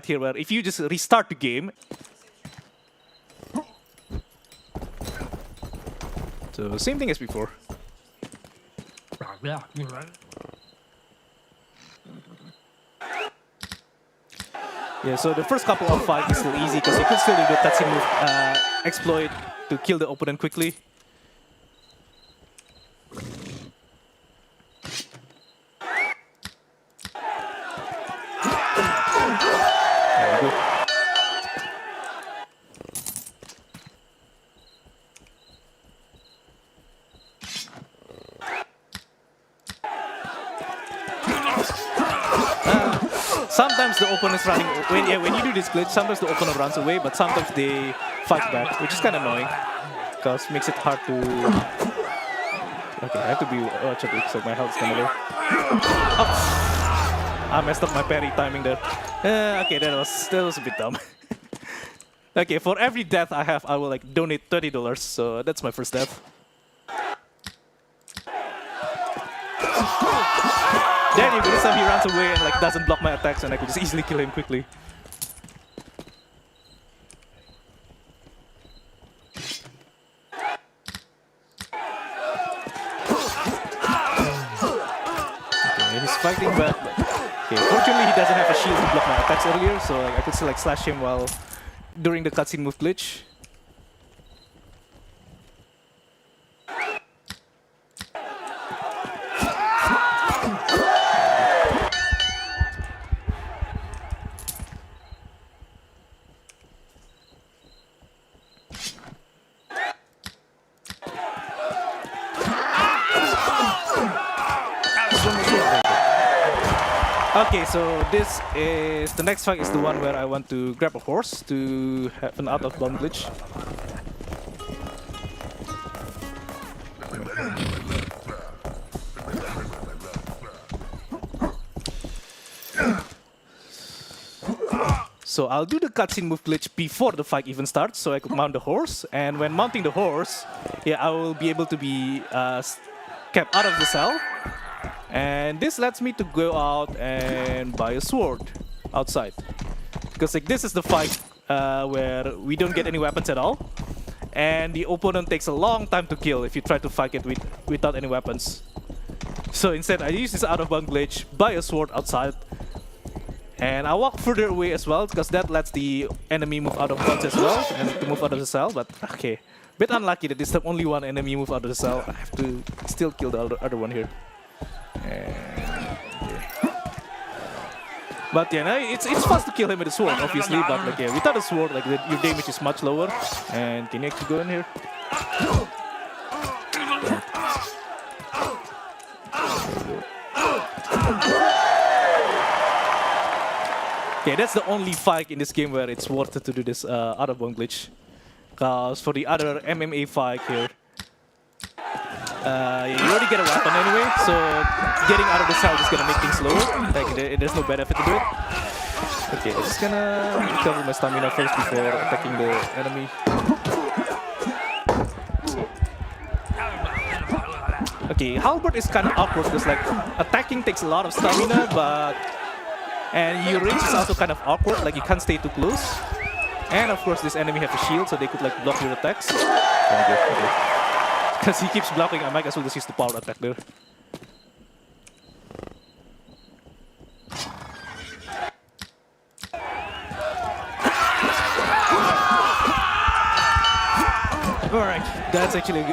here where if you just restart the game. So same thing as before. Yeah, you're right. Yeah, so the first couple of fights is still easy because you can still do the cutscene move exploit to kill the opponent quickly. There we go. Sometimes the opponent's running. When you do this glitch, sometimes the opponent runs away, but sometimes they fight back, which is kind of annoying because it makes it hard to. Okay, I have to be watch it so my health's gonna go. Oh. I messed up my parry timing there. Okay, that was a bit dumb. Okay, for every death I have, I will like donate $30. So that's my first death. There you go, this time he runs away and like doesn't block my attacks and I could just easily kill him quickly. Okay, he's fighting but okay, fortunately he doesn't have a shield to block my attacks earlier, so like, I could still like slash him while during the cutscene move glitch. Okay, so this is the next fight is the one where I want to grab a horse to have an out-of-bound glitch. So I'll do the cutscene move glitch before the fight even starts, so I could mount the horse. And when mounting the horse, yeah, I will be able to be kept out of the cell. And this lets me to go out and buy a sword outside. Because like this is the fight where we don't get any weapons at all. And the opponent takes a long time to kill if you try to fight it without any weapons. So instead I use this out-of-bound glitch, buy a sword outside. And I walk further away as well because that lets the enemy move out of bounds as well and to move out of the cell. But okay, bit unlucky that this time only one enemy move out of the cell. I have to still kill the other one here. But yeah, no, it's fast to kill him with a sword, obviously. But like yeah, without a sword, like your damage is much lower. And can you actually go in here? Okay, that's the only fight in this game where it's worth it to do this out-of-bound glitch. Because for the other MMA fight here, you already get a weapon anyway, so getting out of the cell is gonna make things slower. Like there's no benefit to do it. Okay, I'm just gonna recover my stamina first before attacking the enemy. Okay, halberd is kind of awkward because like attacking takes a lot of stamina, and your range is also kind of awkward. Like you can't stay too close. And of course, this enemy have a shield, so they could like block your attacks. Okay. Because he keeps blocking, I might as well just use the power attack there. Alright, that's actually a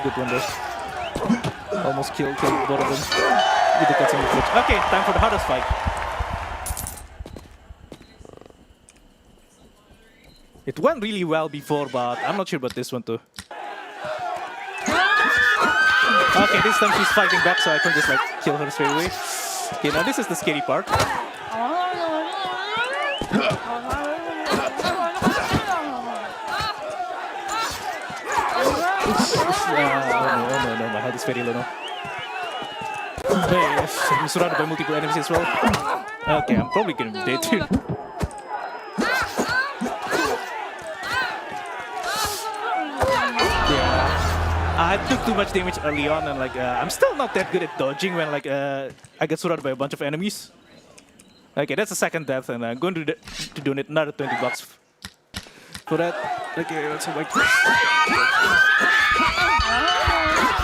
good one there. Almost killed both of them with the cutscene glitch. Okay, time for the hardest fight. It went really well before, but I'm not sure about this one too. Okay, this time she's fighting back, so I can just like kill her straight away. Okay, now this is the scary part. Oh no, my health is very low now. Hey, I'm surrounded by multiple enemies as well. Okay, I'm probably gonna be dead too. I took too much damage early on, and like I'm still not that good at dodging when like I get surrounded by a bunch of enemies. Okay, that's the second death, and I'm going to donate another $20 for that. Okay, let's like this.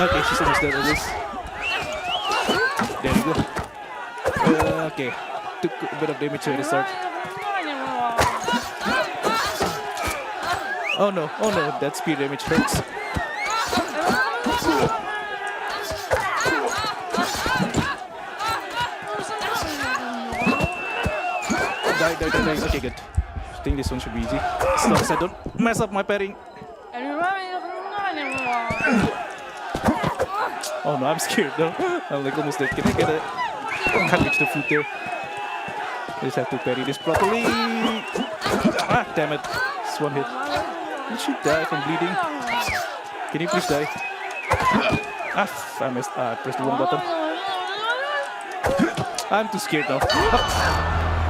Okay, she's almost dead at least. There you go. Okay, took a bit of damage at the start. Oh no, that spear damage hurts. Die. Okay, good. I think this one should be easy. As long as I don't mess up my pairing. Oh no, I'm scared though. I'm like almost dead. Can I get it? I can't reach the foot there. I just have to parry this properly. Ah, damn it. It's one hit. You should die from bleeding. Can you please die? Ah, I missed. I pressed the wrong button. I'm too scared now.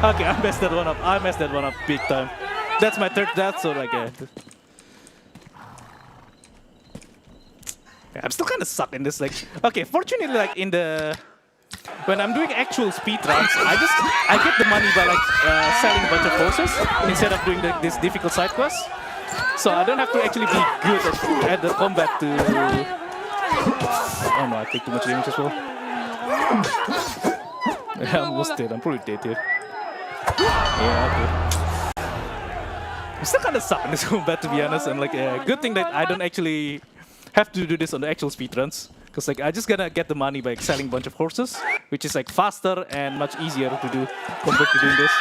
Okay, I messed that one up. I messed that one up big time. That's my third death, so like, yeah, I'm still kind of stuck in this. Like, okay, fortunately, like when I'm doing actual speed runs, I get the money by like selling a bunch of horses instead of doing this difficult side quest. So I don't have to actually be good at the combat to. Oh no, I take too much damage as well. I'm almost dead. I'm probably dead here. Yeah, okay. I'm still kind of stuck in this combat, to be honest, and like, good thing that I don't actually have to do this on the actual speedruns, because like I just gonna get the money by like, selling a bunch of horses, which is like faster and much easier to do compared to doing this.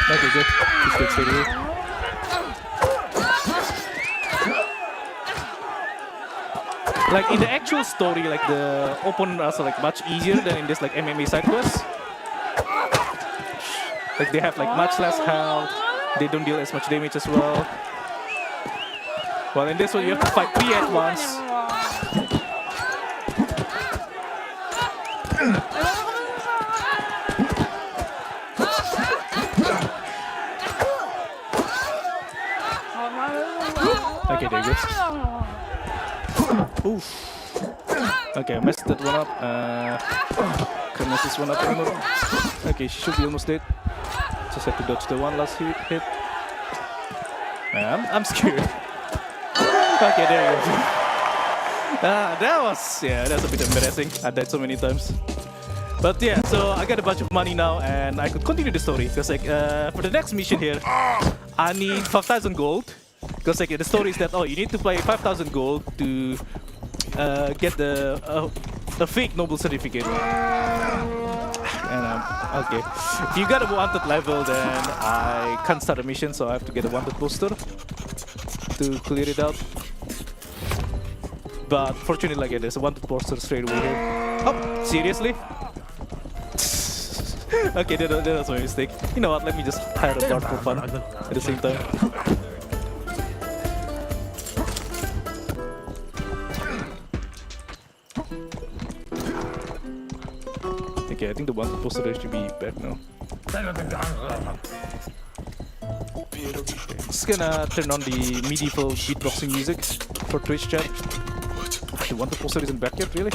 Okay, good. Just get straight away. Like in the actual story, like the opponents are like much easier than in this like MMA side quest. Like they have like much less health, they don't deal as much damage as well. Well, in this one you have to fight 3 at once. Okay, there you go. Oof. Okay, I messed that one up. Can't mess this one up anymore. Okay, she should be almost dead. Just have to dodge the one last hit. I'm scared. Okay, there you go. That's a bit embarrassing. I died so many times. But yeah, so I got a bunch of money now and I could continue the story. Because like, for the next mission here, I need 5,000 gold. Because like, the story is that, you need to pay 5,000 gold to get a fake noble certificate. And okay, if you got a wanted level, then I can't start a mission, so I have to get a wanted poster to clear it out. But fortunately, like, there's a wanted poster straight away here. Oh, seriously? Okay, that was my mistake. You know what? Let me just hire a guard for fun at the same time. Okay, I think the wanted poster should be back now. Just gonna turn on the medieval beatboxing music for Twitch chat. The wanted poster isn't back yet, really?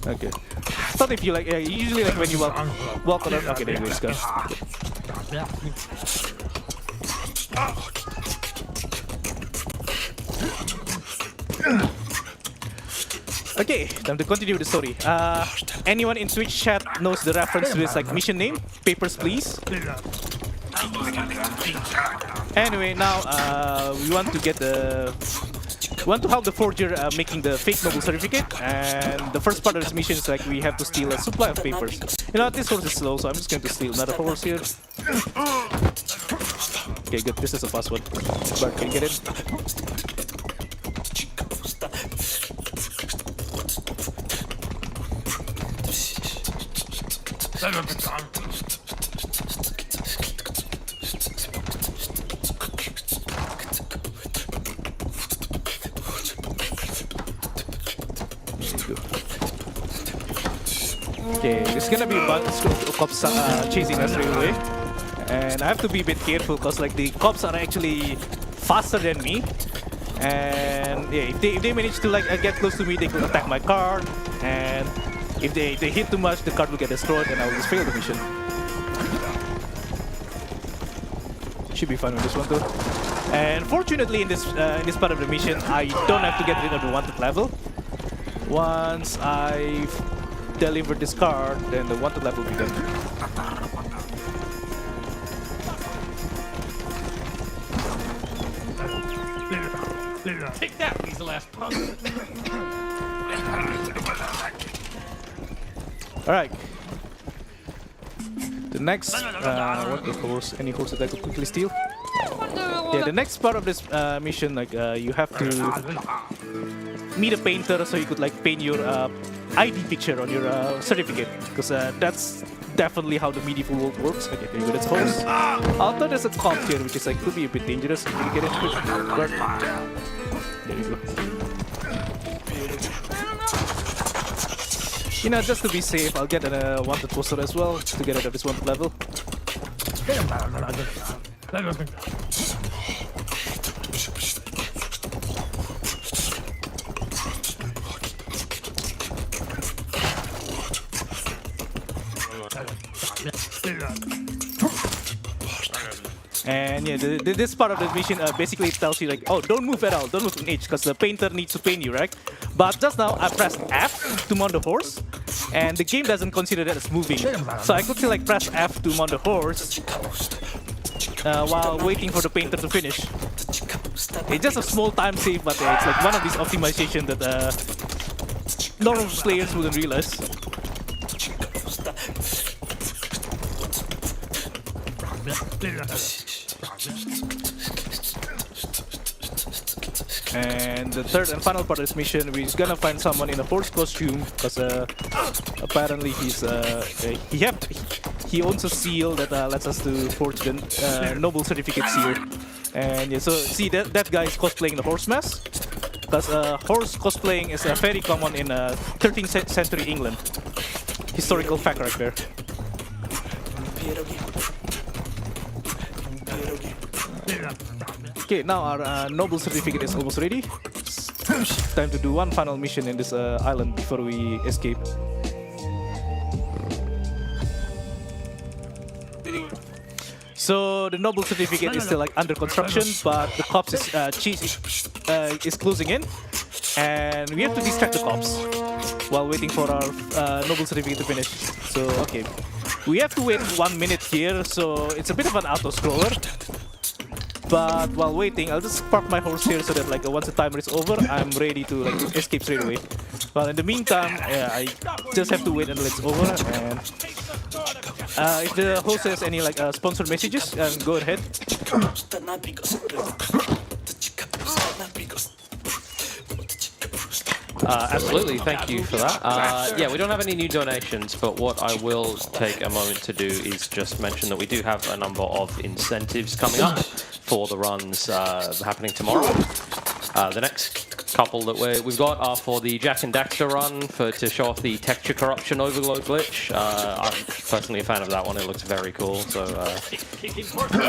Okay. I thought if you like, usually like when you walk around. Okay, there you go, guys. Okay, time to continue with the story. Anyone in Twitch chat knows the reference to this like mission name? Papers, please. Anyway, now we want to get we want to help the forger making the fake noble certificate, and the first part of this mission is like we have to steal a supply of papers. You know, this horse is slow, so I'm just going to steal another horse here. Okay, good. This is a fast one. Bart, can you get it? Okay, there's gonna be a bunch of cops chasing us right away, and I have to be a bit careful because like the cops are actually faster than me, and yeah, if they manage to like get close to me, they could attack my car, and if they hit too much, the car will get destroyed, and I will just fail the mission. Should be fine with this one too. And fortunately, in this part of the mission, I don't have to get rid of the wanted level. Once I've delivered this card, then the wanted level will be done. Take that, weasel ass punk. Alright. The next, what the horse? Any horse that I could quickly steal? Yeah, the next part of this mission, like you have to meet a painter so you could like paint your ID picture on your certificate, because that's definitely how the medieval world works. Okay, there you go, that's horse. Although there's a cop here, which is like could be a bit dangerous if you get into it. But there you go. You know, just to be safe, I'll get a wanted poster as well to get rid of this wanted level. And yeah, this part of the mission basically tells you like, oh, don't move at all, don't move an inch, because the painter needs to paint you, right? But just now I pressed F to mount the horse, and the game doesn't consider that as moving. So I quickly like press F to mount the horse while waiting for the painter to finish. It's just a small time save, but it's like one of these optimizations that normal players wouldn't realize. And the third and final part of this mission, we're gonna find someone in a horse costume, because apparently he owns a seal that lets us to forge the noble certificate seal. And yeah, so see that guy is cosplaying the horse mask, because horse cosplaying is very common in 13th century England. Historical fact right there. Okay, now our noble certificate is almost ready. It's time to do one final mission in this island before we escape. So the noble certificate is still like under construction, but the cops is closing in, and we have to distract the cops while waiting for our noble certificate to finish. So okay, we have to wait 1 minute here, so it's a bit of an auto-scroller. But while waiting, I'll just park my horse here so that like once the timer is over, I'm ready to like escape straight away. Well, in the meantime, yeah, I just have to wait until it's over. And if the host has any like sponsored messages, go ahead. Absolutely, thank you for that. Yeah, we don't have any new donations, but what I will take a moment to do is just mention that we do have a number of incentives coming up for the runs happening tomorrow. The next couple that we've got are for the Jack and Daxter run to show off the texture corruption overload glitch. I'm personally a fan of that one, it looks very cool, so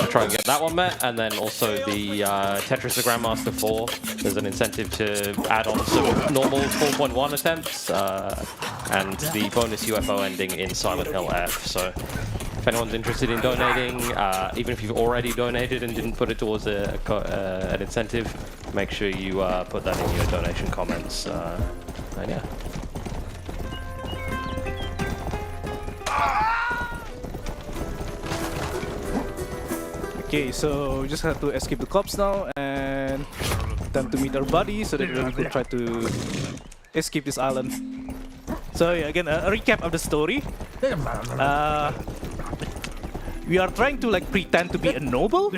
try and get that one met. And then also the Tetris the Grandmaster 4, there's an incentive to add on some normal 4.1 attempts, and the bonus UFO ending in Silent Hill F. So if anyone's interested in donating, even if you've already donated and didn't put it towards an incentive, make sure you put that in your donation comments. And yeah. Okay, so we just have to escape the cops now, and time to meet our buddy so that we could try to escape this island. So yeah, again, a recap of the story. We are trying to like pretend to be a noble,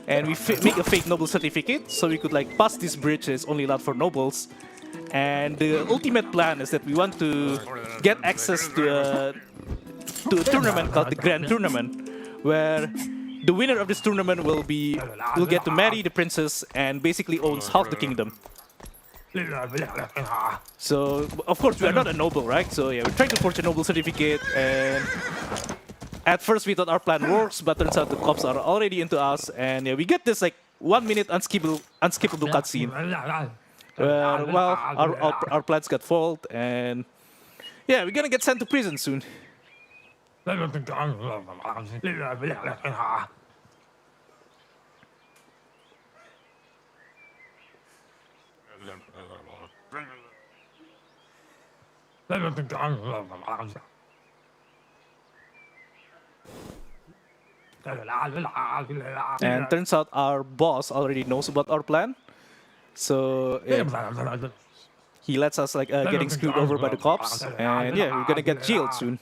and we make a fake noble certificate so we could like pass this bridge that's only allowed for nobles. And the ultimate plan is that we want to get access to a tournament called the Grand Tournament, where the winner of this tournament will get to marry the princess and basically owns half the kingdom. So of course we are not a noble, right? So yeah, we're trying to forge a noble certificate, and at first we thought our plan works, but turns out the cops are already into us, and yeah, we get this like 1 minute unskippable cutscene. Well, our plans got foiled, and yeah, we're gonna get sent to prison soon. And turns out our boss already knows about our plan. So yeah, he lets us like getting screwed over by the cops, and yeah, we're gonna get jailed soon.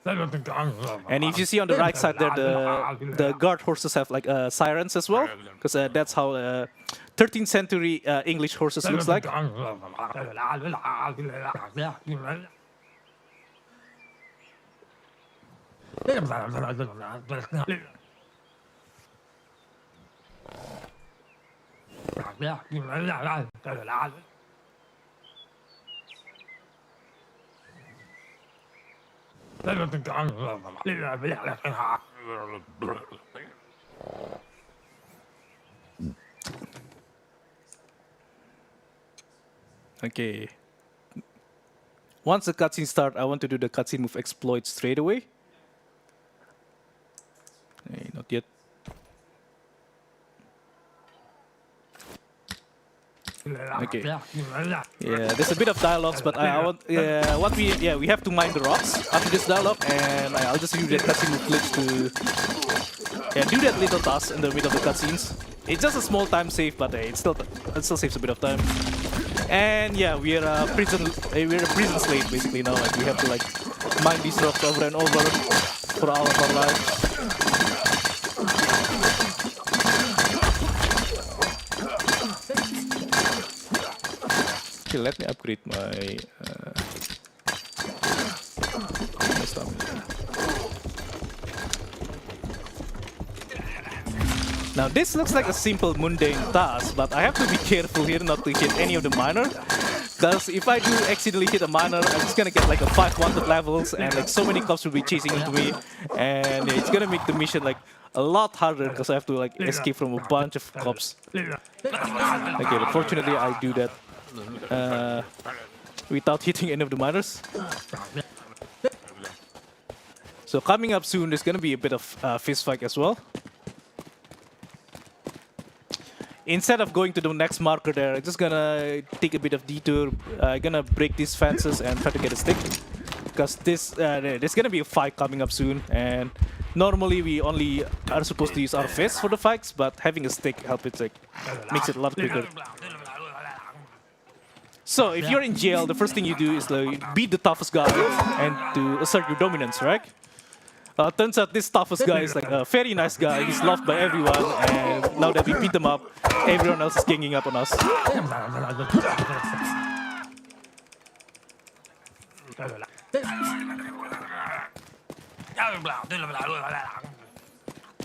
And if you see on the right side there, the guard horses have like sirens as well, because that's how 13th century English horses looks like. Okay. Once the cutscene starts, I want to do the cutscene move exploit straight away. Hey, not yet. Okay. Yeah, there's a bit of dialogues, but I want we have to mine the rocks after this dialogue, and I'll just use that cutscene move glitch to do that little task in the middle of the cutscenes. It's just a small time save, but it still saves a bit of time. And yeah, we're a prison slave basically now. Like we have to like mine these rocks over and over for all of our lives. Okay, let me upgrade my stamina. Now this looks like a simple mundane task, but I have to be careful here not to hit any of the miner. Because if I do accidentally hit a miner, I'm just gonna get like a 5 wanted levels, and like so many cops will be chasing into me, and it's gonna make the mission like a lot harder because I have to like escape from a bunch of cops. Okay, but fortunately I do that without hitting any of the miners. So coming up soon, there's gonna be a bit of fist fight as well. Instead of going to the next marker there, I'm just gonna take a bit of detour. I'm gonna break these fences and try to get a stick. Because there's gonna be a fight coming up soon, and normally we only are supposed to use our fists for the fights, but having a stick helps it like makes it a lot quicker. So if you're in jail, the first thing you do is like beat the toughest guy and to assert your dominance, right? Turns out this toughest guy is like a very nice guy. He's loved by everyone, and now that we beat him up, everyone else is ganging up on us.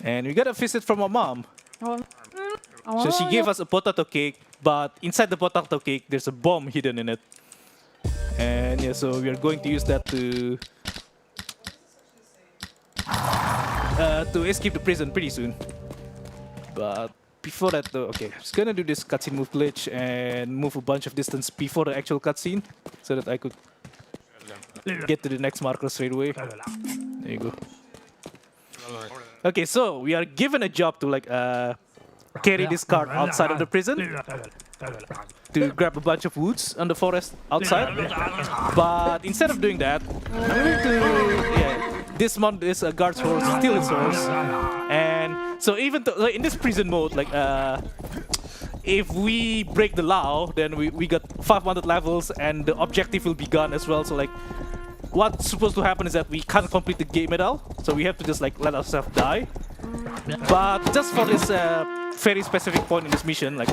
And we got a visit from our mom. So she gave us a potato cake, but inside the potato cake, there's a bomb hidden in it. And yeah, so we are going to use that to escape the prison pretty soon. But before that though, okay, I'm just gonna do this cutscene move glitch and move a bunch of distance before the actual cutscene so that I could get to the next marker straight away. There you go. Okay, so we are given a job to like carry this cart outside of the prison to grab a bunch of woods on the forest outside. But instead of doing that, I'm going to dismount this guard's horse, steal his horse, and so even though in this prison mode, like if we break the law, then we got 500 levels and the objective will be gone as well. So like what's supposed to happen is that we can't complete the game at all, so we have to just like let ourselves die. But just for this very specific point in this mission, like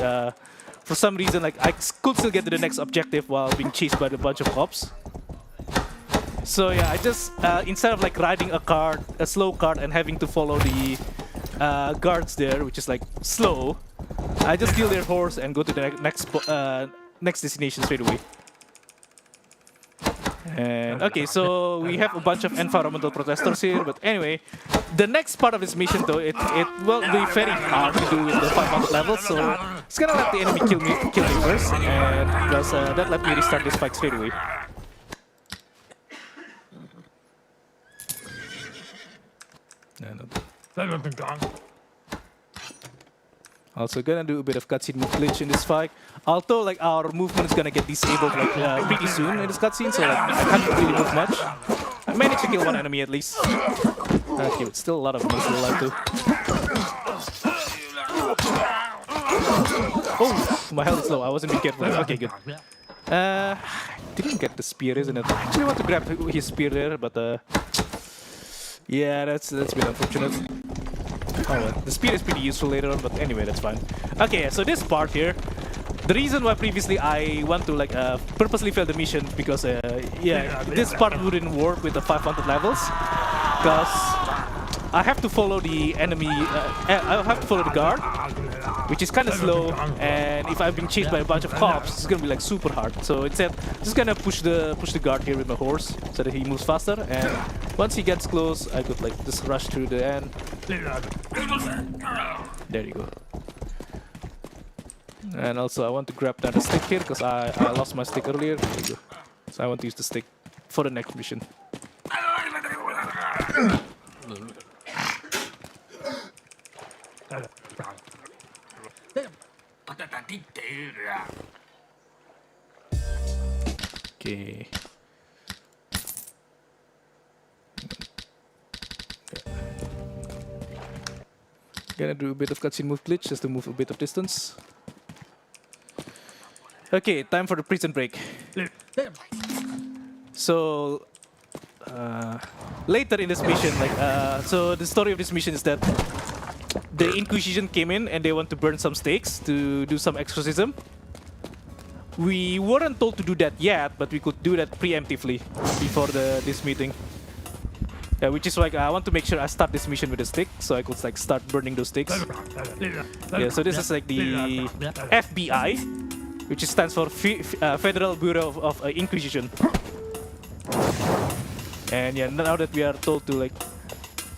for some reason, like I could still get to the next objective while being chased by a bunch of cops. So yeah, I just instead of like riding a slow cart and having to follow the guards there, which is like slow, I just steal their horse and go to the next destination straight away. And okay, so we have a bunch of environmental protesters here, but anyway, the next part of this mission though, it will be very hard to do with the 500 levels, so it's gonna let the enemy kill me first, and because that let me restart this fight straight away. Also gonna do a bit of cutscene move glitch in this fight. Although like our movement is gonna get disabled like pretty soon in this cutscene, so like I can't really move much. I managed to kill one enemy at least. Okay, but still a lot of enemies still alive too. Oh, my health is low. I wasn't being careful. Okay, good. Didn't get the spear, isn't it? I actually want to grab his spear there, but yeah, that's a bit unfortunate. Oh well, the spear is pretty useful later on, but anyway, that's fine. Okay, so this part here, the reason why previously I want to like purposely fail the mission because yeah, this part wouldn't work with the 500 levels, because I have to follow the enemy. I have to follow the guard, which is kind of slow, and if I'm being chased by a bunch of cops, it's gonna be like super hard. So instead, I'm just gonna push the guard here with my horse so that he moves faster. And once he gets close, I could like just rush through the end. There you go. And also, I want to grab that stick here because I lost my stick earlier. There you go. So I want to use the stick for the next mission. Okay. Gonna do a bit of cutscene move glitch just to move a bit of distance. Okay, time for the prison break. So later in this mission, like so the story of this mission is that the Inquisition came in and they want to burn some stakes to do some exorcism. We weren't told to do that yet, but we could do that preemptively before this meeting. Which is like I want to make sure I start this mission with a stick, so I could like start burning those sticks. Yeah, so this is like the FBI, which stands for Federal Bureau of Inquisition. And yeah, now that we are told to like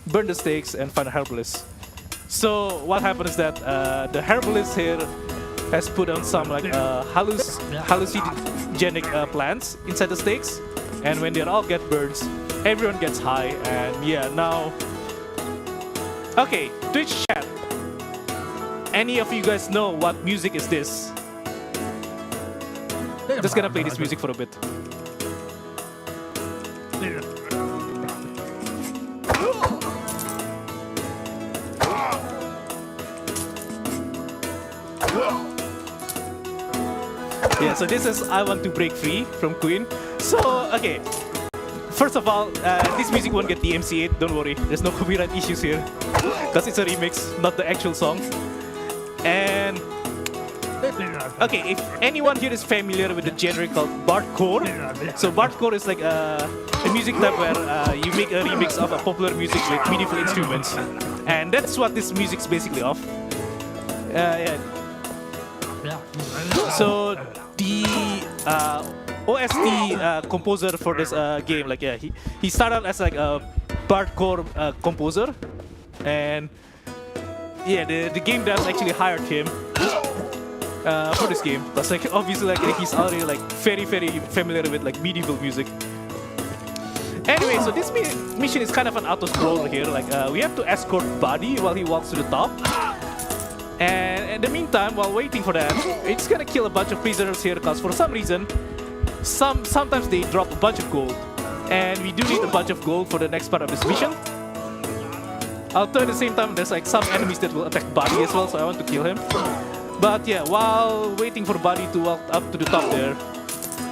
burn the stakes and find a herbalist. So what happened is that the herbalist here has put on some like hallucinogenic plants inside the stakes, and when they all get burned, everyone gets high. And yeah, now okay, Twitch chat, any of you guys know what music is this? Just gonna play this music for a bit. Yeah, so this is I Want to Break Free from Queen. So, okay. First of all, this music won't get DMCA'd, don't worry. There's no copyright issues here. Because it's a remix, not the actual song. And okay, if anyone here is familiar with the genre called Bardcore, so Bardcore is like a music type where you make a remix of a popular music with medieval instruments. And that's what this music's basically of. Yeah. So the OST composer for this game, like yeah, he started as like a Bardcore composer, and yeah, the game devs actually hired him for this game. But like obviously like he's already like very familiar with like medieval music. Anyway, so this mission is kind of an auto-scroller here. Like we have to escort Buddy while he walks to the top. And in the meantime, while waiting for that, it's gonna kill a bunch of prisoners here because for some reason, sometimes they drop a bunch of gold. And we do need a bunch of gold for the next part of this mission. Although at the same time, there's like some enemies that will attack Buddy as well, so I want to kill him. But yeah, while waiting for Buddy to walk up to the top there,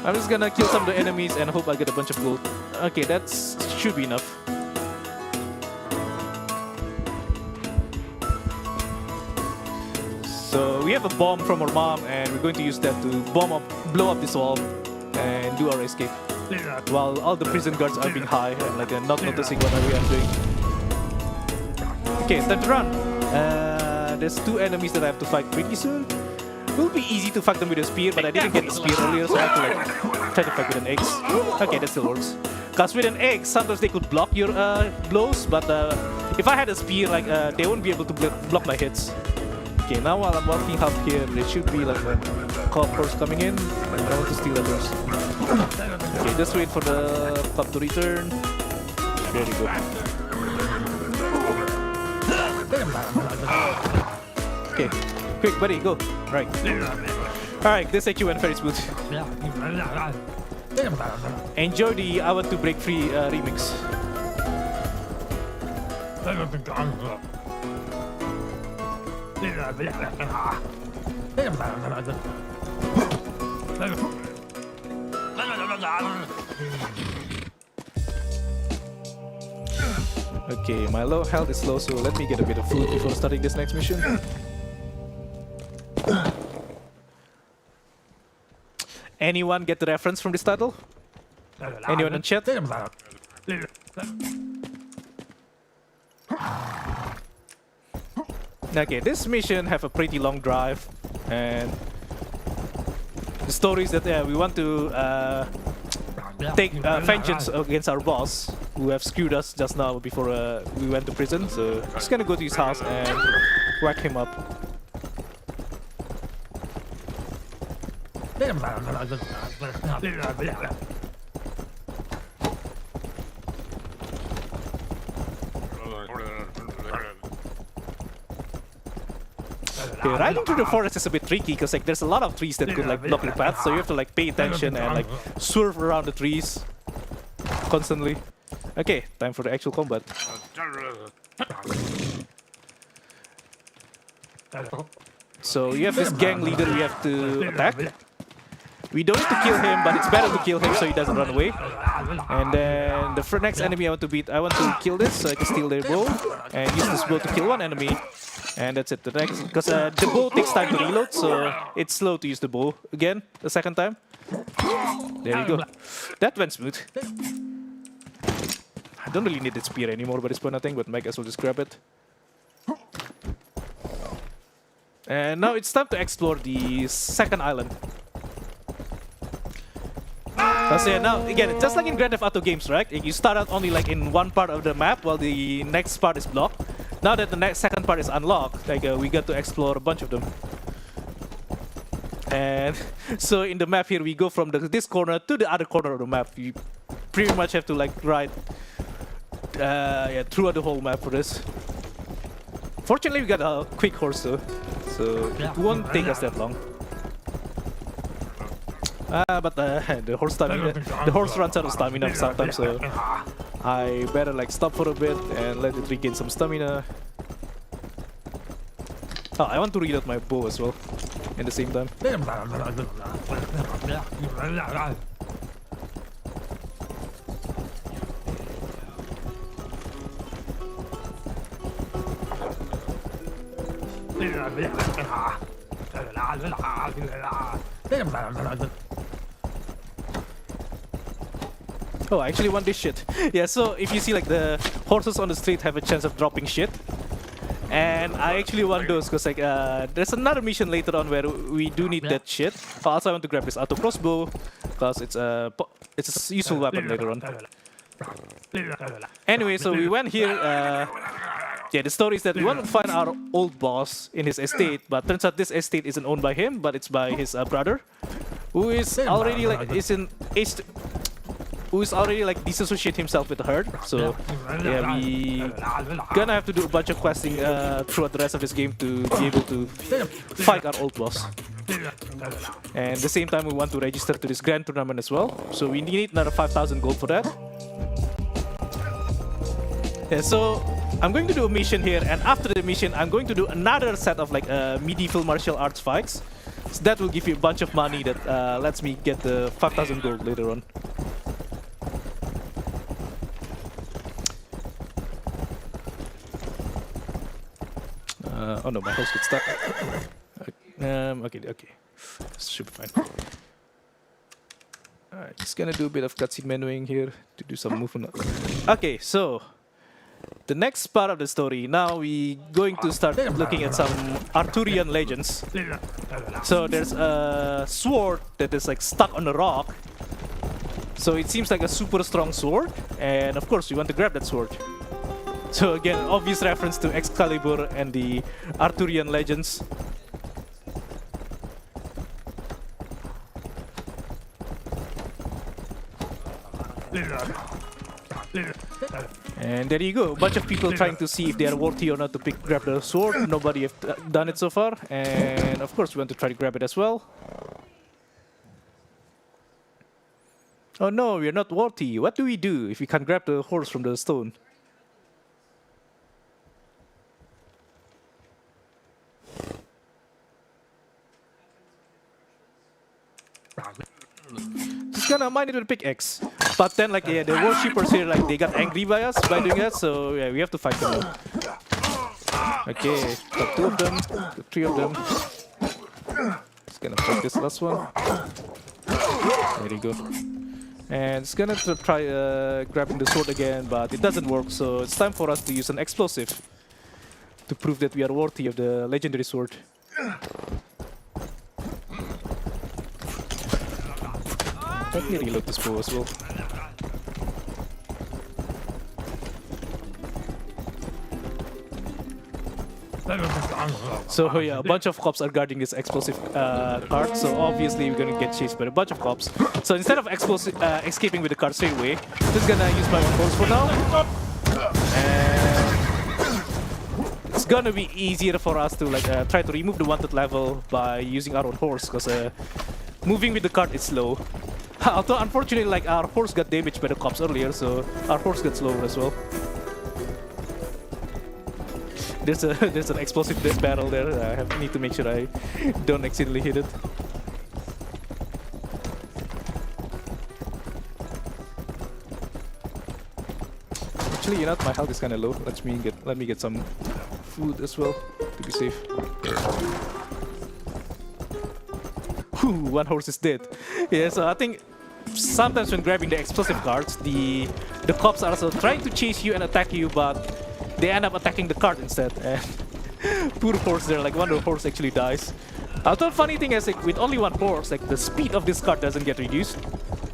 I'm just gonna kill some of the enemies and hope I get a bunch of gold. Okay, that should be enough. So we have a bomb from our mom, and we're going to use that to blow up this wall, and do our escape. While all the prison guards are being high and like not noticing what we are doing. Okay, it's time to run. There's two enemies that I have to fight pretty soon. It will be easy to fight them with a spear, but I didn't get the spear earlier, so I have to like try to fight with an axe. Okay, that still works. Cause with an axe, sometimes they could block your blows, but if I had a spear, like they won't be able to block my hits. Okay, now while I'm walking up here, there should be like a cop horse coming in. I want to steal that horse. Okay, just wait for the cop to return. There you go. Okay, quick, buddy, go. Right. Alright, this actually went very smooth. Enjoy the I Want to Break Free remix. Okay, my low health is low, so let me get a bit of food before starting this next mission. Anyone get the reference from this title? Anyone in chat? Okay, this mission have a pretty long drive, and the story is that we want to take vengeance against our boss, who have screwed us just now before we went to prison. So just gonna go to his house and whack him up. Okay, riding through the forest is a bit tricky because like there's a lot of trees that could like block your path, so you have to like pay attention and like swerve around the trees constantly. Okay, time for the actual combat. So you have this gang leader we have to attack. We don't need to kill him, but it's better to kill him so he doesn't run away. And then the next enemy I want to beat, I want to kill this so I can steal their bow and use this bow to kill one enemy. And that's it. The next, because the bow takes time to reload, so it's slow to use the bow again the second time. There you go. That went smooth. I don't really need the spear anymore by this point, I think, but might as well just grab it. And now it's time to explore the second island. So yeah, now again, just like in Grand Theft Auto games, right? You start out only like in one part of the map while the next part is blocked. Now that the second part is unlocked, like we got to explore a bunch of them. And so in the map here, we go from this corner to the other corner of the map. You pretty much have to like ride throughout the whole map for this. Fortunately, we got a quick horse though, so it won't take us that long. But the horse runs out of stamina sometimes, so I better like stop for a bit and let it regain some stamina. Oh, I want to reload my bow as well at the same time. Oh, I actually want this shit. Yeah, so if you see like the horses on the street have a chance of dropping shit. And I actually want those because like there's another mission later on where we do need that shit. Also, I want to grab this auto crossbow because it's a useful weapon later on. Anyway, so we went here. Yeah, the story is that we want to find our old boss in his estate, but turns out this estate isn't owned by him, but it's by his brother, who is already like who is already like disassociate himself with the herd. So yeah, we gonna have to do a bunch of questing throughout the rest of this game to be able to fight our old boss. And at the same time, we want to register to this grand tournament as well. So we need another 5,000 gold for that. Yeah, so I'm going to do a mission here, and after the mission, I'm going to do another set of like medieval martial arts fights. So that will give you a bunch of money that lets me get the 5,000 gold later on. Oh no, my host gets stuck. Okay. Should be fine. Alright, just gonna do a bit of cutscene menuing here to do some movement. Okay, so the next part of the story, now we going to start looking at some Arthurian legends. So there's a sword that is like stuck on a rock. So it seems like a super strong sword, and of course we want to grab that sword. So again, obvious reference to Excalibur and the Arthurian legends. And there you go. A bunch of people trying to see if they are worthy or not to grab the sword. Nobody have done it so far. And of course, we want to try to grab it as well. Oh no, we are not worthy. What do we do if we can't grab the horse from the stone? Just gonna mine it with a pickaxe. But then, like, yeah, the worshippers here, like, they got angry by us by doing that, so yeah, we have to fight them. Okay, got 2 of them, got 3 of them. Just gonna fight this last one. There you go. And it's gonna try grabbing the sword again, but it doesn't work, so it's time for us to use an explosive to prove that we are worthy of the legendary sword. Let me reload this bow as well. So yeah, a bunch of cops are guarding this explosive cart, so obviously we're gonna get chased by a bunch of cops. So instead of escaping with the cart straight away, just gonna use my own horse for now. And it's gonna be easier for us to like try to remove the wanted level by using our own horse, because moving with the cart is slow. Although unfortunately, like, our horse got damaged by the cops earlier, so our horse got slower as well. There's an explosive barrel there. I need to make sure I don't accidentally hit it. Actually, you know, my health is kind of low. Let me get some food as well to be safe. Whew, 1 horse is dead. Yeah, so I think sometimes when grabbing the explosive cards, the cops are also trying to chase you and attack you, but they end up attacking the cart instead. And poor horse there, like, one of the horse actually dies. Although funny thing is, like, with only 1 horse, like, the speed of this cart doesn't get reduced,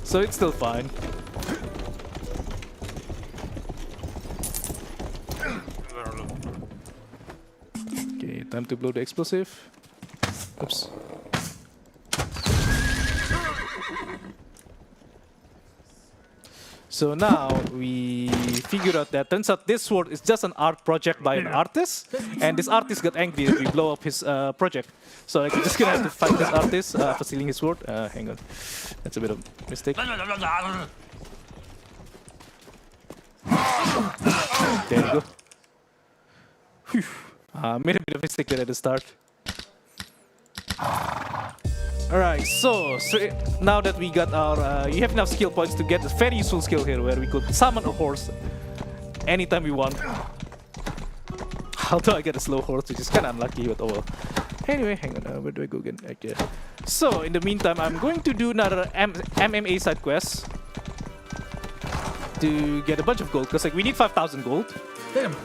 so it's still fine. Okay, time to blow the explosive. Oops. So now we figured out that turns out this sword is just an art project by an artist, and this artist got angry that we blow up his project. So I'm just gonna have to fight this artist for stealing his sword. Hang on, that's a bit of a mistake. There you go. Whew. Made a bit of a mistake there at the start. Alright, so now that we got our, you have enough skill points to get a very useful skill here where we could summon a horse anytime we want. Although I get a slow horse, which is kind of unlucky, but oh well. Anyway, hang on, where do I go again? Okay. So, in the meantime, I'm going to do another MMA side quest to get a bunch of gold, because like we need 5,000 gold. Damn.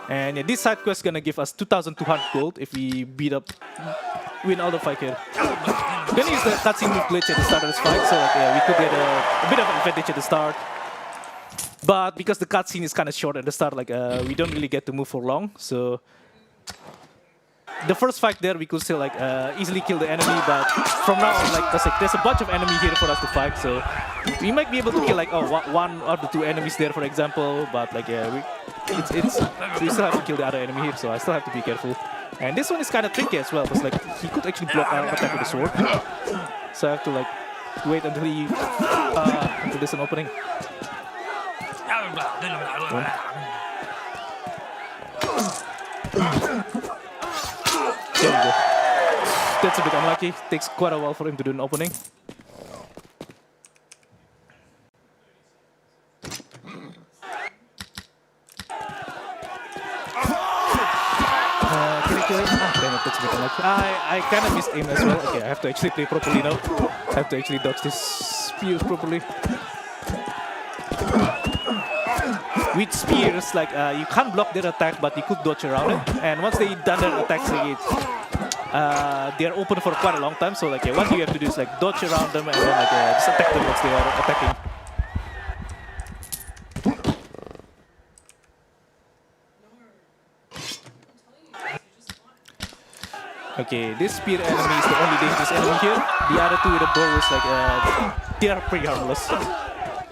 And yeah, this side quest is gonna give us 2,200 gold if we win all the fight here. We're gonna use the cutscene move glitch at the start of this fight, so like, yeah, we could get a bit of an advantage at the start. But because the cutscene is kind of short at the start, like we don't really get to move for long, so the first fight there we could still like easily kill the enemy. But from now on, like, there's a bunch of enemy here for us to fight, so we might be able to kill like 1 or the 2 enemies there, for example. But like, yeah, we still have to kill the other enemy here, so I still have to be careful. And this one is kind of tricky as well, because like he could actually block our attack with the sword. So I have to like wait until until there's an opening. There we go. That's a bit unlucky. Takes quite a while for him to do an opening. Can I kill him? Ah, damn it, that's a bit unlucky. I kind of missed aim as well. Okay, I have to actually play properly now. I have to actually dodge this spears properly. With spears, like you can't block their attack, but you could dodge around it. And once they done their attacks, they are open for quite a long time. So like, yeah, what you have to do is like dodge around them and then like just attack them once they are attacking. Okay, this spear enemy is the only dangerous enemy here. The other 2 with the bow is like they are pretty harmless.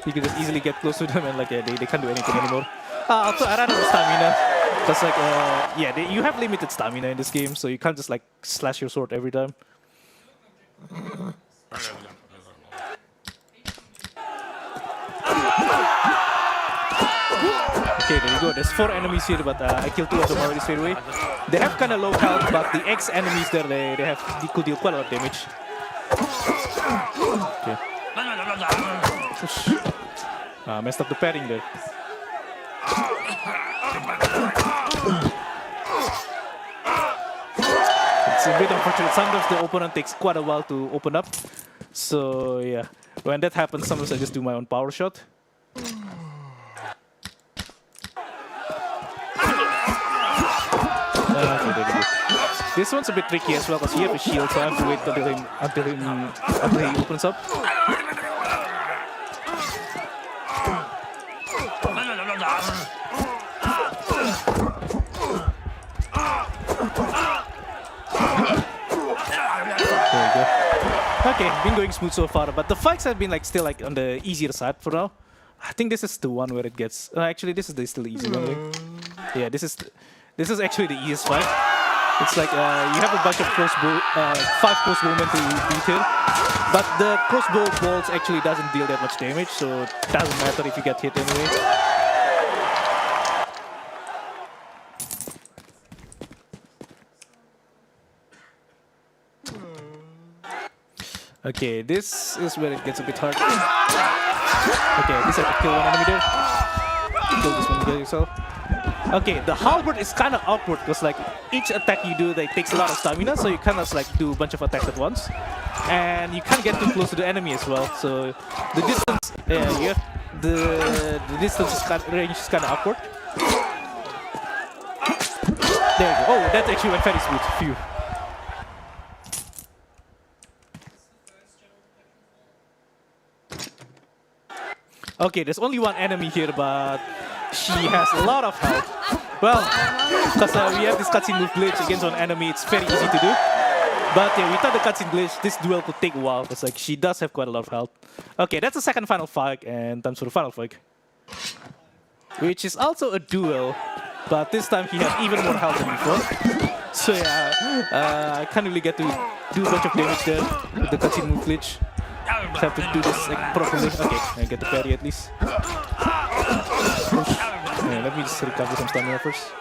You can just easily get close to them and like they can't do anything anymore. Also, I ran out of stamina. Because like, you have limited stamina in this game, so you can't just like slash your sword every time. Okay, there you go. There's 4 enemies here, but I killed 2 of them already straight away. They have kind of low health, but the X enemies there, they could deal quite a lot of damage. Okay. Messed up the padding there. It's a bit unfortunate. Sometimes the opponent takes quite a while to open up. So yeah, when that happens, sometimes I just do my own power shot. Okay, there you go. This one's a bit tricky as well because he has a shield, so I have to wait until he opens up. There you go. Okay, been going smooth so far, but the fights have been like still like on the easier side for now. I think this is the one where it gets. Actually, this is still the easy one. Right? Yeah, this is actually the easiest fight. It's like you have a bunch of 5 crossbowmen to beat here, but the crossbow bolts actually doesn't deal that much damage, so it doesn't matter if you get hit anyway. Okay, this is where it gets a bit hard. Okay, this I have to kill one enemy there. Kill this one there yourself. Okay, the halberd is kind of awkward because like each attack you do, takes a lot of stamina, so you kind of like do a bunch of attacks at once, and you can't get too close to the enemy as well. So the distance, the distance range is kind of awkward. There you go. Oh, that actually went very smooth. Phew. Okay, there's only one enemy here, but she has a lot of health. Well, because we have this cutscene move glitch against one enemy, it's very easy to do. But yeah, without the cutscene glitch, this duel could take a while, because like she does have quite a lot of health. Okay, that's the second final fight, and time for the final fight. Which is also a duel, but this time he has even more health than before. So yeah, I can't really get to do a bunch of damage there with the cutscene move glitch. Have to do this like properly. Okay, I get the parry at least. Yeah, let me just recover some stamina first.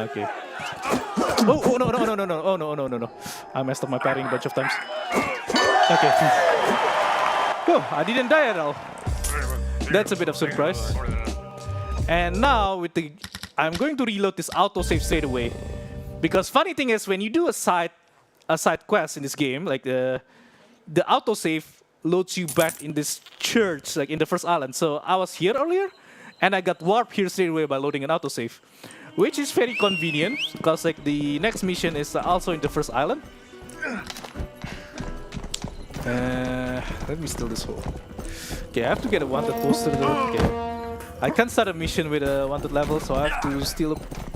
Okay. Oh no. I messed up my parrying a bunch of times. Okay. Oh, I didn't die at all. That's a bit of surprise. And now with the I'm going to reload this autosave straight away. Because funny thing is, when you do a side quest in this game, like the autosave loads you back in this church, like in the first island. So I was here earlier, and I got warped here straight away by loading an autosave, which is very convenient because like the next mission is also in the first island. Let me steal this hole. Okay, I have to get a wanted poster though. Okay. I can't start a mission with a wanted level, so I have to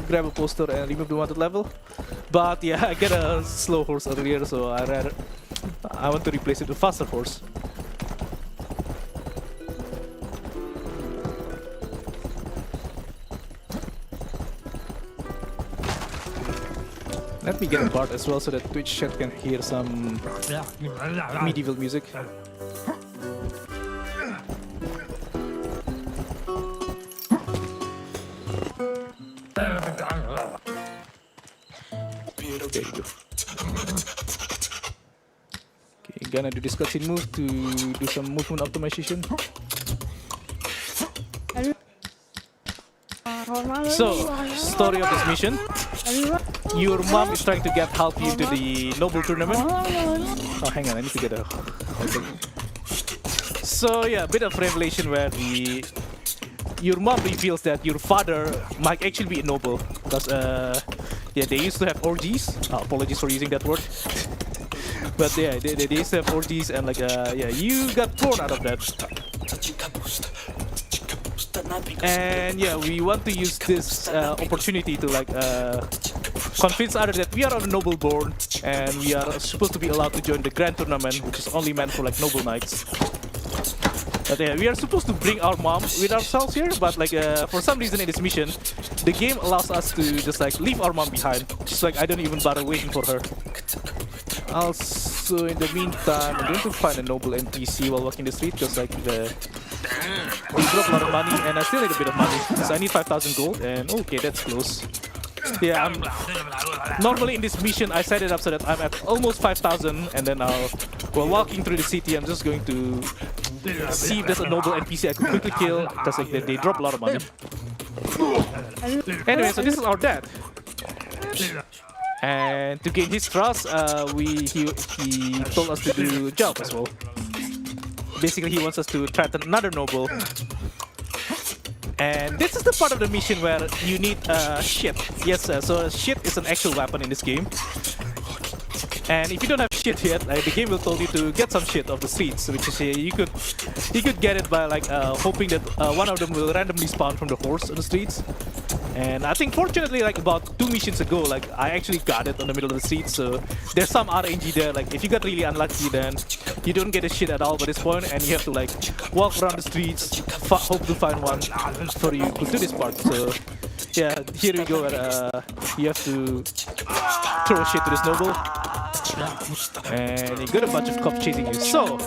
grab a poster and remove the wanted level. But yeah, I get a slow horse earlier, so I want to replace it with a faster horse. Let me get a bard as well, so that Twitch chat can hear some medieval music. There you go. Okay, gonna do this cutscene move to do some movement optimization. So, story of this mission. Your mom is trying to get help you into the Noble tournament. Oh, hang on, I need to get a... So yeah, a bit of revelation where your mom reveals that your father might actually be a noble. Because yeah, they used to have orgies. Apologies for using that word. But yeah, they used to have orgies, and like yeah, you got thrown out of that. And yeah, we want to use this opportunity to like convince others that we are on a noble board and we are supposed to be allowed to join the grand tournament, which is only meant for like noble knights. But yeah, we are supposed to bring our mom with ourselves here, but like for some reason in this mission, the game allows us to just like leave our mom behind. Just like I don't even bother waiting for her. Also, in the meantime, I'm going to find a noble NPC while walking the street, because like they drop a lot of money, and I still need a bit of money, because I need 5,000 gold, and okay, that's close. Yeah, normally in this mission I set it up so that I'm at almost 5,000, and then while walking through the city, I'm just going to see if there's a noble NPC I could quickly kill, because like they drop a lot of money. Anyway, so this is our dad. And to gain his trust, he told us to do a job as well. Basically, he wants us to threaten another noble. And this is the part of the mission where you need shit. Yes, so shit is an actual weapon in this game. And if you don't have shit yet, the game will tell you to get some shit off the streets, which is you could get it by like hoping that one of them will randomly spawn from the horse on the streets. And I think fortunately, like about 2 missions ago, like I actually got it on the middle of the street. So there's some RNG there. Like if you got really unlucky, then you don't get a shit at all by this point, and you have to like walk around the streets, hope to find one before you could do this part. So yeah, here we go. Where you have to throw shit to this noble, and you got a bunch of cops chasing you. So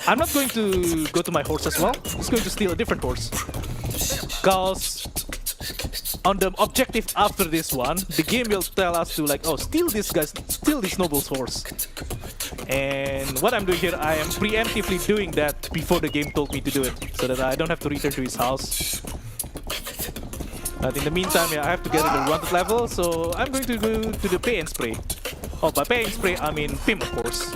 I'm not going to go to my horse as well. I'm just going to steal a different horse, cause on the objective after this one, the game will tell us to like, oh, steal this noble's horse. And what I'm doing here, I am preemptively doing that before the game told me to do it, so that I don't have to return to his house. But in the meantime, yeah, I have to get to the wanted level, so I'm going to go to the pay and spray. Oh, by pay and spray, I mean pimp, of course.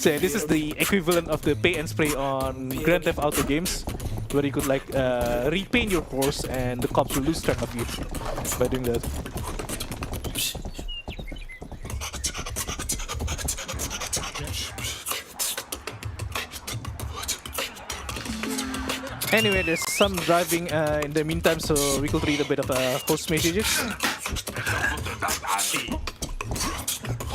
So yeah, this is the equivalent of the pay and spray on Grand Theft Auto games, where you could like repaint your horse and the cops will lose track of you by doing that. Anyway, there's some driving in the meantime, so we could read a bit of host messages.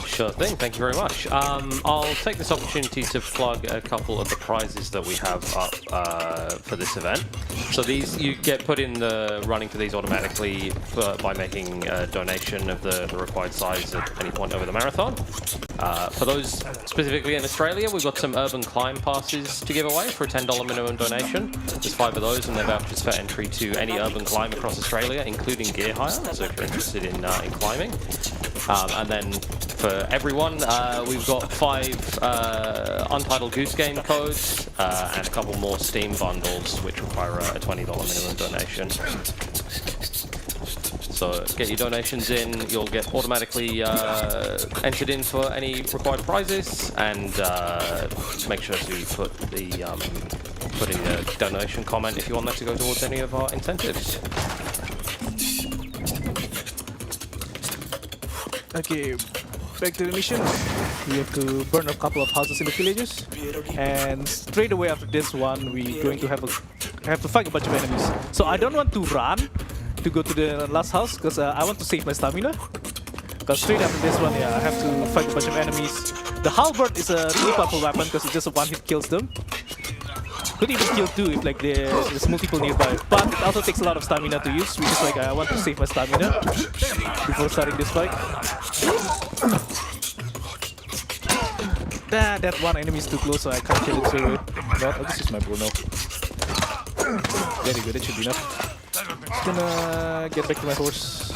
Sure thing, thank you very much. I'll take this opportunity to plug a couple of the prizes that we have up for this event. So these, you get put in the running for these automatically by making a donation of the required size at any point over the marathon. For those specifically in Australia, we've got some urban climb passes to give away for a $10 minimum donation. There's 5 of those, and they're vouchers for entry to any urban climb across Australia, including gear hire, so if you're interested in climbing. And then for everyone, we've got 5 Untitled Goose Game codes and a couple more Steam bundles, which require a $20 minimum donation. So get your donations in, you'll get automatically entered in for any required prizes, and make sure to put in the donation comment if you want that to go towards any of our incentives. Okay, back to the mission. We have to burn a couple of houses in the villages, and straight away after this one, we're going to have to fight a bunch of enemies. So I don't want to run to go to the last house, because I want to save my stamina. Because straight after this one, yeah, I have to fight a bunch of enemies. The halberd is a really powerful weapon because it just a one-hit kills them. Could even kill 2 if like there's multiple nearby, but it also takes a lot of stamina to use, which is like I want to save my stamina before starting this fight. That one enemy is too close, so I can't kill it straight away. But I'll just use my bow now. Very good, it should be enough. Just gonna get back to my horse.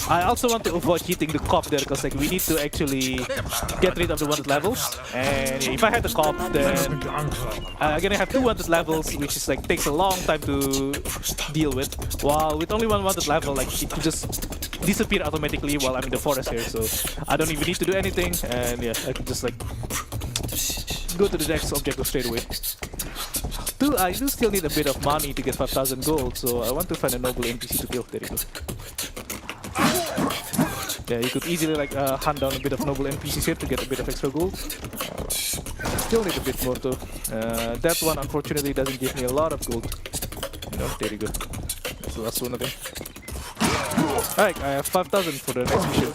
I also want to avoid hitting the cop there, because like we need to actually get rid of the wanted levels. And if I had the cop, then I'm gonna have 2 wanted levels, which is like takes a long time to deal with. While with only 1 wanted level, like it could just disappear automatically while I'm in the forest here. So I don't even need to do anything, and yeah, I could just like go to the next objective straight away. I do still need a bit of money to get 5,000 gold, so I want to find a noble NPC to kill. There you go. Yeah, you could easily like hunt down a bit of noble NPCs here to get a bit of extra gold. Still need a bit more though. That one unfortunately doesn't give me a lot of gold. No, there you go. That's the last one I think. Alright, I have 5,000 for the next mission.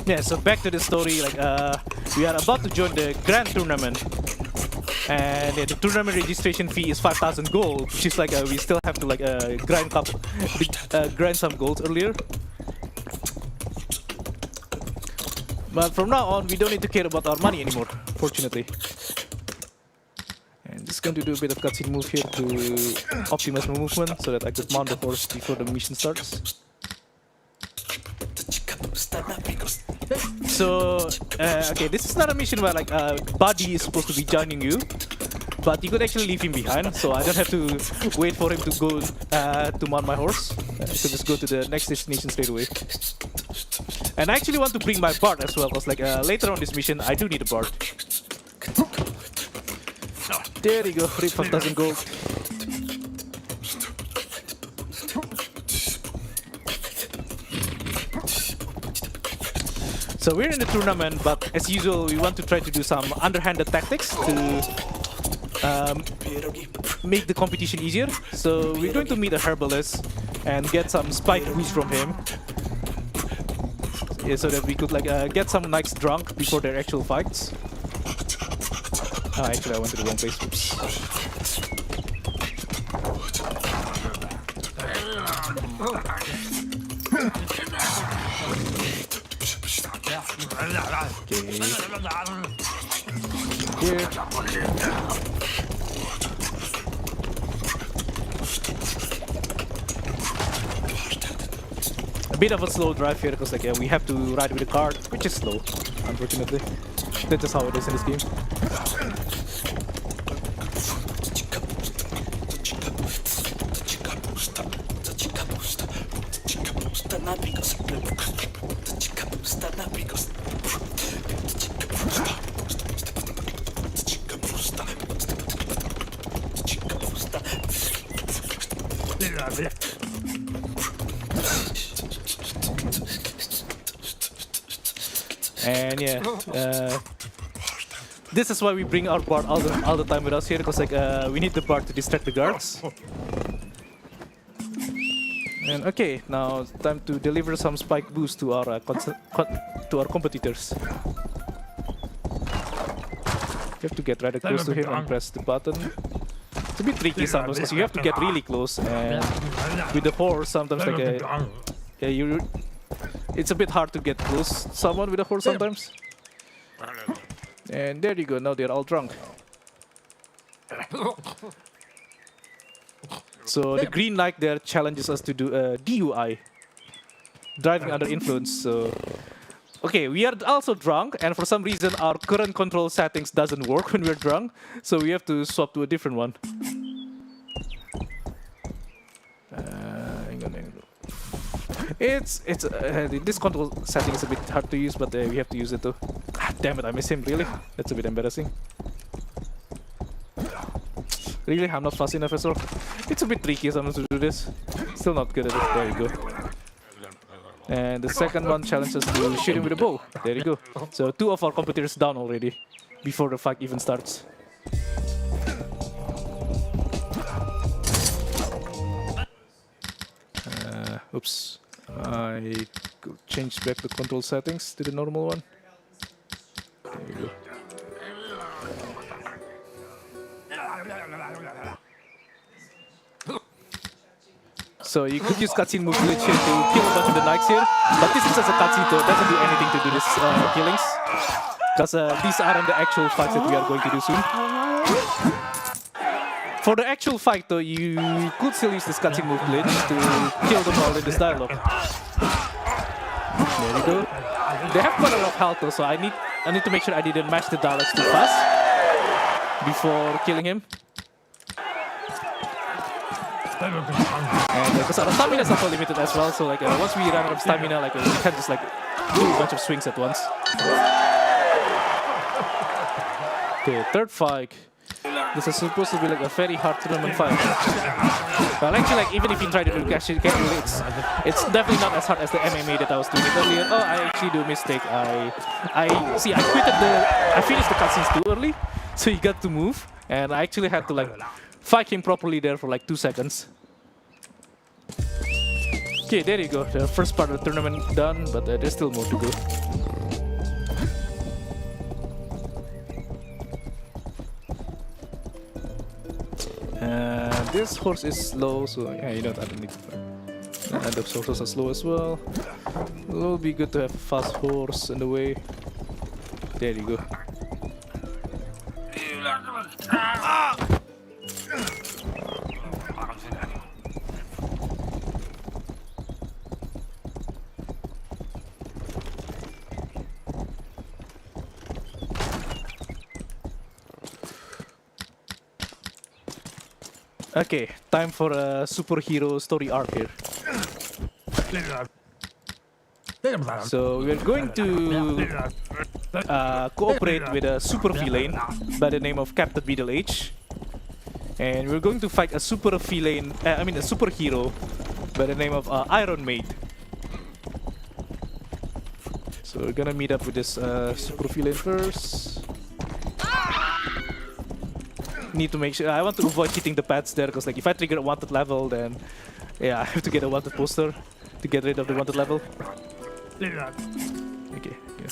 Yeah, so back to the story, like we are about to join the grand tournament. And yeah, the tournament registration fee is 5,000 gold, which is like we still have to like grind some gold earlier. But from now on, we don't need to care about our money anymore, fortunately. And just going to do a bit of cutscene move here to optimize my movement so that I could mount the horse before the mission starts. So, okay, this is not a mission where like Buddy is supposed to be joining you, but you could actually leave him behind, so I don't have to wait for him to go to mount my horse. I could just go to the next destination straight away. And I actually want to bring my Bard as well, because like later on this mission, I do need a Bard. There you go, 5,000 gold. So we're in the tournament, but as usual, we want to try to do some underhanded tactics to make the competition easier. So we're going to meet a herbalist and get some spike boost from him, yeah, so that we could like get some knights drunk before their actual fights. Oh, actually, I went to the wrong place. Oops. Here. A bit of a slow drive here because like we have to ride with the cart, which is slow, unfortunately. That's just how it is in this game. And yeah, this is why we bring our Bard all the time with us here, because like we need the Bard to distract the guards. And okay, now it's time to deliver some spike boost to our competitors. You have to get rather close to him and press the button. It's a bit tricky sometimes because you have to get really close, and with the horse sometimes like it's a bit hard to get close to someone with a horse sometimes. And there you go, now they're all drunk. So the Green Knight there challenges us to do a DUI, driving under influence. So okay, we are also drunk, and for some reason our current control settings doesn't work when we're drunk, so we have to swap to a different one. Hang on. This control setting is a bit hard to use, but we have to use it too. Ah, damn it, I miss him, really? That's a bit embarrassing. Really, I'm not fast enough as well. It's a bit tricky sometimes to do this. Still not good at it. There you go. And the second one challenges us to shoot him with a bow. There you go. So 2 of our competitors down already before the fight even starts. Oops. I could change back the control settings to the normal one. There you go. So you could use cutscene move glitch here to kill a bunch of the knights here, but this is just a cutscene, so it doesn't do anything to do this killings, because these aren't the actual fights that we are going to do soon. For the actual fight though, you could still use this cutscene move glitch to kill them all in this dialogue. There you go. They have quite a lot of health though, so I need to make sure I didn't mash the dialogues too fast before killing him. And because our stamina is also limited as well, so like once we run out of stamina, like we can't just like do a bunch of swings at once. Okay, third fight. This is supposed to be like a very hard tournament fight. Well, actually, like even if you try to do casual, it's definitely not as hard as the MMA that I was doing it earlier. Oh, I actually do a mistake. I finished the cutscenes too early, so he got to move, and I actually had to like fight him properly there for like 2 seconds. Okay, there you go. The first part of the tournament done, but there's still more to go. This horse is slow, so yeah, you know what, I don't need to fight. And the horses are slow as well. It will be good to have a fast horse in the way. There you go. Okay, time for a superhero story arc here. So we're going to cooperate with a super villain by the name of Captain Middle Age, and we're going to fight a super villain. A superhero by the name of Iron Maid. So we're gonna meet up with this super villain first. Need to make sure I want to avoid hitting the pads there, because like if I trigger a wanted level, then yeah, I have to get a wanted poster to get rid of the wanted level. Okay, yeah.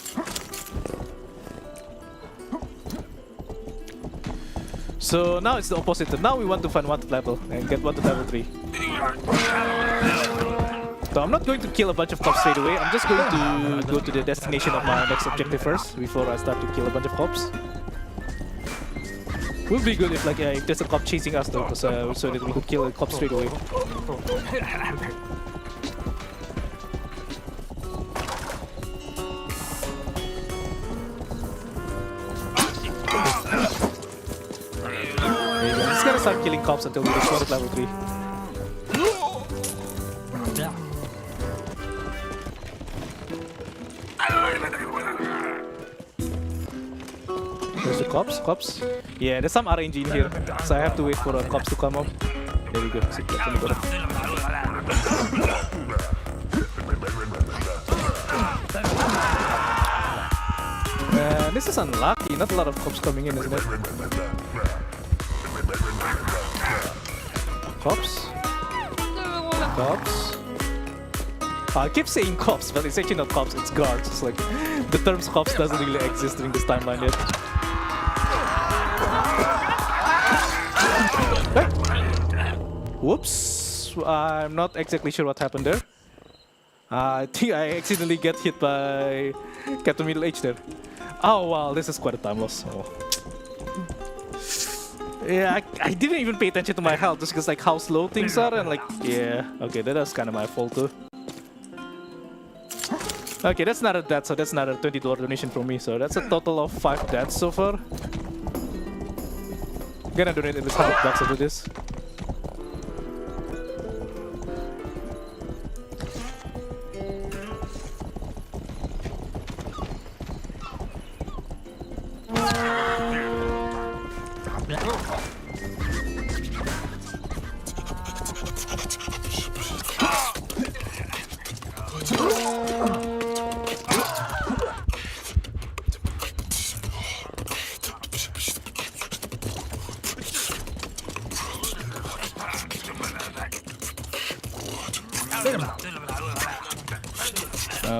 So now it's the opposite. Now we want to find wanted level and get wanted level 3. So I'm not going to kill a bunch of cops straight away. I'm just going to go to the destination of my next objective first before I start to kill a bunch of cops. Would be good if like if there's a cop chasing us though, because so that we could kill a cop straight away. I'm just gonna start killing cops until we reach wanted level 3. There's the cops. Yeah, there's some RNG in here, so I have to wait for the cops to come up. There we go. This is unlucky. Not a lot of cops coming in, isn't it? Cops. I keep saying cops, but it's actually not cops, it's guards. It's like the term cops doesn't really exist during this timeline yet. Whoops, I'm not exactly sure what happened there. I think I accidentally get hit by Captain Middle Age there. Oh wow, this is quite a time loss. Oh. Yeah, I didn't even pay attention to my health just because like how slow things are, and like yeah, okay, that was kind of my fault too. Okay, that's not a death, so that's not a $20 donation from me, so that's a total of 5 deaths so far. Gonna donate at least $100 after this.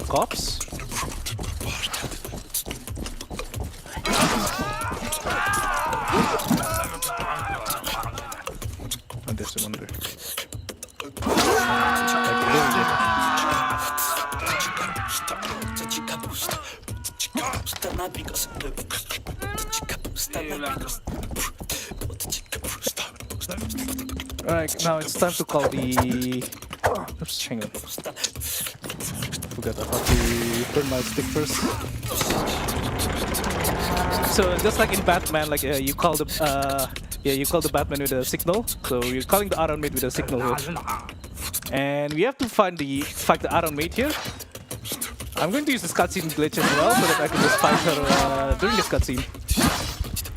Cops. And there's one there. Alright, now it's time to call the... Oops, hang on. Forgot how to turn my stick first. So just like in Batman, like you call the Yeah, you call the Batman with a signal. So we're calling the Iron Maid with a signal here. And we have to fight the Iron Maid here. I'm going to use this cutscene glitch as well so that I can just fight her during this cutscene.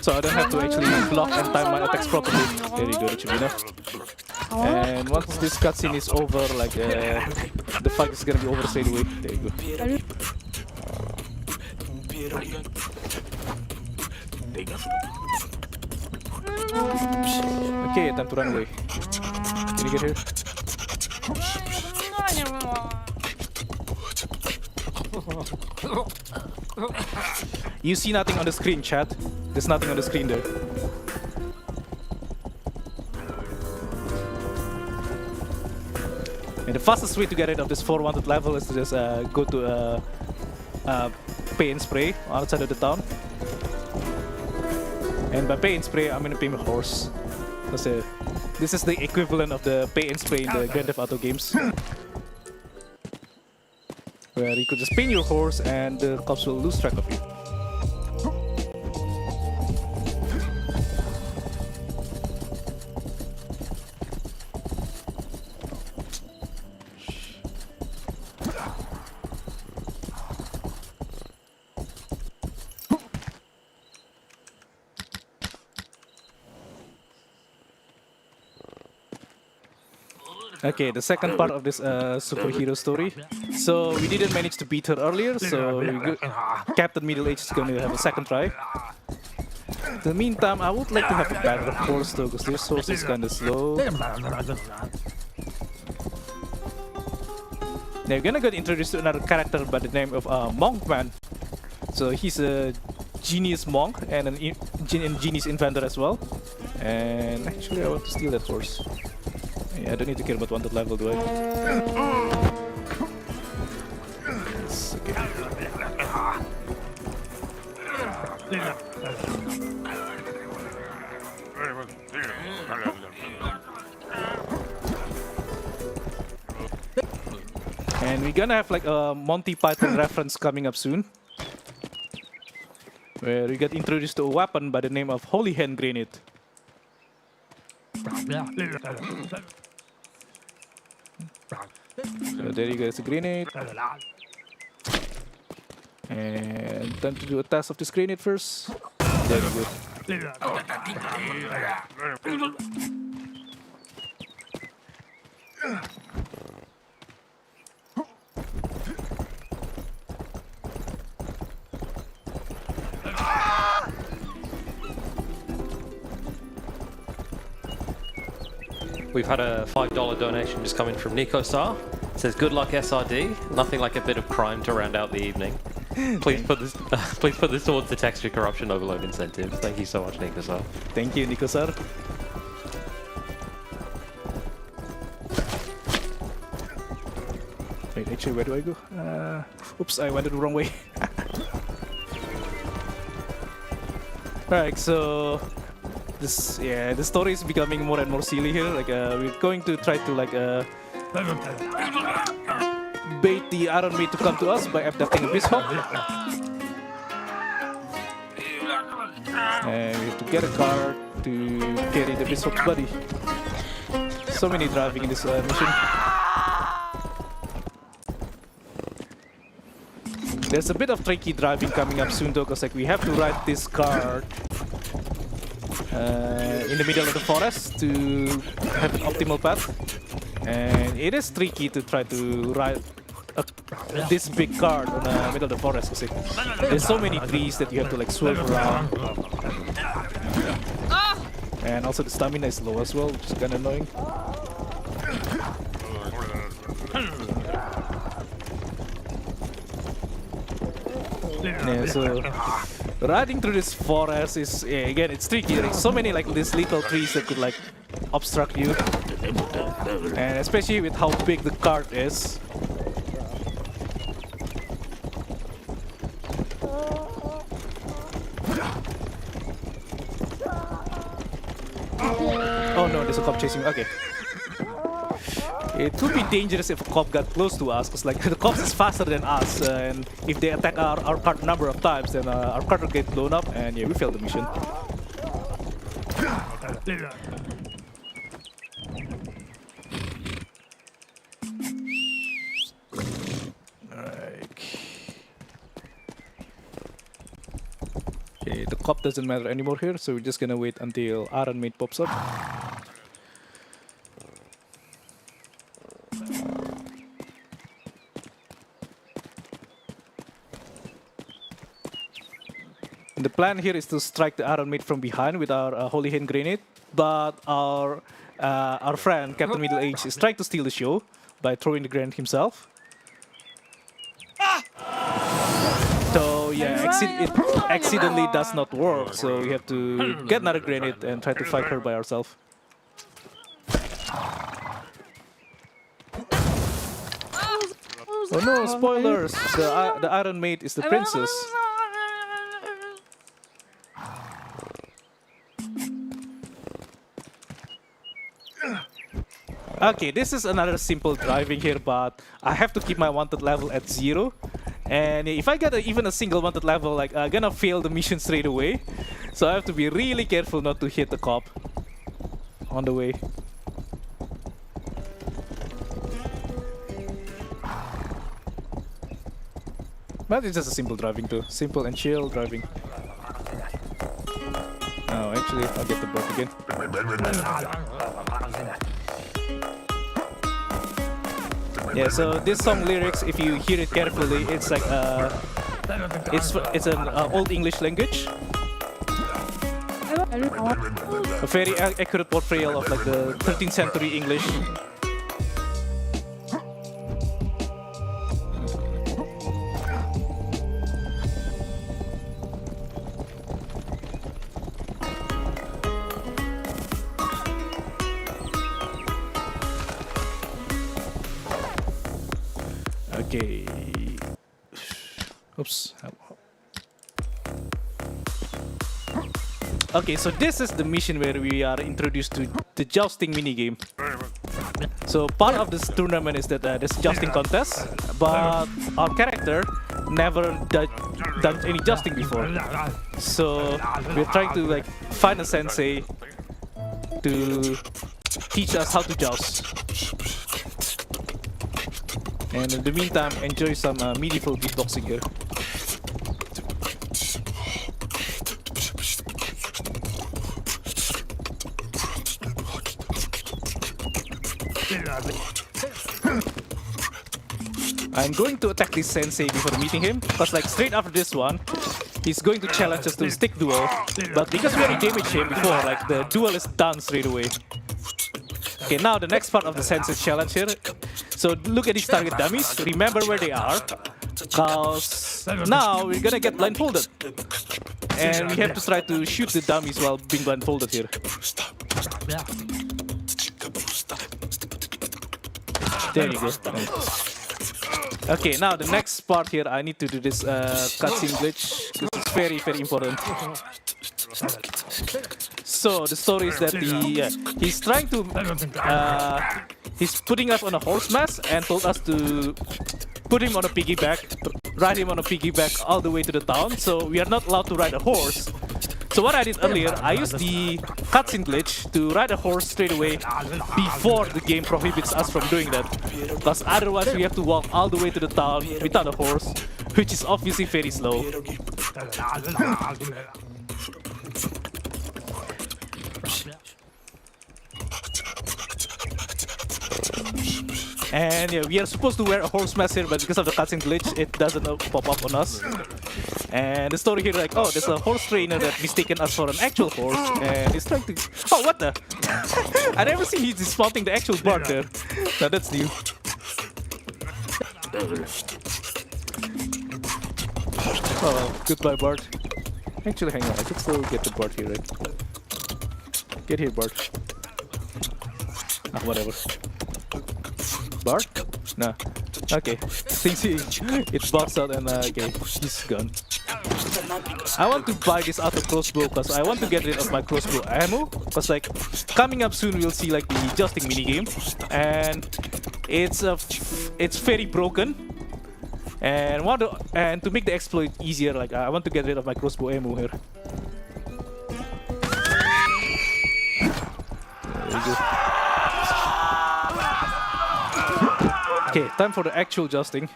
So I don't have to actually block and time my attacks properly. There you go, that should be enough. And once this cutscene is over, like the fight is gonna be over straight away. There you go. Okay, time to run away. Can you get here? You see nothing on the screen, chat. There's nothing on the screen there. And the fastest way to get rid of this 4 wanted level is to just go to pay and spray outside of the town. And by pay and spray, I'm gonna pay my horse. This is the equivalent of the pay and spray in the Grand Theft Auto games. Where you could just pin your horse and the cops will lose track of you. Okay, the second part of this superhero story. So we didn't manage to beat her earlier, so Captain Middle Age is going to have a second try. In the meantime, I would like to have a better horse though, because this horse is kind of slow. Now we're gonna get introduced to another character by the name of Monkman. So he's a genius monk and a genius inventor as well. And actually I want to steal that horse. Yeah, I don't need to care about wanted level, do I? Yes, okay. And we're gonna have like a Monty Python reference coming up soon, where we get introduced to a weapon by the name of Holy Hand Grenade. So there you go, it's a grenade. And time to do a test of this grenade first. There you go. We've had a $5 donation just come in from Nico Star. It says, "Good luck, SRD. Nothing like a bit of crime to round out the evening. Please put this, towards the texture corruption overload incentive." Thank you so much, Nico Star. Thank you, Nico sir. Wait, actually, where do I go? Oops, I went the wrong way. Alright, so the story is becoming more and more silly here. Like we're going to try to like bait the Iron Maid to come to us by abducting a Bishop. And we have to get a car to carry the Bishop's body. So many driving in this mission. There's a bit of tricky driving coming up soon though, because like we have to ride this car in the middle of the forest to have an optimal path. And it is tricky to try to ride this big car in the middle of the forest, because there's so many trees that you have to like swerve around. And also the stamina is low as well, which is kind of annoying. Yeah, so riding through this forest is again, it's tricky. There's so many like these little trees that could like obstruct you, and especially with how big the cart is. Oh no, there's a cop chasing me. Okay. It would be dangerous if a cop got close to us, because like the cops is faster than us, and if they attack our cart a number of times, then our cart will get blown up, and yeah, we failed the mission. Okay, the cop doesn't matter anymore here, so we're just gonna wait until Iron Maid pops up. And the plan here is to strike the Iron Maid from behind with our Holy Hand Grenade, but our friend, Captain Middle Age, is trying to steal the show by throwing the grenade himself. So yeah, it accidentally does not work, so we have to get another grenade and try to fight her by ourselves. Oh no, spoilers! The Iron Maid is the princess. Okay, this is another simple driving here, but I have to keep my wanted level at 0. And if I get even a single wanted level, like I'm gonna fail the mission straight away. So I have to be really careful not to hit the cop on the way. But it's just a simple driving too. Simple and chill driving. Oh, actually, I'll get the boat again. Yeah, so this song lyrics, if you hear it carefully, it's like it's an old English language. A very accurate portrayal of like the 13th century English. Okay. Oops. Okay, so this is the mission where we are introduced to the jousting minigame. So part of this tournament is that there's jousting contest, but our character never done any jousting before. So we're trying to like find a sensei to teach us how to joust. And in the meantime, enjoy some medieval beatboxing here. I'm going to attack this sensei before meeting him, because like straight after this one, he's going to challenge us to stick duel. But because we already damaged him before, like the duel is done straight away. Okay, now the next part of the sensei challenge here. So look at these target dummies, remember where they are, because now we're gonna get blindfolded. And we have to try to shoot the dummies while being blindfolded here. There you go. Okay, now the next part here, I need to do this cutscene glitch. This is very, very important. So the story is that he's trying to, he's putting us on a horse mask and told us to put him on a piggyback, ride him on a piggyback all the way to the town. So we are not allowed to ride a horse. So what I did earlier, I used the cutscene glitch to ride a horse straight away before the game prohibits us from doing that. Because otherwise we have to walk all the way to the town without a horse, which is obviously very slow. And yeah, we are supposed to wear a horse mask here, but because of the cutscene glitch, it doesn't pop up on us. And the story here, like, oh, there's a horse trainer that mistaken us for an actual horse, and he's trying to. Oh, what the? I never seen he's dismounting the actual Bard there. Now that's new. Oh, goodbye, Bard. Actually, hang on, I could still get the Bard here, right? Get here, Bard. Ah, whatever. Bard? Nah. Okay. Thinks it bugs out and okay, he's gone. I want to buy this auto crossbow because I want to get rid of my crossbow ammo. Because like coming up soon we'll see like the jousting minigame, and it's very broken. And to make the exploit easier, like I want to get rid of my crossbow ammo here. we go. Okay, time for the actual jousting.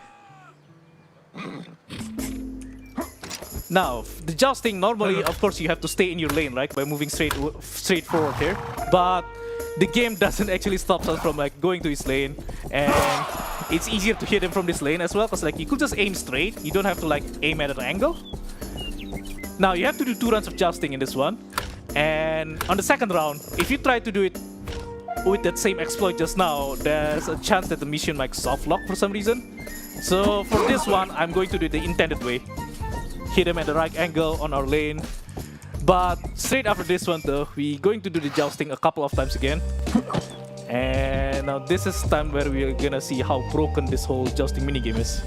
Now, the jousting, normally, of course, you have to stay in your lane, right? By moving straight forward here. But the game doesn't actually stop us from like going to his lane. And it's easier to hit him from this lane as well, because like you could just aim straight. You don't have to like aim at an angle. Now, you have to do 2 rounds of jousting in this one. And on the second round, if you try to do it with that same exploit just now, there's a chance that the mission might soft lock for some reason. So for this one, I'm going to do it the intended way. Hit him at the right angle on our lane. But straight after this one though, we're going to do the jousting a couple of times again. And now this is time where we're gonna see how broken this whole jousting minigame is.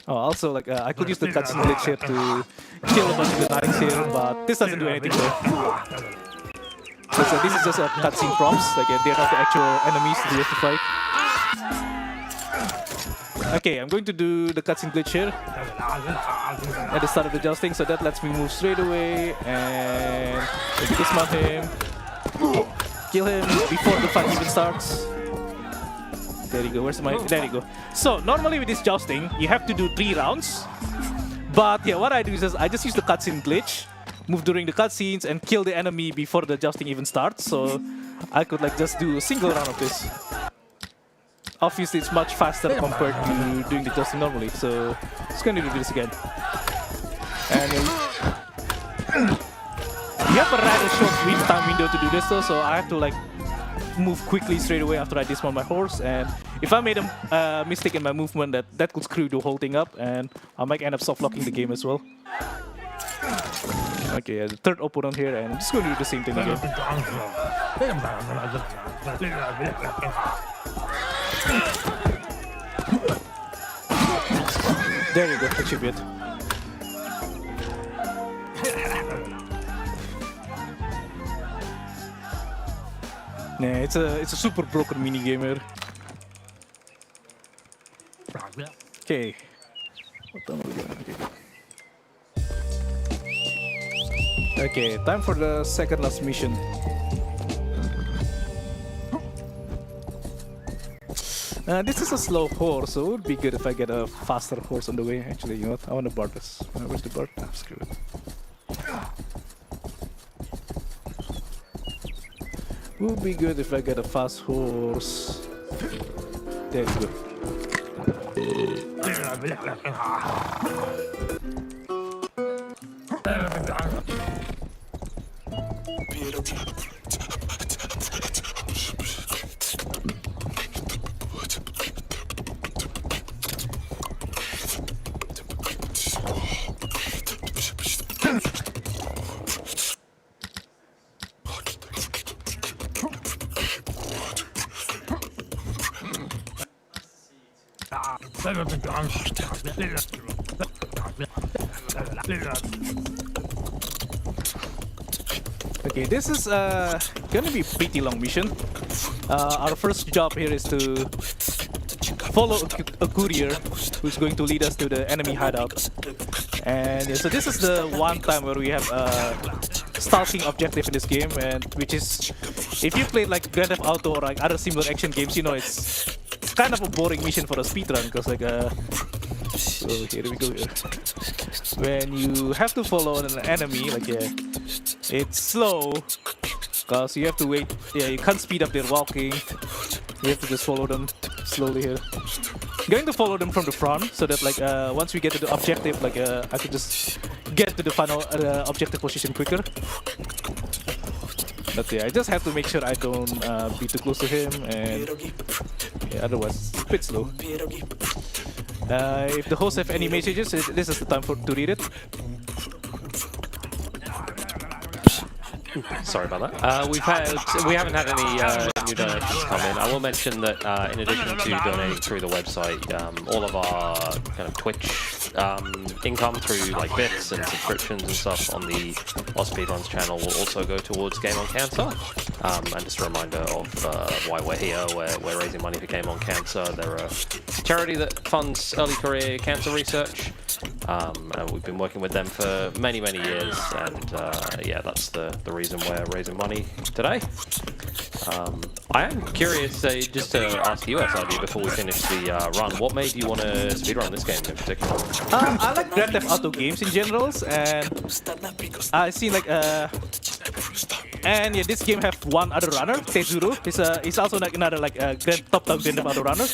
Oh, also like I could use the cutscene glitch here to kill a bunch of the knights here, but this doesn't do anything though. So this is just a cutscene prompts, like they're not the actual enemies that you have to fight. Okay, I'm going to do the cutscene glitch here at the start of the jousting, so that lets me move straight away and dismount him, kill him before the fight even starts. There you go, where's my... There you go. So, normally with this jousting, you have to do 3 rounds. But yeah, what I do is I just use the cutscene glitch, move during the cutscenes, and kill the enemy before the jousting even starts. So, I could like just do a single round of this. Obviously, it's much faster compared to doing the jousting normally. So, just gonna do this again. And you have a rather short time window to do this though, so I have to like move quickly straight away after I dismount my horse, and if I made a mistake in my movement, that could screw the whole thing up, and I might end up soft locking the game as well. Okay, the third opponent here, and I'm just going to do the same thing again. There you go, that should be it. Nah, it's a super broken minigame here. Okay. What time are we going? Okay, time for the second last mission. This is a slow horse, so it would be good if I get a faster horse on the way. Actually, you know what? I want to bar this. Where's the bar? Ah, screw it. Would be good if I get a fast horse. There you go. Okay, this is gonna be a pretty long mission. Our first job here is to follow a courier who's going to lead us to the enemy hideout. And yeah, so this is the one time where we have a stalking objective in this game, and which is, if you played like Grand Theft Auto or like other similar action games, you know it's kind of a boring mission for a speedrun, because like so here we go here. When you have to follow an enemy, like it's slow because you have to wait. Yeah, you can't speed up their walking. You have to just follow them slowly here. I'm going to follow them from the front so that like once we get to the objective, like I could just get to the final objective position quicker. But yeah, I just have to make sure I don't be too close to him, and yeah, otherwise it's a bit slow. If the hosts have any messages, this is the time to read it. Sorry about that. We haven't had any new donations come in. I will mention that in addition to donating through the website, all of our kind of Twitch income through like bits and subscriptions and stuff on the Lost Speedruns channel will also go towards Game on Cancer. And just a reminder of why we're here. We're raising money for Game on Cancer. They're a charity that funds early career cancer research. And we've been working with them for many, many years, and yeah, that's the reason we're raising money today. I am curious, just to ask you, SID, before we finish the run, what made you want to speedrun this game in particular? I like Grand Theft Auto games in general, and I see like and yeah, this game have one other runner, Tezuro. He's also like another like top-down Grand Theft Auto runner.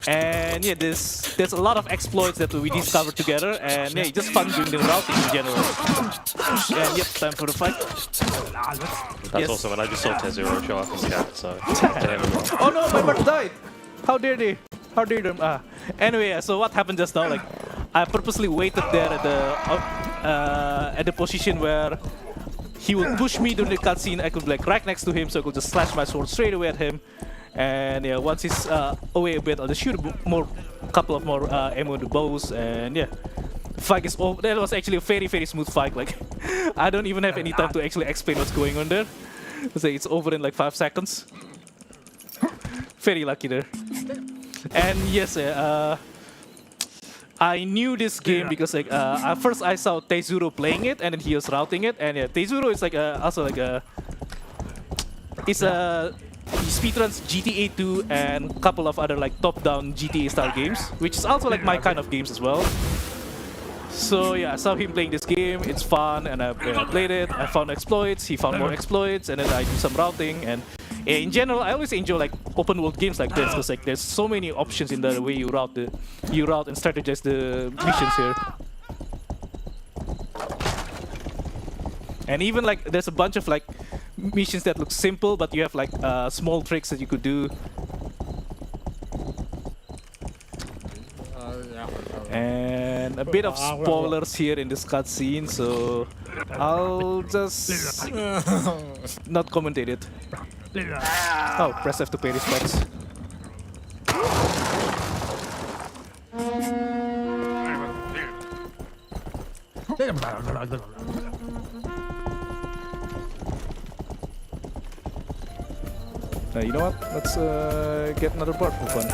And yeah, there's a lot of exploits that we discovered together, and yeah, it's just fun doing the routing in general. And yep, time for the fight. That's awesome, and I just saw Tezuro show up in the chat, so to him as well. Oh no, my bird died! How dare they? How dare them? Anyway, so what happened just now? Like, I purposely waited there at the position where he would push me during the cutscene. I could be like right next to him, so I could just slash my sword straight away at him. And yeah, once he's away a bit, I'll just shoot a couple of more ammo in the bows, and yeah, the fight is over. That was actually a very, very smooth fight. Like, I don't even have any time to actually explain what's going on there. So it's over in like 5 seconds. Very lucky there. And yes, I knew this game because like at first I saw Tezuro playing it, and then he was routing it, and yeah, Tezuro is like also like he speedruns GTA 2 and a couple of other like top-down GTA style games, which is also like my kind of games as well. So yeah, I saw him playing this game, it's fun, and I played it, I found exploits, he found more exploits, and then I do some routing, and yeah, in general, I always enjoy like open world games like this, because like there's so many options in the way you route and strategize the missions here. And even like there's a bunch of like missions that look simple, but you have like small tricks that you could do. And a bit of spoilers here in this cutscene, so I'll just not commentate it. Oh, press F to pay respects. You know what? Let's get another bird for fun.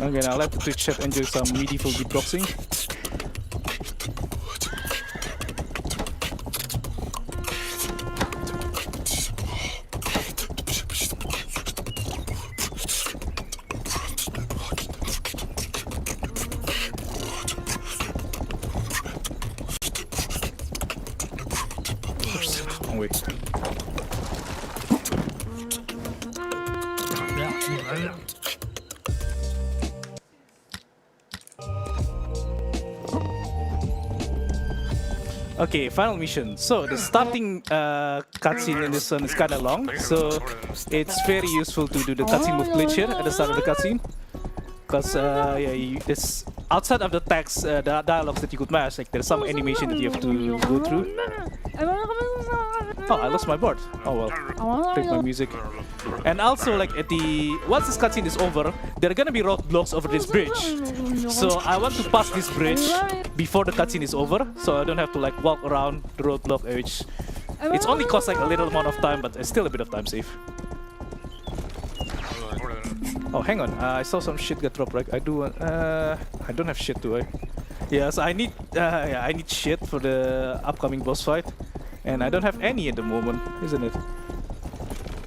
Okay, now let the Twitch chat enjoy some medieval beatboxing. Wait. Okay, final mission. So the starting cutscene in this one is kind of long, so it's very useful to do the cutscene move glitch here at the start of the cutscene, because yeah, it's outside of the text, the dialogues that you could match. Like there's some animation that you have to go through. Oh, I lost my board. Oh well, take my music. And also, like once this cutscene is over, there are gonna be roadblocks over this bridge. So I want to pass this bridge before the cutscene is over, so I don't have to like walk around the roadblock, which it's only costs like a little amount of time, but it's still a bit of time save. Oh, hang on. I saw some shit get dropped. Right? I don't have shit, do I? Yes, I need. Yeah, I need shit for the upcoming boss fight, and I don't have any at the moment, isn't it?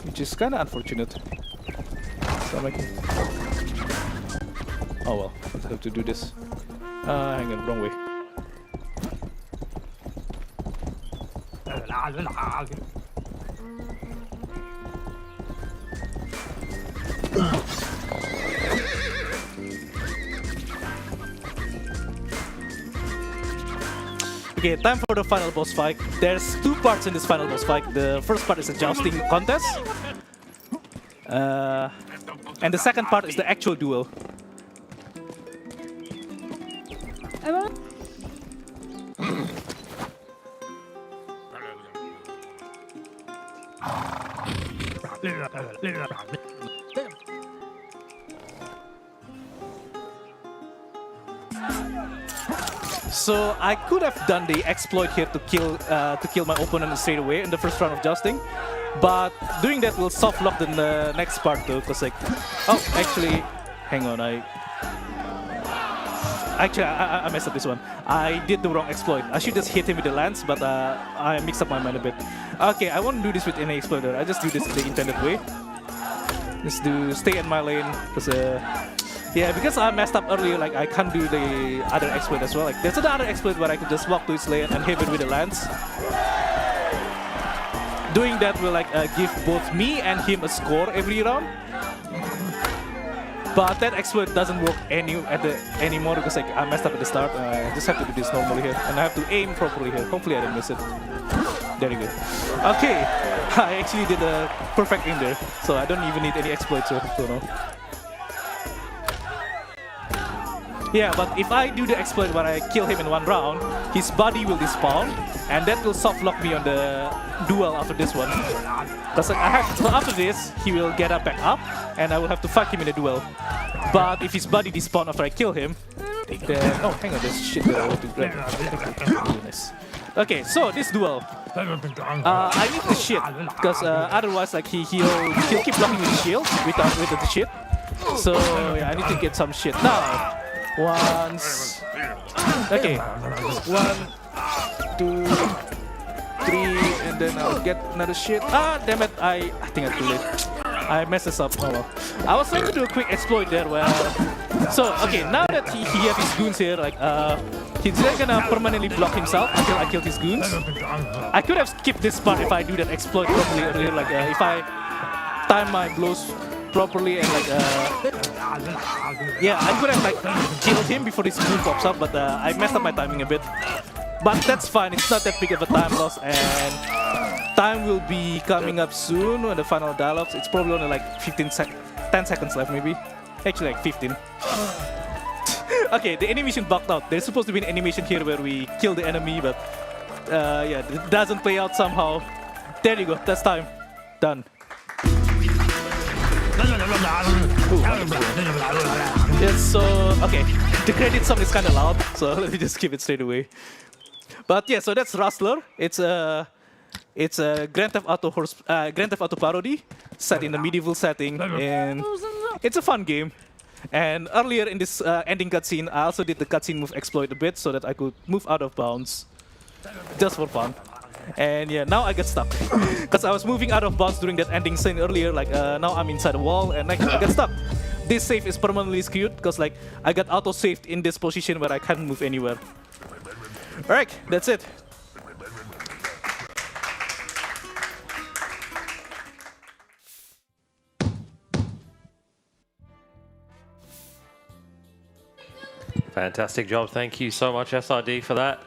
Which is kind of unfortunate. So oh well, I have to do this. Hang on, wrong way. Okay, time for the final boss fight. There's 2 parts in this final boss fight. The first part is a jousting contest. And the second part is the actual duel. So I could have done the exploit here to kill my opponent straight away in the first round of jousting, but doing that will soft lock in the next part though, because like, oh, actually, hang on, I messed up this one. I did the wrong exploit. I should just hit him with the lance, but I mixed up my mind a bit. Okay, I won't do this with any exploiter. I just do this the intended way. Just stay in my lane, because yeah, because I messed up earlier, like I can't do the other exploit as well. Like there's another exploit where I could just walk to his lane and hit it with the lance. Doing that will like give both me and him a score every round. But that exploit doesn't work anymore because like I messed up at the start. I just have to do this normally here, and I have to aim properly here. Hopefully I didn't miss it. There you go. Okay, I actually did a perfect aim there, so I don't even need any exploits here. So no. Yeah, but if I do the exploit where I kill him in one round, his body will despawn, and that will soft lock me on the duel after this one. Because like, so after this, he will get up back up, and I will have to fight him in a duel. But if his body despawn after I kill him, then oh, hang on, there's shit that I want to grab. Okay, nice. Okay, so this duel, I need the shit because otherwise, like he'll keep blocking with the shield with the shit. So yeah, I need to get some shit now. Once. Okay. 1, 2, 3, and then I'll get another shit. Ah, damn it! I think I'm too late. I messed this up. Oh well. I was trying to do a quick exploit there. Well, so okay, now that he has his goons here, like he's not gonna permanently block himself until I kill his goons. I could have skipped this part if I do that exploit properly earlier. Like if I time my blows properly and like yeah, I could have like killed him before this goon pops up, but I messed up my timing a bit. But that's fine, it's not that big of a time loss, and time will be coming up soon when the final dialogues. It's probably only like 10 seconds left maybe. Actually like 15. Okay, the animation bugged out. There's supposed to be an animation here where we kill the enemy, but yeah, it doesn't play out somehow. There you go, that's time. Done. Yes, so okay, the credit song is kind of loud, so let me just skip it straight away. But yeah, so that's Rustler. It's a Grand Theft Auto parody set in a medieval setting, and it's a fun game. And earlier in this ending cutscene, I also did the cutscene move exploit a bit so that I could move out of bounds, just for fun. And yeah, now I get stuck because I was moving out of bounds during that ending scene earlier. Like now I'm inside a wall and like, I get stuck. This save is permanently skewed because like I got auto saved in this position where I can't move anywhere. Alright, that's it. Fantastic job. Thank you so much, SRD, for that.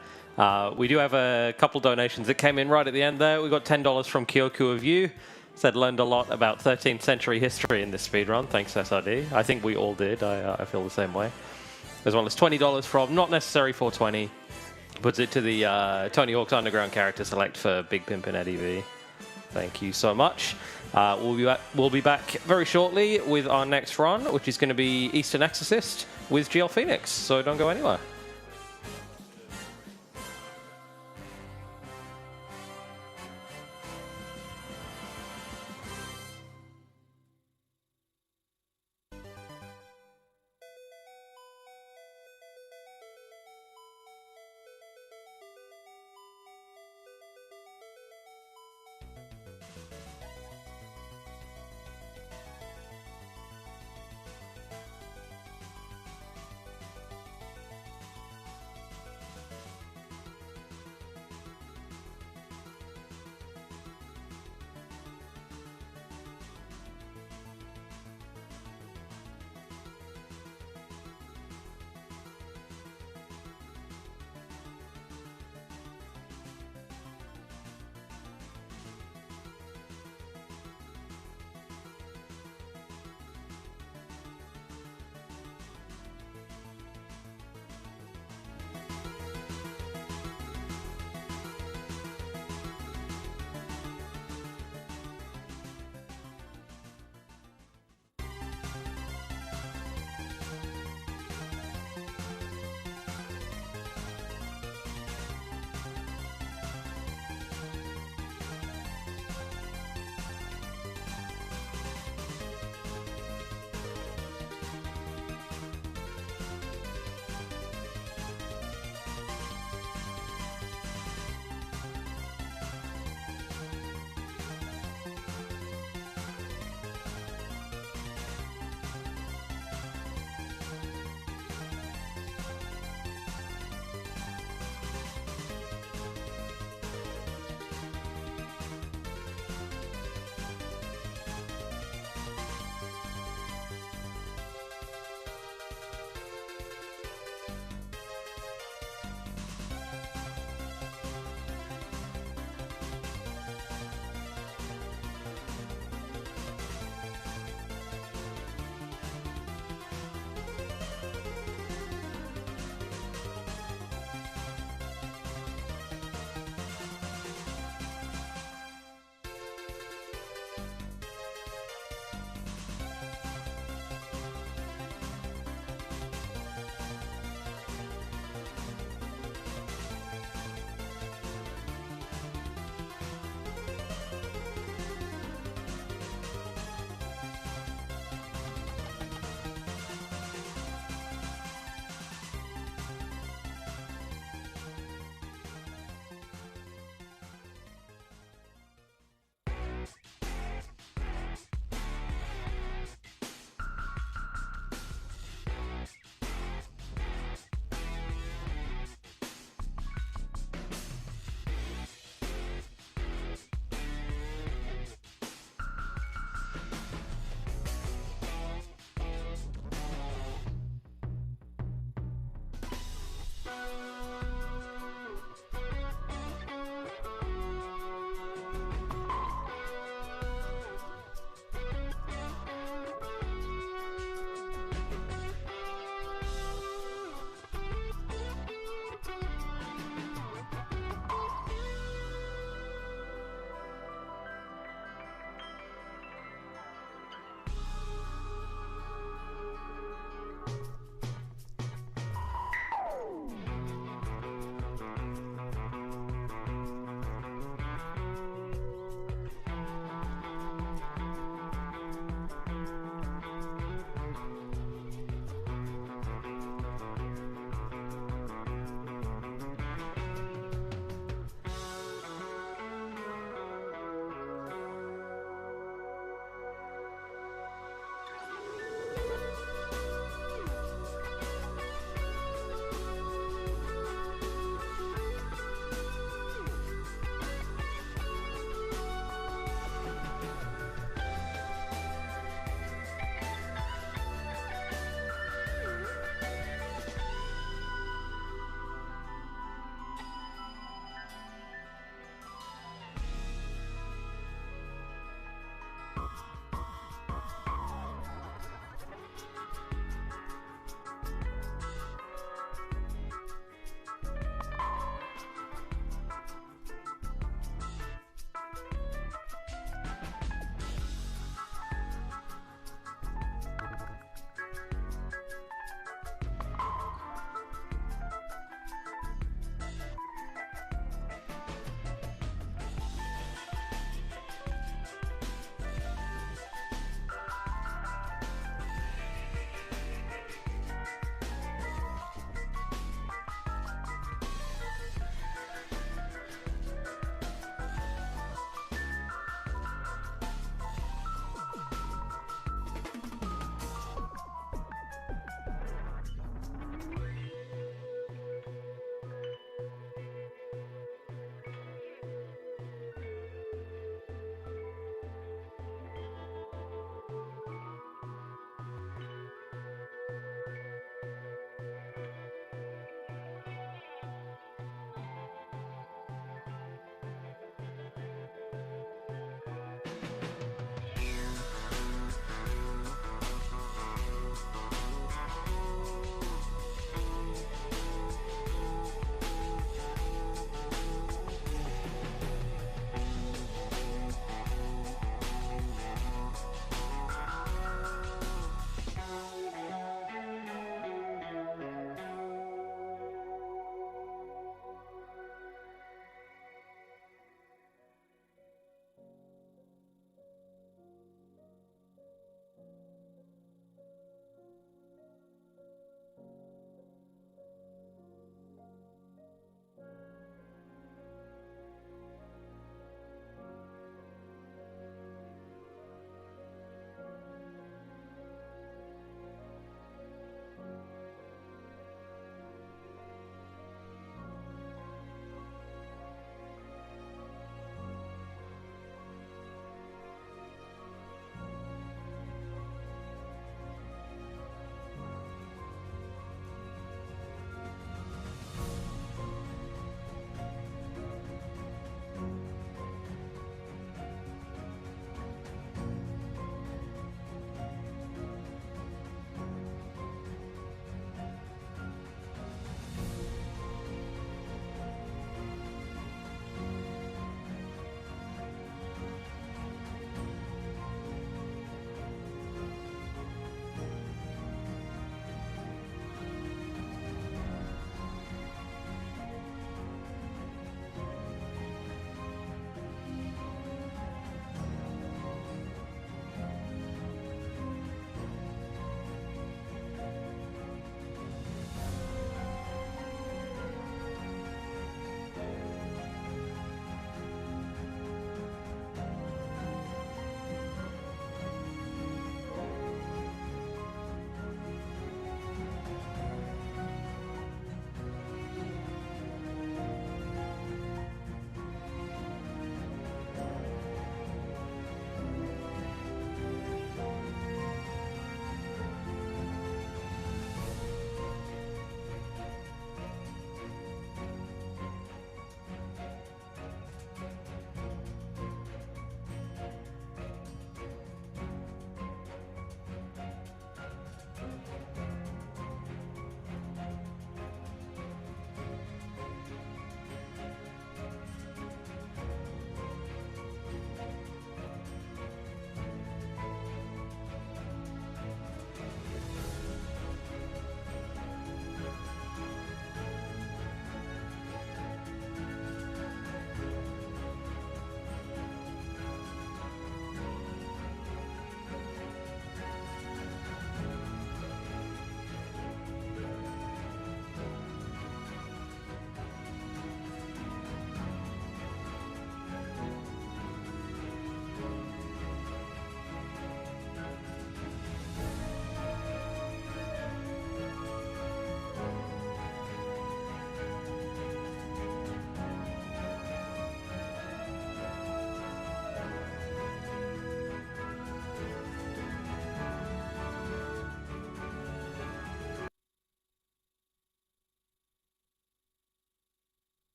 We do have a couple donations that came in right at the end there. We got $10 from Kyoku of You. Said learned a lot about 13th century history in this speedrun. Thanks, SRD. I think we all did. I feel the same way. As well as $20 from Not Necessary 420. Puts it to the Tony Hawk's Underground character select for Big Pimpin' Eddie V. Thank you so much. We'll be back very shortly with our next run, which is going to be Eastern Exorcist with GL Phoenix. So don't go anywhere.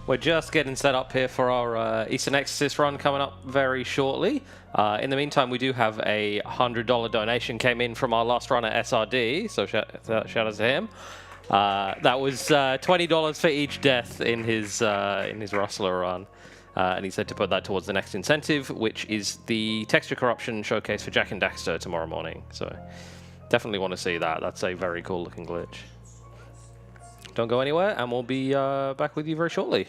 We're just getting set up here for our Eastern Exorcist run coming up very shortly. In the meantime, we do have a $100 donation came in from our last run at SRD, so shout out to him. That was $20 for each death in his Rustler run. And he said to put that towards the next incentive, which is the Texture Corruption showcase for Jack and Daxter tomorrow morning. So definitely want to see that. That's a very cool looking glitch. Don't go anywhere, and we'll be back with you very shortly.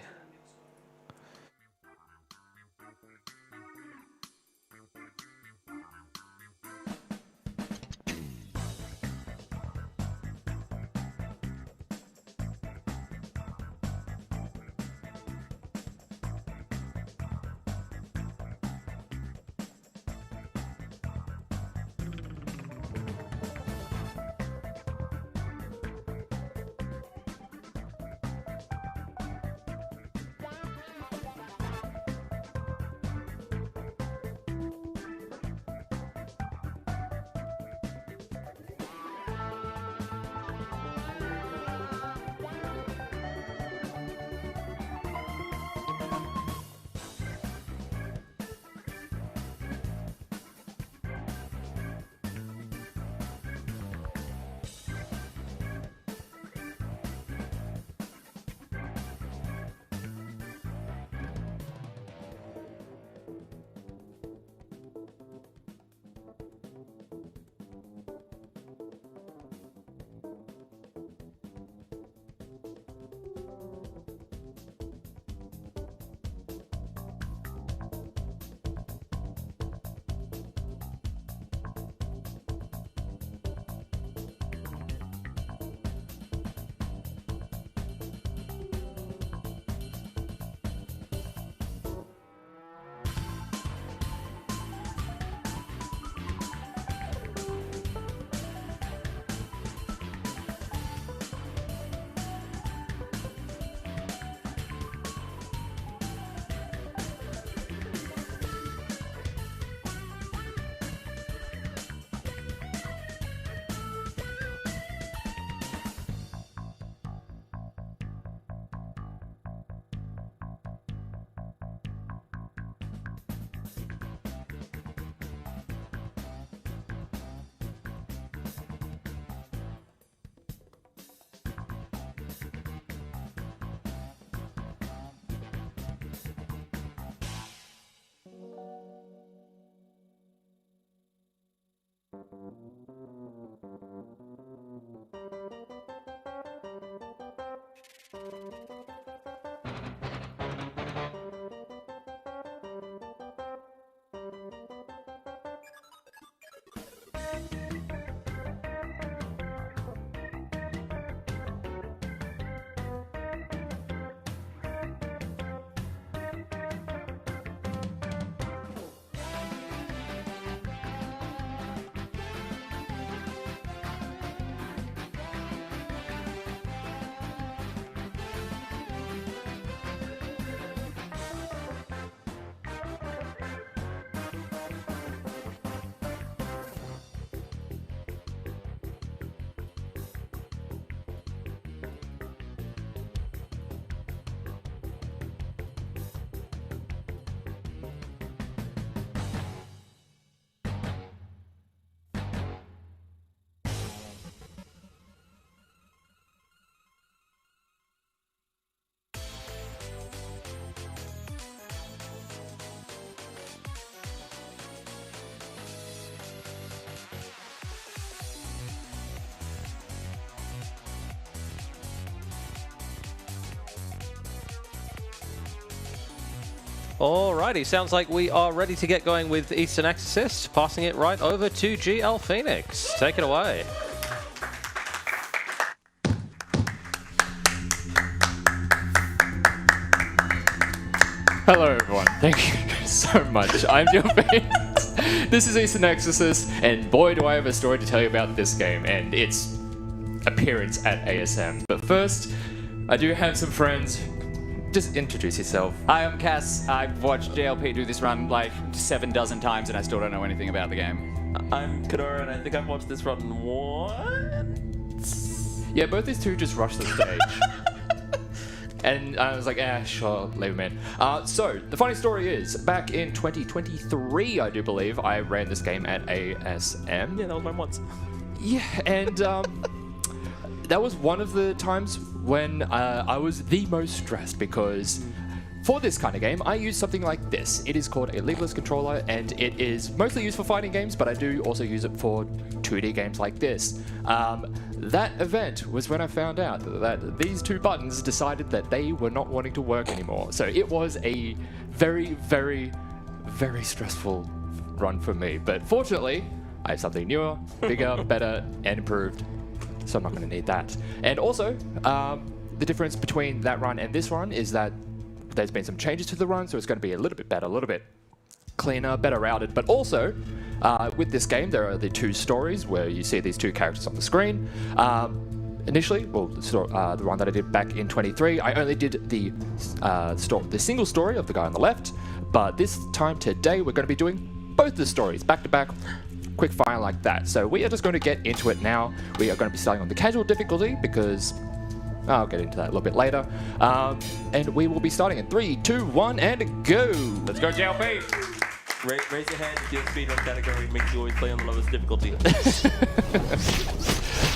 Alrighty, sounds like we are ready to get going with Eastern Exorcist, passing it right over to GL Phoenix. Take it away. Hello everyone, thank you so much. I'm GL Phoenix. This is Eastern Exorcist, and boy do I have a story to tell you about this game and its appearance at ASM. But first, I do have some friends. Just introduce yourself. Hi, I'm Cass. I've watched JLP do this run like 7 dozen times and I still don't know anything about the game. I'm Kadora and I think I've watched this run once. Yeah, both these two just rushed the stage. And I was like, sure, leave him in. So, the funny story is, back in 2023, I do believe, I ran this game at ASM. Yeah, that was mine once. Yeah, and that was one of the times when I was the most stressed because for this kind of game, I use something like this. It is called a leverless controller, and it is mostly used for fighting games, but I do also use it for 2D games like this. That event was when I found out that these two buttons decided that they were not wanting to work anymore. So it was a very, very, very stressful run for me. But fortunately, I have something newer, bigger, better, and improved. So I'm not going to need that. And also, the difference between that run and this run is that there's been some changes to the run, so it's going to be a little bit better, a little bit cleaner, better routed. But also, with this game, there are the two stories where you see these two characters on the screen. Initially, well, the run that I did back in 23, I only did the single story of the guy on the left. But this time today, we're going to be doing both the stories back to back, quick fire like that. So we are just going to get into it now. We are going to be starting on the casual difficulty because I'll get into that a little bit later. And we will be starting in 3, 2, 1, and go. Let's go, JLP. Raise your hand if your speedrun category makes you always play on the lowest difficulty.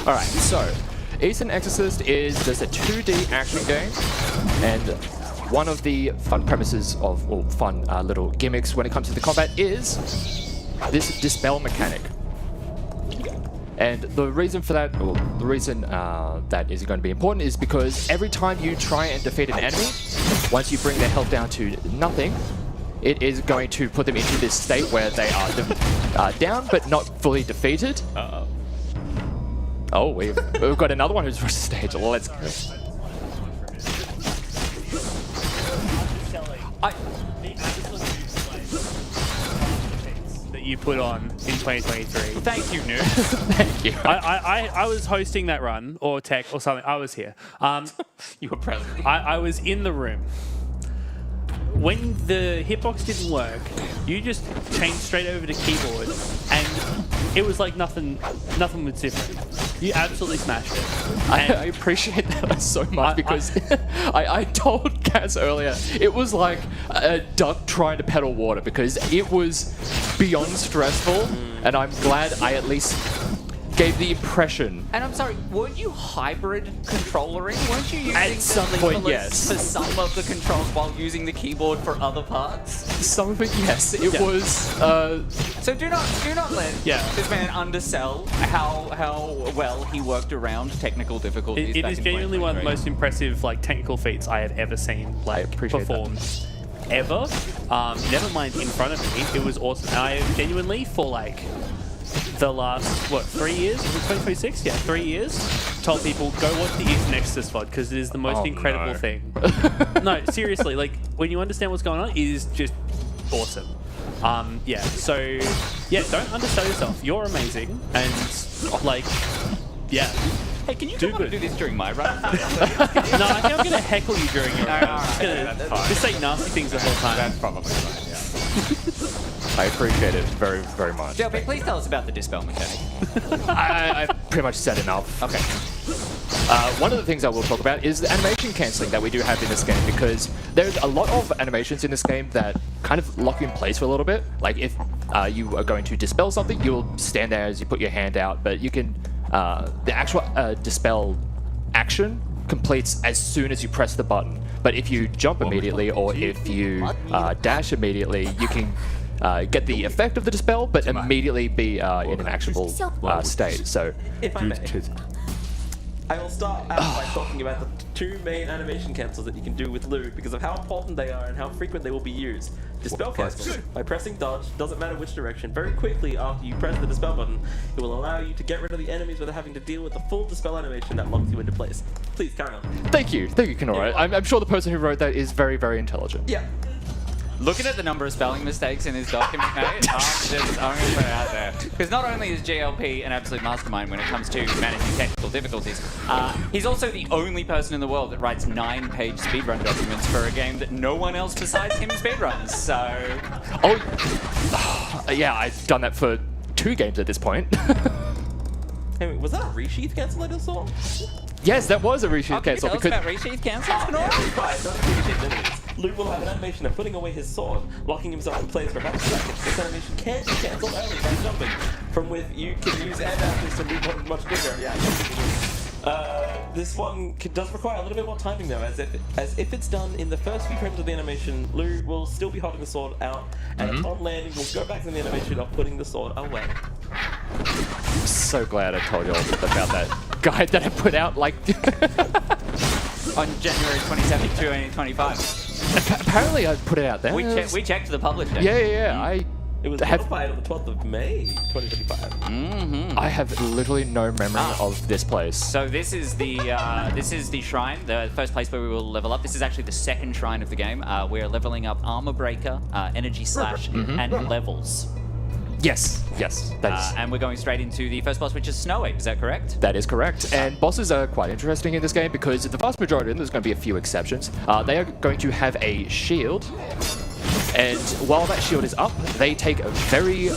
All right, so Eastern Exorcist is just a 2D action game, and one of the fun premises of, or fun little gimmicks when it comes to the combat is this dispel mechanic. And the reason for that, or the reason that is going to be important is because every time you try and defeat an enemy, once you bring their health down to nothing, it is going to put them into this state where they are down but not fully defeated. Uh-oh. Oh, we've got another one who's rushed the stage. Well, let's go. That you put on in 2023. Thank you, Noob. Thank you. I was hosting that run, or tech, or something. I was here. You were present. I was in the room. When the hitbox didn't work, you just changed straight over to keyboard, and it was like nothing was different. You absolutely smashed it. I appreciate that so much because I told Kaz earlier, it was like a duck trying to pedal water because it was beyond stressful, and I'm glad I at least gave the impression. And I'm sorry, weren't you hybrid controllering? Weren't you using At some the point, leverless yes. for some of the controls while using the keyboard for other parts? Some of it, yes. It was. So do not let this man undersell how well he worked around technical difficulties. It back is in genuinely one of the 2023. most impressive technical feats I have ever seen performed. Ever. Never mind in front of me. It was awesome. And I genuinely, for the last, 3 years? Was it 2026? Yeah, 3 years. Told people, go watch the Eastern Exorcist VOD because it is the most incredible thing. No, seriously, when you understand what's going on, it is just awesome. Don't undersell yourself. You're amazing. And, Hey, can you do come on and good. do this during my run? No, I think I'm going to heckle you during your run. I'm just going to just say nasty things the whole time. That's probably fine, yeah. I appreciate it very, very much. JLP, please tell us about the dispel mechanic. I pretty much said enough. Okay. One of the things I will talk about is the animation cancelling that we do have in this game, because there's a lot of animations in this game that kind of lock you in place for a little bit. Like if you are going to dispel something, you'll stand there as you put your hand out, but you can, the actual dispel action completes as soon as you press the button. But if you jump immediately or if you dash immediately, you can get the effect of the dispel, but immediately be in an actionable state. So, If I may, I will start out by talking about the two main animation cancels that you can do with Lou because of how important they are and how frequent they will be used. Dispel cancels. By pressing dodge, doesn't matter which direction, very quickly after you press the dispel button, it will allow you to get rid of the enemies without having to deal with the full dispel animation that locks you into place. Please, carry on. thank you, Kenora. I'm sure the person who wrote that is very, very intelligent. Yeah. Looking at the number of spelling mistakes in this document, mate, I'm going to put it out there. Because not only is JLP an absolute mastermind when it comes to managing technical difficulties, he's also the only person in the world that writes 9-page speedrun documents for a game that no one else besides him speedruns, so... Yeah, I've done that for 2 games at this point. Hey, wait, was that a resheath cancel I just saw? Yes, that was a reshoot cancel. Tell us about resheath cancels, Nora? Right, not resheath enemies. Luke will have an animation of putting away his sword, locking himself in place for about a second. This animation can be cancelled early by jumping, from which you can use and actions to move on much quicker. Yeah. This one does require a little bit more timing though, as if it's done in the first few frames of the animation, Lou will still be holding the sword out, and upon landing, will go back to the animation of putting the sword away. So glad I told you all about that guide that I put out like On January 27th, 2025. apparently I put it out there. We checked the publisher. Yeah. It was Have- notified on the 12th of May, 2025. I have literally no memory of this place. So this is the shrine, the first place where we will level up. This is actually the second shrine of the game. We're leveling up Armor Breaker, Energy Slash, and Levels. Yes, that is. And we're going straight into the first boss, which is Snow Ape. Is that correct? That is correct. And bosses are quite interesting in this game because the vast majority of them, there's going to be a few exceptions, they are going to have a shield. And while that shield is up, they take a very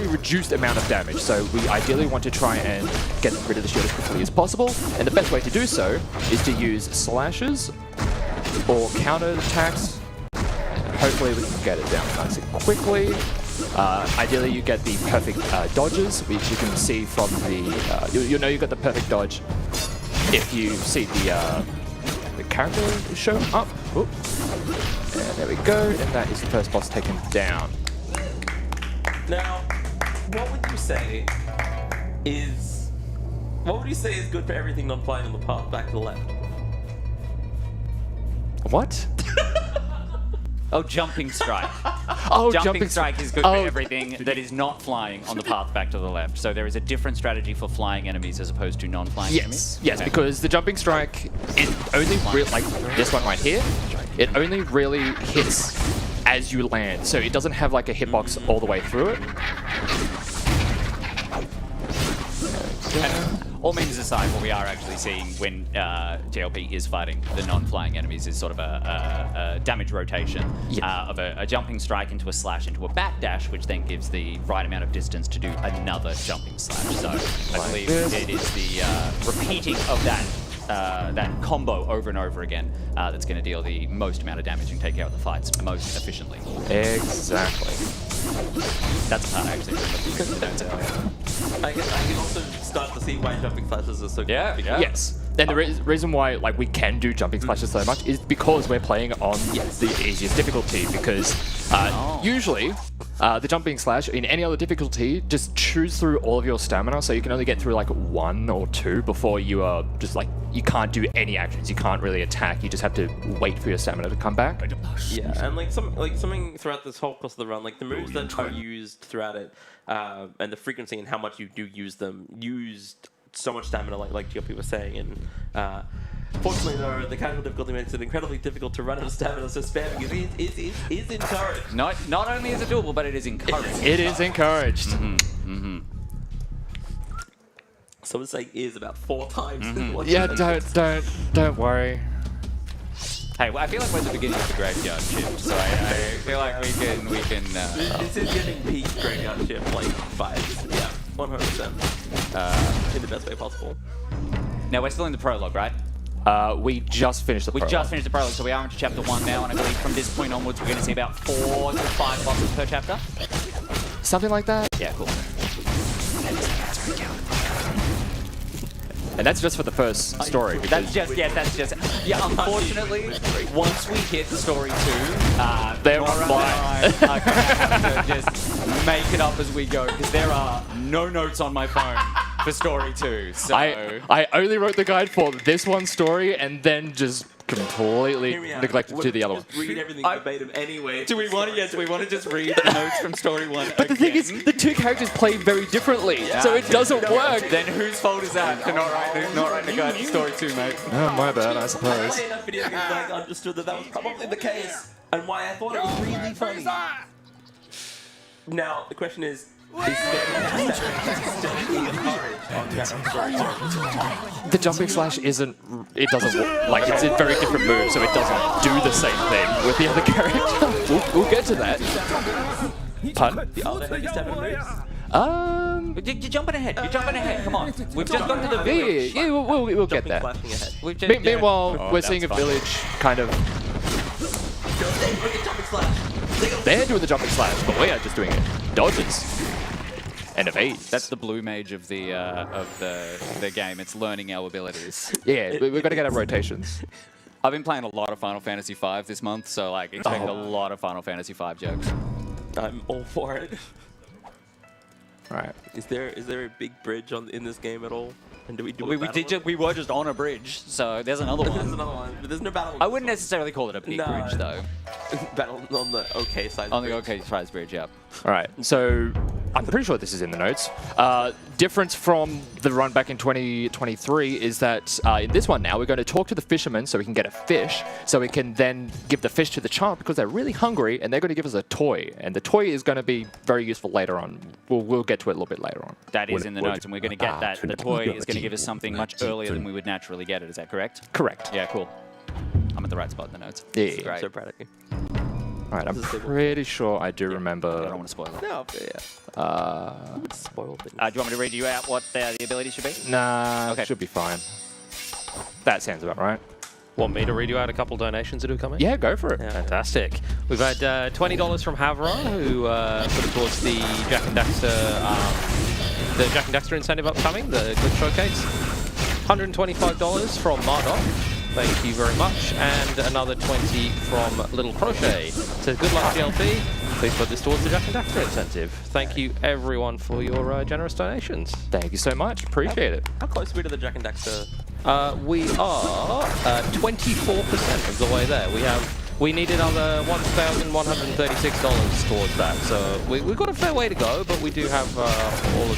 reduced amount of damage. So we ideally want to try and get rid of the shield as quickly as possible. And the best way to do so is to use slashes or counter attacks. Hopefully we can get it down nice and quickly. Ideally you get the perfect dodges, which you can see from the... you know you got the perfect dodge if you see the character show up. Oop. And there we go, and that is the first boss taken down. Now, what would you say is good for everything not flying on the path back to the left? What? Oh, Jumping Strike. Oh, Jumping Strike is good for everything that is not flying on the path back to the left. So there is a different strategy for flying enemies as opposed to non-flying enemies? Yes, Okay. because the jumping strike, it only like this one right here, it only really hits as you land. So it doesn't have like a hitbox all the way through it. All memes aside, what we are actually seeing when JLP is fighting the non-flying enemies is sort of a damage rotation of a jumping strike into a slash into a backdash, which then gives the right amount of distance to do another jumping slash. So I believe it is the repeating of that combo over and over again that's going to deal the most amount of damage and take out the fights most efficiently. Exactly. That's the part I actually remember. I can also start to see why jumping flashes are so good. Yeah. Yes. And the reason why like we can do jumping splashes so much is because we're playing on the easiest difficulty. Because usually the jumping slash in any other difficulty just chews through all of your stamina, so you can only get through like 1 or 2 before you are just like you can't do any actions. You can't really attack. You just have to wait for your stamina to come back. Yeah, and like something throughout this whole course of the run, like the moves that are used throughout it, and the frequency and how much you do use them, used so much stamina, like GLP was saying, and fortunately though, the casual difficulty makes it incredibly difficult to run out of stamina, so spamming is encouraged. Not only is it doable, but it is encouraged. It is encouraged. So it's like is about 4 times. What Yeah, you- don't worry. Hey, well, I feel like we're at the beginning of the graveyard shift, so I feel like we can. This is giving peak graveyard shift like vibes. Yeah, 100%. In the best way possible. Now we're still in the prologue, right? We just finished the We prologue. just finished the prologue, so we are into chapter 1 now, and I believe from this point onwards we're going to see about 4 to 5 bosses per chapter. Something like that. Yeah, cool. And that's just for the first story. That's just. Yeah, unfortunately, once we hit story 2, They're Nora and I are going to have to just make it up as we go, because there are no notes on my phone for story 2. So I only wrote the guide for this one story and then just completely Hear me out. neglected to do the other one. Just read everything verbatim anyway. do we want to? Yes, we want to just read the notes from story 1. But the thing is, the two characters play very differently, so it doesn't work. Then whose fault is that for not writing the guide for story 2, mate? Oh, my bad, I I suppose. enough video games like understood that was probably the case, and why I thought it was really funny. Now the question is still encouraged on chapter 3? The jumping slash isn't, it doesn't, like, it's a very different move, so it doesn't do the same thing with the other character. We'll get to that. Pardon? The other heavy stamina moves? You're jumping ahead. You're jumping ahead. Come on. We've just got to the Yeah, village. we'll get there. Flashing ahead. We've just, Meanwhile, we're seeing a village kind of. They're doing the jumping slash, but we are just doing it. Dodges and evades. That's the blue mage of the game. It's learning our abilities. Yeah, we've got to get our rotations. I've been playing a lot of Final Fantasy V this month, so like expect a lot of Final Fantasy V jokes. I'm all for it. All right. Is there a big bridge in this game at all? And do we do a We battle? we were just on a bridge, so there's another There's one. another one, but there's no battle. I wouldn't necessarily call it a big No. bridge though. battle on the OK side. On the OK Prize Bridge, yeah. All right. So I'm pretty sure this is in the notes. Difference from the run back in 2023 is that in this one now we're going to talk to the fishermen so we can get a fish, so we can then give the fish to the child because they're really hungry and they're going to give us a toy, and the toy is going to be very useful later on. We'll get to it a little bit later on. That is in the notes, and we're going to get that. The toy is going to give us something much earlier than we would naturally get it. Is that correct? Correct. Yeah, cool. I'm at the right spot in the notes. Yeah. This is great. So proud of you. All right. I'm pretty sure I do remember. I don't want to spoil it. No, yeah. Spoiled things. Do you want me to read you out what the ability should be? Nah. Okay. Should be fine. That sounds about right. Want me to read you out a couple donations that have come in? Yeah, go for it. Fantastic. We've had $20 from Havra, who put it towards the Jack and Daxter incentive upcoming, the Glitch Showcase. $125 from Mardok. Thank you very much. And another 20 from Little Crochet. Says, good luck, GLP. Please put this towards the Jack and Daxter incentive. Thank you, everyone, for your generous donations. Thank you so much. Appreciate it. How close are we to the Jack and Daxter? We are 24% of the way there. We need another $1,136 towards that. So we've got a fair way to go, but we do have all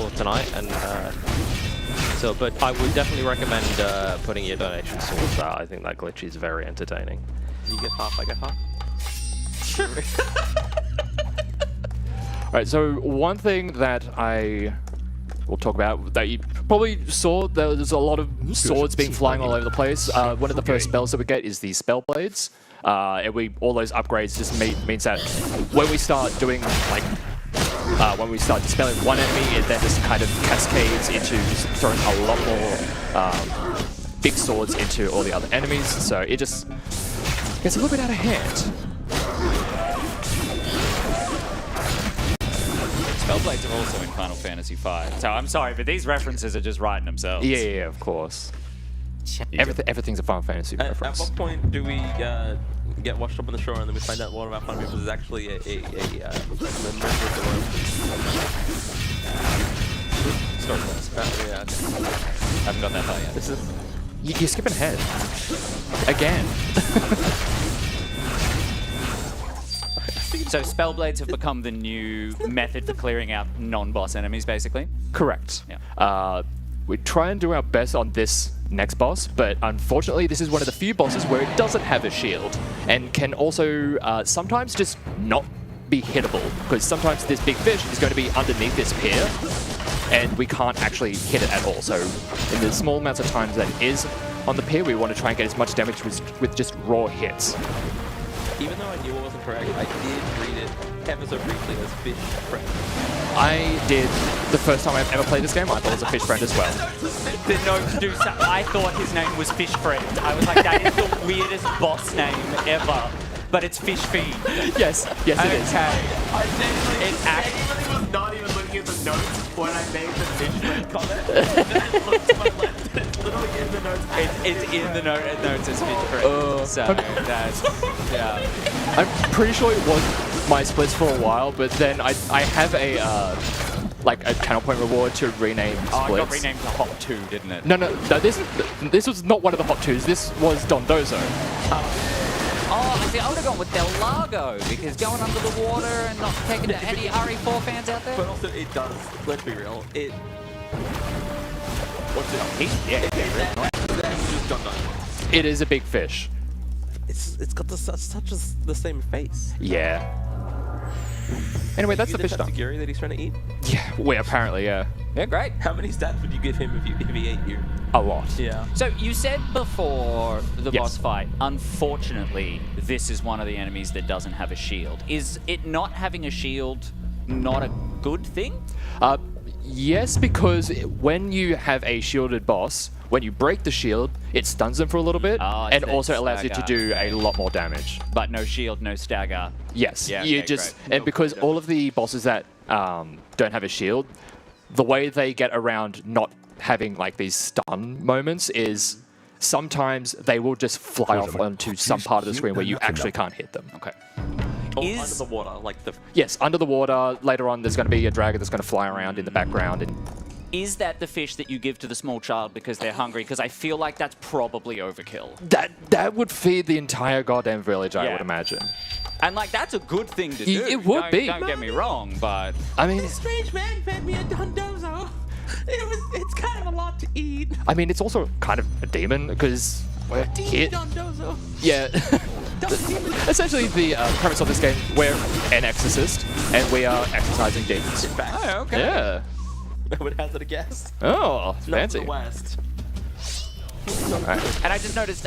of tonight, and but I would definitely recommend putting your donations towards that. I think that glitch is very entertaining. You get half, I get half. All right, so one thing that I will talk about that you probably saw, there's a lot of swords being flying all over the place. One of the first spells that we get is the spell blades. And all those upgrades just means that when we start doing like when we start dispelling one enemy, it then just kind of cascades into just throwing a lot more big swords into all the other enemies. So it just gets a little bit out of hand. Spellblades are also in Final Fantasy V. So I'm sorry, but these references are just writing themselves. Yeah, of course. Everything's a Final Fantasy At reference. what point do we get washed up on the shore and then we find out one of our fun members is actually a member of the room? Story class. Yeah, okay. I haven't got that far yet. This is You're skipping ahead. Again. So Spellblades have become the new method for clearing out non-boss enemies, basically? Correct. Yeah. We try and do our best on this next boss, but unfortunately this is one of the few bosses where it doesn't have a shield and can also sometimes just not be hittable, because sometimes this big fish is going to be underneath this pier and we can't actually hit it at all. So in the small amounts of times that it is on the pier, we want to try and get as much damage with just raw hits. even though I knew it wasn't correct, I did read it ever so briefly as fish friend. I did the first time I've ever played this game. I thought it was a fish friend as well. The notes do so. I thought his name was Fish Friend. I was like, that is the weirdest boss name ever. But it's Fish Feed. Yes, it is. Okay. I genuinely, It's act- was not even looking at the notes when I made the fish friend comment. Then I looked to my left, it's literally in the notes. It's in the notes as Fish Friend. So that's, yeah. I'm pretty sure it was my splits for a while, but then I have a like a channel point reward to rename splits. Oh, it got renamed to Hop 2, didn't it? No, this was not one of the Hop 2s. This was Dondozo. Oh, see, I would have gone with Del Lago, because going under the water and not taking to any RE4 fans out there. But also, it does, let's be real, it... What's it? That's just done. It is a big fish. It's got the same face. Yeah. Anyway, that's the fish done. Tatsugiri that he's trying to eat? Yeah, apparently, yeah. Yeah, great. How many stats would you give him if he ate you? A lot. Yeah. So you said before the Yes. boss fight, unfortunately, this is one of the enemies that doesn't have a shield. Is it not having a shield not a good thing? Yes, because when you have a shielded boss, when you break the shield, it stuns them for a little bit, Oh, it's and the also allows you to stagger. do a lot more damage. But no shield, no stagger. Yes, Yeah, you okay, just great. and because all of the bosses that don't have a shield, the way they get around not having like these stun moments is sometimes they will just fly off onto some part of the screen where you actually can't hit them. Okay. Or Is- under the water, like the Yes, under the water. Later on, there's going to be a dragon that's going to fly around in the background, and Is that the fish that you give to the small child because they're hungry? Because I feel like that's probably overkill. that would feed the entire goddamn village, I Yeah. would imagine. And like that's a good thing to do. It would Don't- be. Don't get me wrong, but I mean, Strange man fed me a Dondozo. It's kind of a lot to eat. it's also kind of a demon because we're here. Dondozo. Yeah. Essentially, the premise of this game, we're an exorcist, and we are exorcising demons. oh, okay. Yeah. I would hazard a guess. Oh, Not fancy. from the west. And I just noticed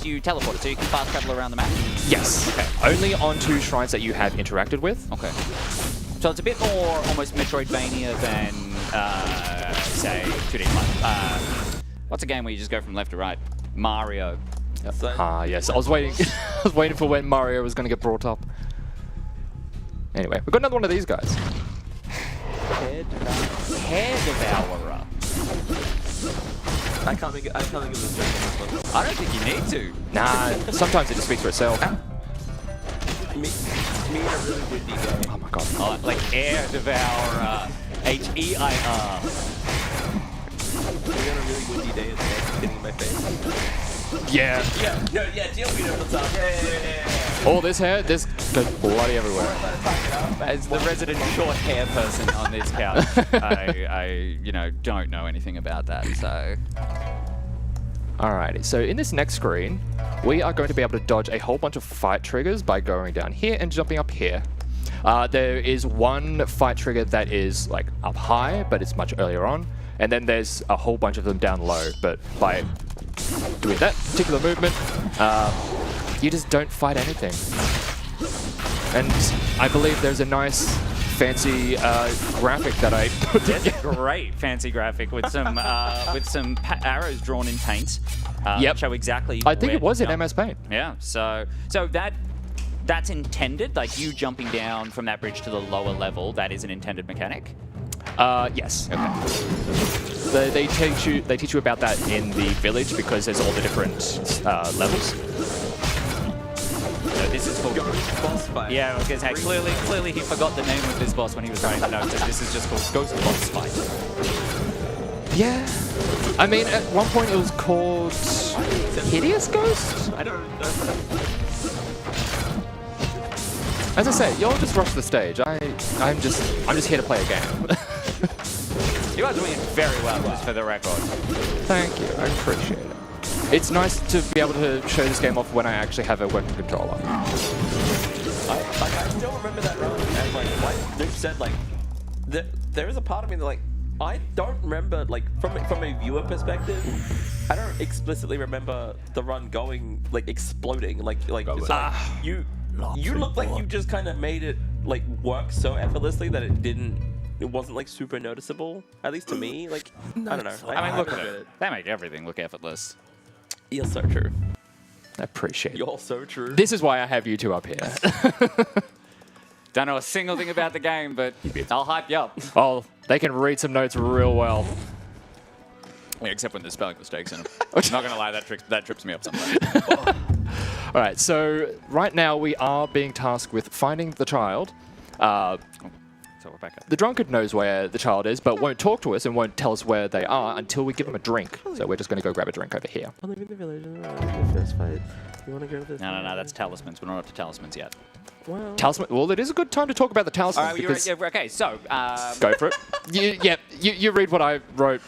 you teleported, so you can fast travel around the map. Yes. Only on 2 shrines that you have interacted with. Okay. So it's a bit more almost Metroidvania than say 2D Plus. What's a game where you just go from left to right? Mario. So, Ah, yes. I was waiting. I was waiting for when Mario was going to get brought up. Anyway, we've got another one of these guys. Hair Devourer. I can't think of the strength on this I don't think you need to. Nah, sometimes it just speaks for itself. one. Me and a really windy day. Oh my god. Oh, like Air Devourer. H-E-I-R. We got a really windy day. It's hitting in my face. Yeah. Yeah, no, yeah, GLP over the top. Yeah. All this hair, this goes bloody everywhere. As the resident short hair person on this couch, I don't know anything about that, so... Alrighty, so in this next screen, we are going to be able to dodge a whole bunch of fight triggers by going down here and jumping up here. There is one fight trigger that is like up high, but it's much earlier on, and then there's a whole bunch of them down low, but by doing that particular movement, you just don't fight anything. And I believe there's a nice fancy graphic that I put There's together. a great fancy graphic with some arrows drawn in paint. Yep. Show exactly. I think where it was to in jump. MS Paint. Yeah. So that's intended. Like you jumping down from that bridge to the lower level. That is an intended mechanic. Yes. Okay. They teach you about that in the village because there's all the different levels. So this is called. Boss fight. Yeah, I was gonna say clearly he forgot the name of this boss when he was writing the notes. And this is just called Ghost Boss Fight. Yeah. I mean, at one point it was called Hideous Ghost. I don't know. As I say, y'all just rush the stage. I'm just here to play a game. You are doing it very well, just for the record. Thank you. I appreciate it. It's nice to be able to show this game off when I actually have a working controller. I still remember that run, and like Luke said, like there is a part of me that like I don't remember, like from a viewer perspective, I don't explicitly remember the run going like exploding, like it's like you look like you just kind of made it like work so effortlessly that it wasn't like super noticeable, at least to me. Like I don't know. I mean, look at haven't it. They make everything look effortless. You're so true. I appreciate it. You're so true. This is why I have you two up here. Don't know a single thing about the game, but I'll hype you up. Oh, they can read some notes real well. Yeah, except when there's spelling mistakes in them. I'm not gonna lie, that trips me up sometimes. All right, so right now we are being tasked with finding the child. So we're back up. The drunkard knows where the child is, but won't talk to us and won't tell us where they are until we give him a drink. So we're just going to go grab a drink over here. I'm leaving the village. The first fight. You want to go to this? No, that's talismans. We're not up to talismans yet. Well, Talisman. Well, it is a good time to talk about the talisman. All right, because okay, so... go for it. You read what I wrote.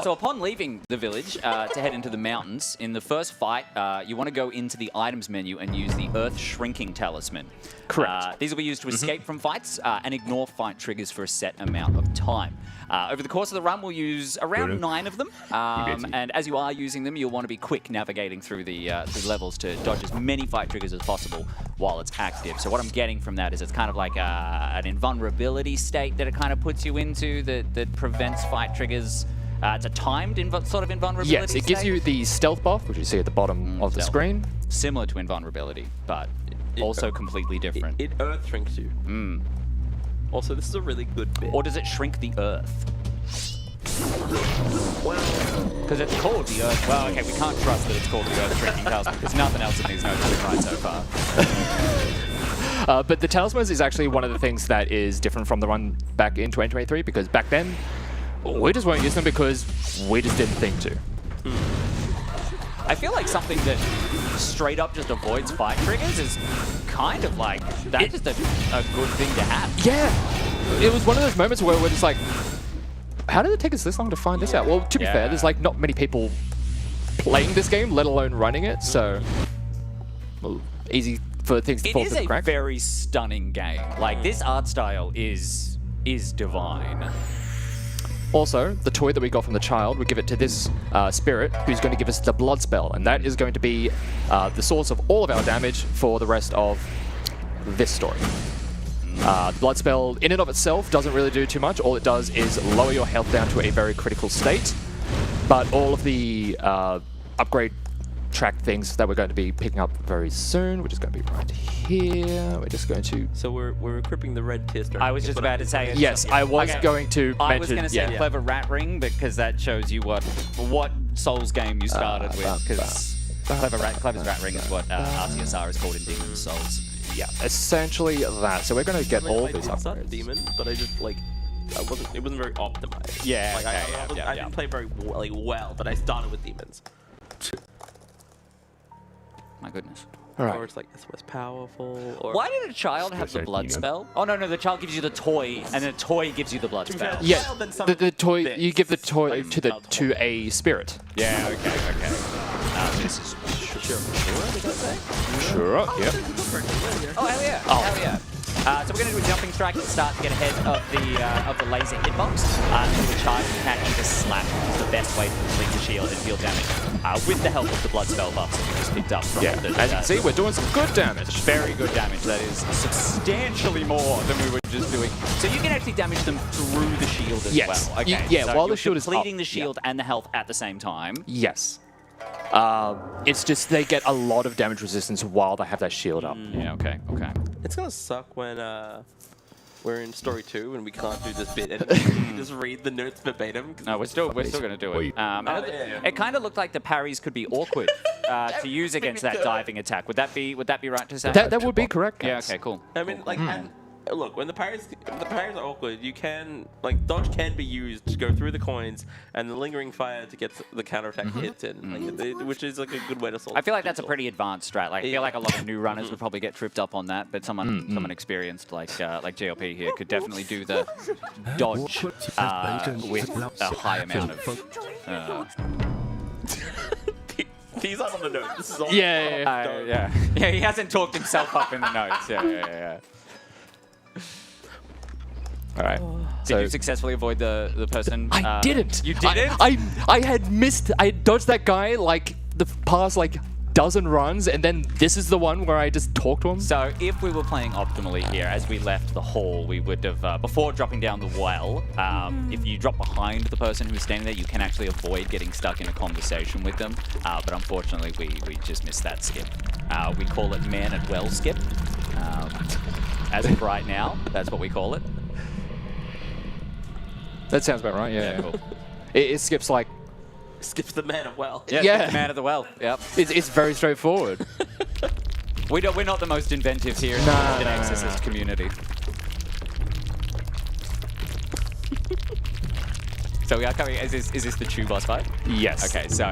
So upon leaving the village to head into the mountains, in the first fight, you want to go into the items menu and use the Earth Shrinking Talisman. Correct. These will be used to escape from fights and ignore fight triggers for a set amount of time. Over the course of the run, we'll use around 9 of them. And as you are using them, you'll want to be quick navigating through the levels to dodge as many fight triggers as possible while it's active. So what what I'm getting from that is it's kind of like an invulnerability state that it kind of puts you into that prevents fight triggers. It's a timed sort of invulnerability Yes, it gives state. you the stealth buff, which you see at the bottom of the stealth. screen. Similar to invulnerability, but also completely different. It earth shrinks you. Also, this is a really good bit. Or does it shrink the earth? Well, Because it's called the earth. Well, okay, we can't trust that it's called the earth shrinking talisman because nothing else in these notes we've tried so far. But the talismans is actually one of the things that is different from the one back in 2023, because back then, we just won't use them because we just didn't think to. I feel like something that straight up just avoids fight triggers is kind of like, that's just a good thing to have. Yeah, it was one of those moments where we're just like, how did it take us this long to find this out? Well, to be fair, there's like not many people playing this game, let alone running it, so well, easy for things to fall through the It is a cracks. very stunning game. Like, this art style is divine. Also, the toy that we got from the child, we give it to this spirit, who's going to give us the blood spell, and that is going to be the source of all of our damage for the rest of this story. The blood spell, in and of itself, doesn't really do too much. All it does is lower your health down to a very critical state, but all of the upgrade track things that we're going to be picking up very soon, which is going to be right here. We're just going to... so we're equipping the red tier stone. I was just about to say... Yes, I was going to mention... I was going to say Clever Rat Ring because that shows you what Souls game you started with, because Clever's Rat Ring is what RTSR is called in Demon's Souls. Yeah, essentially that. So we're going to get all I these did start a upgrades. demon, but I just like it wasn't very optimized. Yeah, like okay, I didn't play very well, but I started with demons. My goodness. All Or right. it's like it's less powerful. Or Why did a child have the blood spell? Oh, no, the child gives you the toy, and the toy gives you the blood spell. Yeah, Well, then some the toy, bits, you give the toy like to multiple. a spirit. Yeah, okay. This is... Sure, yep. Oh, hell yeah. Hell yeah. So we're going to do a jumping strike at the start to get ahead of the laser hitbox. With the charge, you can either slap, which is the best way to complete the shield and deal damage with the help of the blood spell buffs that we just picked up from Yeah, the, as you can see, we're doing some good damage. very good damage. That is substantially more than we were just doing. So you can actually damage them through the shield as Yes. well. Okay. Yeah, so while the you're shield is up. completing the shield and the health at the same time. Yes. It's just they get a lot of damage resistance while they have that shield up. Yeah, okay. It's gonna suck when we're in story 2 and we can't do this bit and we just read the notes verbatim. No, we're still going to do it. It kind of looked like the parries could be awkward to use against that diving attack. Would that be right to say? That would be correct. Yeah. yes. Okay. Cool. I mean, like, and look, when the parries are awkward, you can dodge can be used to go through the coins and the lingering fire to get the counterattack hits in, which is like a good way to solve. I feel like that's a pretty advanced strat. Like, I feel like a lot of new runners would probably get tripped up on that, but someone experienced like JLP here could definitely do the dodge with a high amount of. These aren't on the notes. This is all. Yeah. He hasn't talked himself up in the notes. Yeah. All right. Did you successfully avoid the person? I didn't. You didn't? I had missed. I dodged that guy like the past dozen runs, and then this is the one where I just talked to him. So if we were playing optimally here, as we left the hall, we would have, before dropping down the well, if you drop behind the person who's standing there, you can actually avoid getting stuck in a conversation with them. But unfortunately, we just missed that skip. We call it man at well skip. As of right now, that's what we call it. That sounds about right. Yeah. Cool. It skips like. Skips the man of well. Yeah. Man at the well. Yep. It's very straightforward. We're not the most inventive here in the Exorcist community. So we are coming. Is this the true boss fight? Yes. Okay. So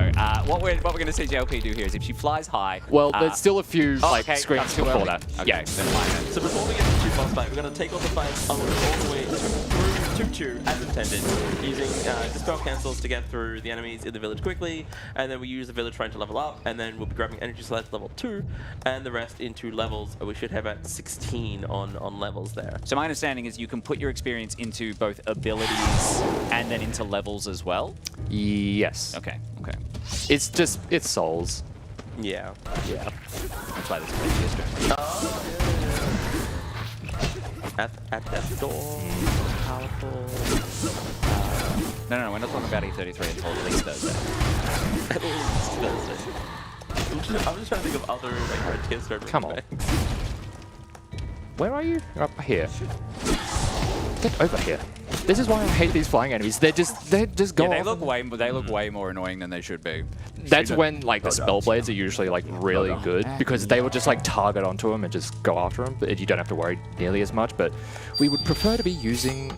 what we're going to see JLP do here is if she flies high. Well, there's still a few screens too before early. that. Okay, Yeah. then fine. So before we get to the 2 boss fight, we're going to take all the fights all the way through 2 as intended, using dispel cancels to get through the enemies in the village quickly, and then we use the village trying to level up, and then we'll be grabbing energy sleds level 2, and the rest into levels. We should have at 16 on levels there. So my understanding is you can put your experience into both abilities and then into levels as well. Yes. Okay. It's souls. Yeah. That's why there's plenty of strength. At death's door. Powerful. No, we're not talking about E33 until at least Thursday. At least Thursday. I'm just trying to think of other like hard tier starter Come on. effects. Where are you? You're up here. Get over here. This is why I hate these flying enemies. They just go Yeah, off. they look way more annoying than they should be. That's when like the spell blades are usually like really good because they will just like target onto them and just go after them. But you don't have to worry nearly as much. But we would prefer to be using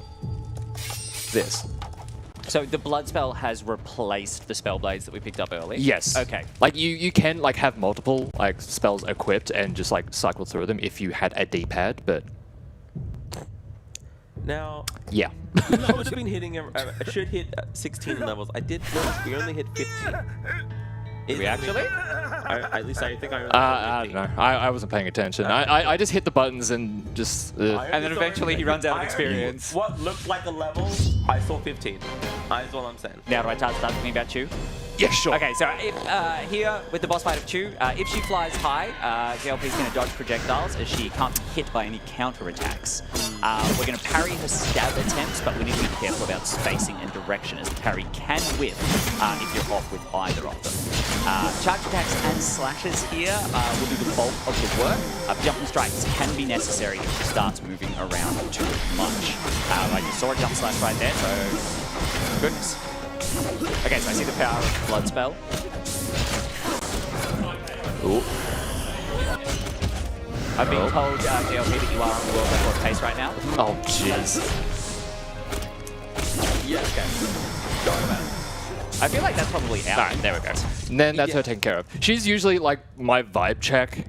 this. So the blood spell has replaced the spell blades that we picked up earlier? Yes. Okay. Like you can like have multiple like spells equipped and just like cycle through them if you had a D-pad, but Now, yeah. I should been hitting. I should hit 16 levels. I did notice we only hit 15. We actually? At least I think I. I don't know. I wasn't paying attention. I just hit the buttons and just. And then eventually he runs out of experience. What looked like a level, I saw 15. That's all I'm saying. Now do I start talking about Chu? Yeah, sure. Okay, so if, here with the boss fight of Chu, if she flies high, JLP's going to dodge projectiles as she can't be hit by any counterattacks. We're going to parry her stab attempts, but we need to be careful about spacing and direction as the parry can whiff if you're off with either of them. Charge attacks and slashes here will do the bulk of the work. Jumping strikes can be necessary if she starts moving around too much. I just saw a jump slash right there, so goodness. Okay, so I see the power of Blood Spell. Ooh. I'm being told, JLP, that you are on the world record pace right now. Oh, jeez. Yeah, okay. Don't about it. I feel like that's probably out. Alright, there we go. And then that's her taken care of. She's usually like my vibe check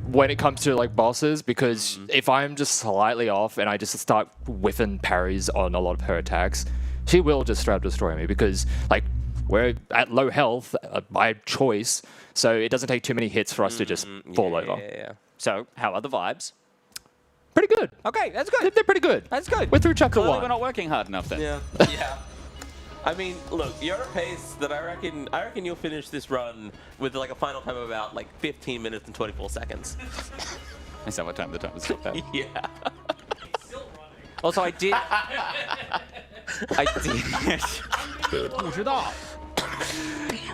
when it comes to like bosses, because if I'm just slightly off and I just start whiffing parries on a lot of her attacks, she will just straight up destroy me because like we're at low health by choice, so it doesn't take too many hits for us to just fall over. Yeah. So, how are the vibes? Pretty good. Okay, that's good. They're pretty good. That's good. We're through chapter Clearly 1. we're not working hard enough then. Yeah. Yeah. I mean, look, you're at a pace that I reckon you'll finish this run with like a final time of about like 15 minutes and 24 seconds. Is that what time the time was stopped at? Yeah. Also, I did...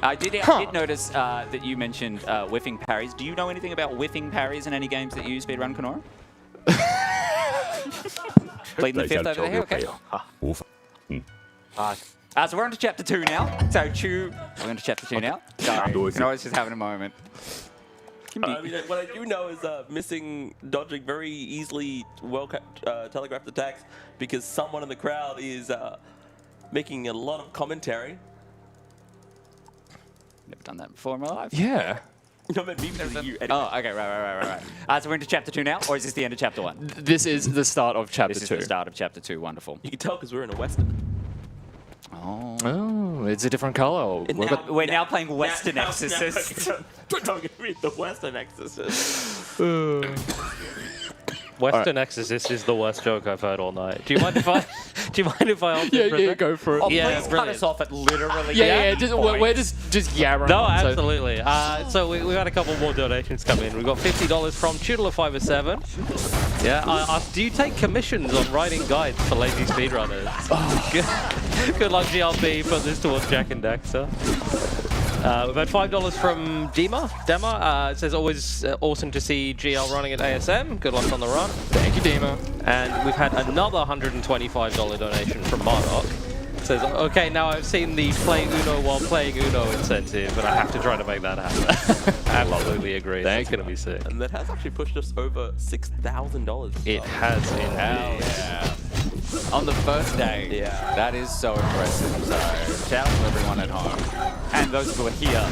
I did notice that you mentioned whiffing parries. Do you know anything about whiffing parries in any games that you speedrun, Kenora? Pleading the fifth over there, okay. So we're on to chapter 2 now. So we're on to chapter 2 now. Sorry, Kenora's just having a moment. I mean, what I do know is dodging very easily telegraphed attacks because someone in the crowd is making a lot of commentary. Never done that before in my life. Yeah. No, but me because of you. Oh, okay, right. So we're into chapter 2 now, or is this the end of chapter 1? This is the start of chapter 2. This is the start of chapter 2, wonderful. You can tell because we're in a western. Oh, it's a different color. We're now playing Western Exorcist. We're not going to read the Western Exorcist. Western Exorcist is the worst joke I've heard all night. Do you mind if I? Yeah, go for it. Oh, Yeah, please cut brilliant. us off at literally. We're just yammering. No, on, so- absolutely. So we had a couple more donations come in. We got $50 from Tudor57. Yeah. Do you take commissions on writing guides for lazy speedrunners? Good luck, GLB. Put this towards Jack and Dexter. We've had $5 from Dema. It says always awesome to see GL running at ASM. Good luck on the run. Thank you, Dima. And we've had another $125 donation from Mardok. It says, okay, now I've seen the play Uno while playing Uno incentive, but I have to try to make that happen. Absolutely agree. That's going to be sick. And that has actually pushed us over $6,000. It has indeed. Yeah. On the first day. Yeah. That is so impressive. So, shout out to everyone at home. And those who are here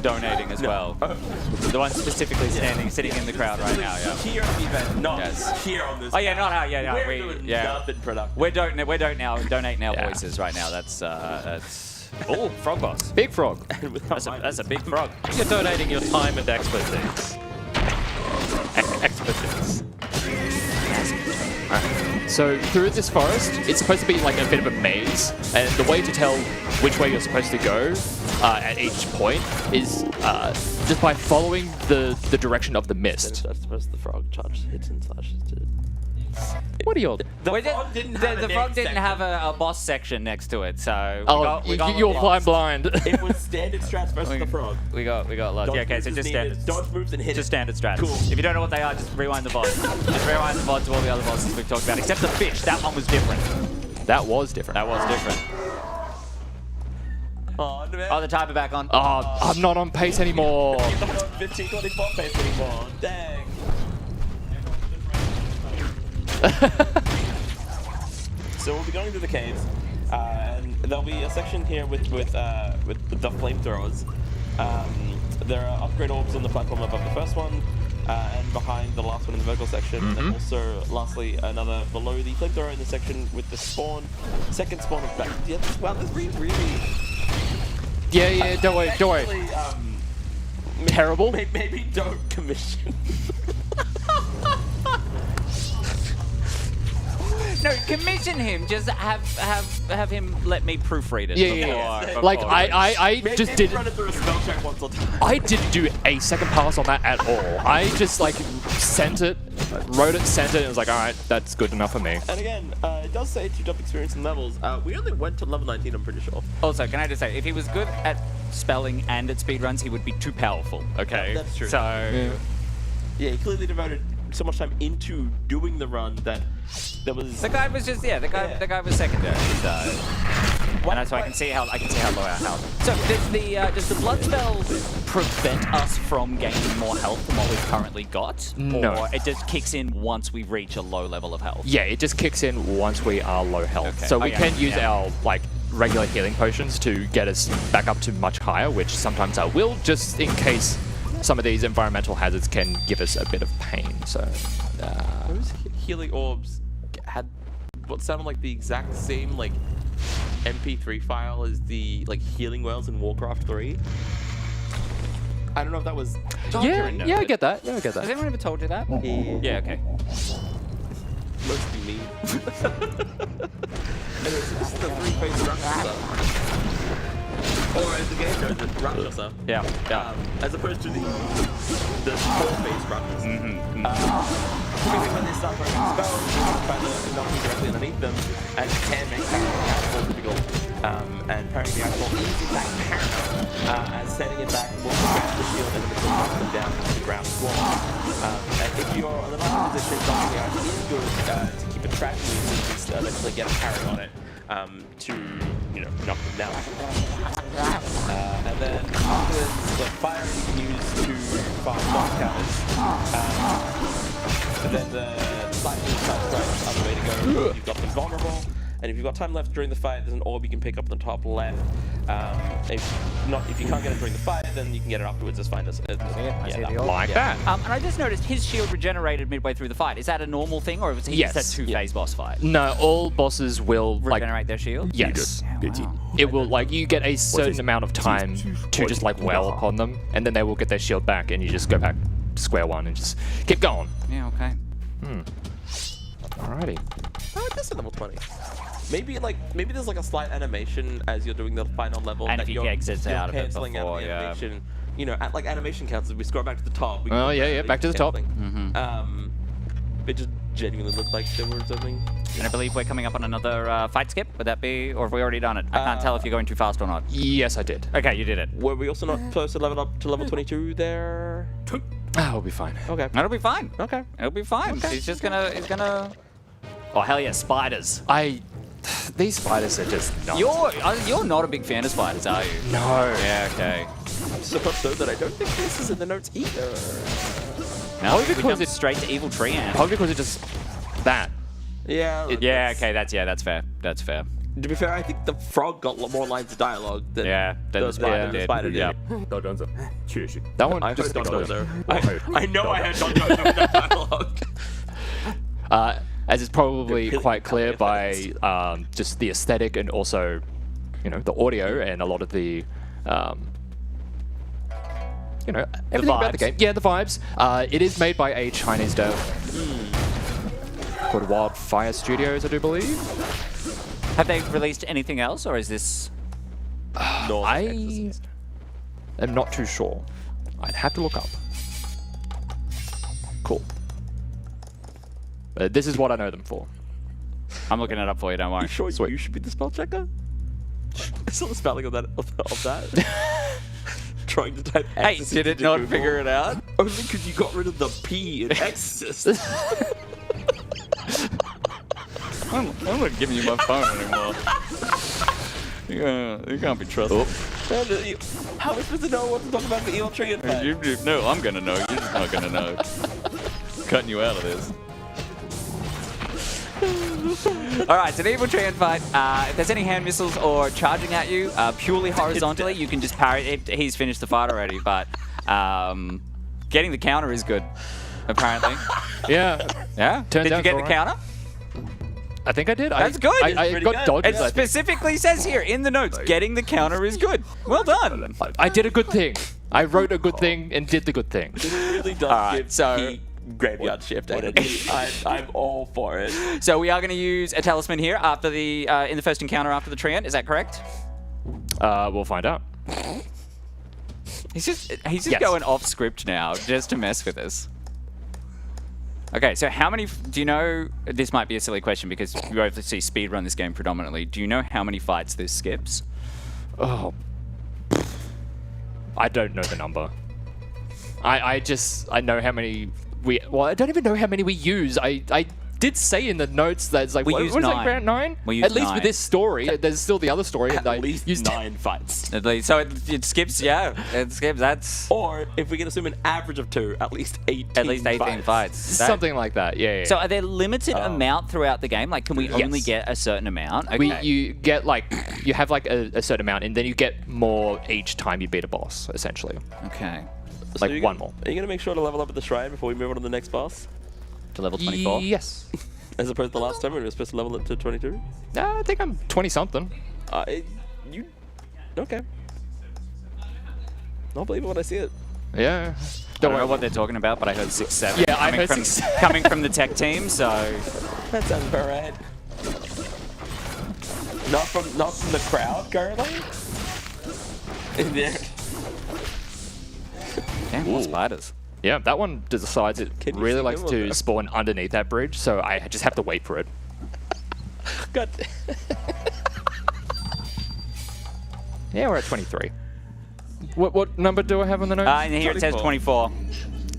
donating as well. The ones specifically sitting in the crowd right now, yeah. Here at the event, not Yes. here on this. Oh yeah, not how, yeah, We're doing nothing productive. We're donating our voices right now. That's oh, frog boss. Big frog. That's a big frog. You're donating your time and expertise. Expertise. So through this forest, it's supposed to be like a bit of a maze, and the way to tell which way you're supposed to go at each point is just by following the direction of the mist. That's supposed the frog charge hits and slashes to What are you all? The frog didn't have the a frog next didn't section. have a boss section next to it, so Oh, you're flying blind. It was standard strats versus the frog. We got lost. Dodge Yeah, okay, moves so is just needed, standard. Dodge moves and hit Just it. standard strats. Cool. If you don't know what they are, just rewind the VOD. Just rewind the VOD to all the other bosses we've talked about, except the fish. That one was different. That was different. That was different. Oh, no, man. Oh, the timer back on. Oh, I'm not on pace anymore. You're not on 15, 24 pace anymore. Dang. So we'll be going through the caves, and there'll be a section here with the flamethrowers. There are upgrade orbs on the platform above the first one, and behind the last one in the vertical section. And also, lastly, another below the flamethrower in the section with the second spawn of back. Yeah, wow, this really. Yeah, don't worry. Actually, Terrible. Maybe don't commission. No, commission him. Just have him let me proofread it. Yeah. before- Like before- I Maybe just didn't. run it through a spell check once or twice. I didn't do a second pass on that at all. I just like sent it, wrote it, sent it, and was like, all right, that's good enough for me. And again, it does say to jump experience and levels. We only went to level 19, I'm pretty sure. Also, can I just say, if he was good at spelling and at speedruns, he would be too powerful. Okay, That's true. So Yeah, he clearly devoted so much time into doing the run that there was. the guy was just the guy was secondary. So. And that's why I can see how low our health. So does the blood spell prevent us from gaining more health than what we've currently got? No. Or it just kicks in once we reach a low level of health? Yeah, it just kicks in once we are low health. Okay. So Oh, we yeah, can use yeah. our like regular healing potions to get us back up to much higher, which sometimes I will, just in case some of these environmental hazards can give us a bit of pain. So Those healing orbs had what sounded like the exact same like MP3 file as the like healing wells in Warcraft 3. I don't know if that was. yeah, I get that. Yeah, I get Has that. anyone ever told you that? Yeah, okay. Mostly me. Anyway, so this is the three-phase Rakshasa. Or as the game knows it, Rakshasa. Yeah. As opposed to the four-phase Rakshasa. Because when they start throwing spells, you can find the knocking directly underneath them, and it can make parrying more difficult. And parrying the actual easy back parry, as setting it back will prevent the shield and it will knock them down to the ground as well. And if you're on the knocking position, knocking out is good to keep it tracking you so you can eventually get a parry on it to knock them down. And then the fire you can use to fire boss counters. And then the lightning strike is the other way to go. You've got them vulnerable, and if you've got time left during the fight, there's an orb you can pick up in the top left. If you can't get it during the fight, then you can get it afterwards. Just find us. Like that. And I just noticed his shield regenerated midway through the fight. Is that a normal thing, or was he Yes. just a two-phase boss fight? No, all bosses will like. Regenerate their shield? Yes. It will like you get a certain amount of time to just like well upon them, and then they will get their shield back, and you just go back to square one and just keep going. Yeah, okay. Alrighty. Oh, it is a level 20. Maybe there's like a slight animation as you're doing the final level. And that if you you're exit out of it cancelling out before, the yeah. animation. Like animation counts. If we scroll back to the top. Oh, yeah, back to the top. It just genuinely looked like there was something. And I believe we're coming up on another fight skip. Would that be, or have we already done it? I can't tell if you're going too fast or not. Yes, I did. Okay, you did it. Were we also not supposed to level up to level 22 there? I'll be fine. Okay. That'll be fine. Okay. It'll be fine. He's gonna. Oh hell yeah, spiders. These spiders are just nuts. You're not a big fan of spiders, are you? No. Yeah. Okay. So much so that I don't think this is in the notes either. No, Probably we because jumped it's- straight to evil tree ant. Probably because it's just that. Yeah. Yeah. Okay. That's fair. That's fair. To be fair, I think the frog got more lines of dialogue than Yeah. Then the spider, did. spider did. Yeah. That one I heard just Don ignored Dozo. it. I know I heard Don Dozo with that dialogue. As is probably Really quite clear colourful by just the aesthetic and also, the audio and a lot of the, everything about the vibes. game. Yeah, the vibes. It is made by a Chinese dev called Wildfire Studios, I do believe. Have they released anything else, or is this? I am not too sure. I'd have to look up. Cool. This is what I know them for. I'm looking it up for you, don't worry. You sure Sweet. you should be the spell checker? I saw the spelling of that. Trying to type Hey, Exorcist did it into not Google. figure it out? Only because you got rid of the P in Exorcist. I'm not giving you my phone anymore. You can't be trusted. How am I supposed to know what to talk about the eel tree and No, I'm gonna know. You're just not gonna know. Cutting you out of this. All right, it's an evil tree and fight. If there's any hand missiles or charging at you purely horizontally, you can just parry. He's finished the fight already, but getting the counter is good, apparently. Yeah. Yeah? Turns Did you out get it's the all right. counter? I think I did. That's good. I Pretty got good. dodges. It I think. specifically says here in the notes, getting the counter is good. Well done. I did a good thing. I wrote a good thing and did the good thing. It really does Alright, give so- P graveyard shift energy. I'm all for it. So we are going to use a talisman here after the in the first encounter after the treant. Is that correct? We'll find out. He's just Yes. going off script now just to mess with us. Okay, so how many? Do you know? This might be a silly question because you obviously speedrun this game predominantly. Do you know how many fights this skips? Oh. I don't know the number. I know how many I don't even know how many we use. I did say in the notes that it's like, We what, use what is it, 9. round 9? We use At least 9. with this story, there's still the other story. and I At least used 9 fights. At least, so it skips. Yeah, it skips. That's Or if we can assume an average of 2, at least 18. at least 18 fights. That- something like that. Yeah. So are there limited amount throughout the game? Like, can we only get a certain amount? Okay. you get you have like a certain amount, and then you get more each time you beat a boss, essentially. Okay. So Like you're one gonna- more. Are you going to make sure to level up at the shrine before we move on to the next boss? To level 24. Yes. As opposed to last time when we were supposed to level it to 22? I think I'm 20 something. You... Okay. I'll believe it when I see it. Yeah. I don't know what they're talking about, but I heard 6-7. Yeah, I coming heard from, 6-7. coming from the tech team. So That sounds about right. Not from the crowd currently? In there. damn, more spiders. Yeah, that one decides it Can you really see likes them or to no? spawn underneath that bridge, so I just have to wait for it. God. Yeah, we're at 23. What number do I have on the notes? And here it says 24.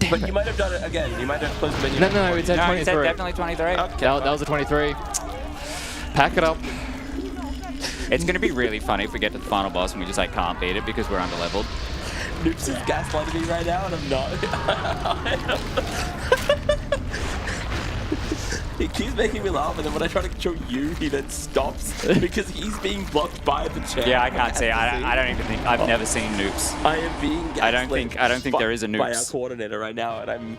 But you might have done it again. You might have closed the menu. no, it's at No, it said 23. definitely 23. That was a 23. Pack it up. It's going to be really funny if we get to the final boss and we just like can't beat it because we're underleveled. Noops is gaslighting me right now, and I'm not. He keeps making me laugh, and then when I try to control you, he then stops because he's being blocked by the chair. Yeah, I can't see. I don't even think I've never seen Noops. I am being gaslit I don't think there is a by our Noops. coordinator right now, and I'm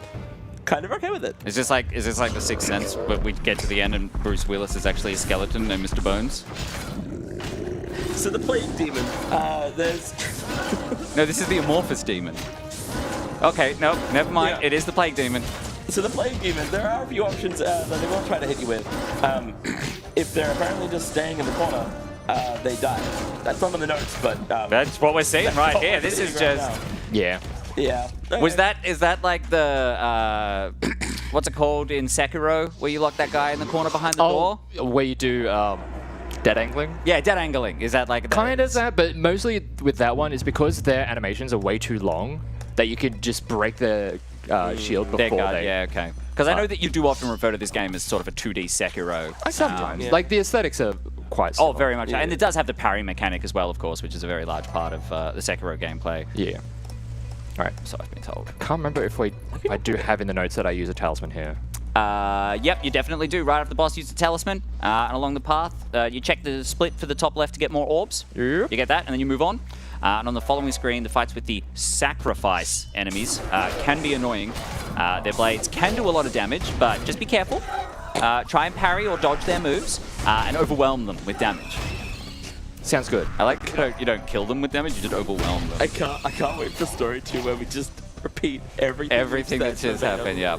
kind of okay with it. Is this like the Sixth Sense where we get to the end and Bruce Willis is actually a skeleton and Mr. Bones? So the plague demon, there's... No, this is the Amorphous Demon. Okay, no, never mind. Yeah. It is the Plague Demon. So the plague demon, there are a few options that they won't try to hit you with. If they're apparently just staying in the corner, they die. That's not in the notes, but... That's what we're seeing right what here. we're This is seeing right just... Yeah. now. Yeah. Is that like the what's it called in Sekiro where you lock that guy in the corner behind the door? Where you do dead angling? Yeah, dead angling. Is that like Kind of that, but mostly with that one is because their animations are way too long that you can just break the shield Their before guard, they... yeah, okay. Because I know that you do often refer to this game as sort of a 2D Sekiro. Sometimes. Yeah. Like, the aesthetics are quite Oh, similar. very much. Yeah. And it does have the parry mechanic as well, of course, which is a very large part of the Sekiro gameplay. Yeah. Alright. So I've been told. Can't remember if I do have in the notes that I use a talisman here. Yep, you definitely do. Right after the boss, use the talisman. And along the path, you check the split for the top left to get more orbs. Yep. You get that, and then you move on. And on the following screen, the fights with the sacrifice enemies can be annoying. Their blades can do a lot of damage, but just be careful. Try and parry or dodge their moves, and overwhelm them with damage. Sounds good. I like you don't kill them with damage, you just overwhelm them. I can't wait for story 2 where we just repeat everything. Everything that just happened, yeah.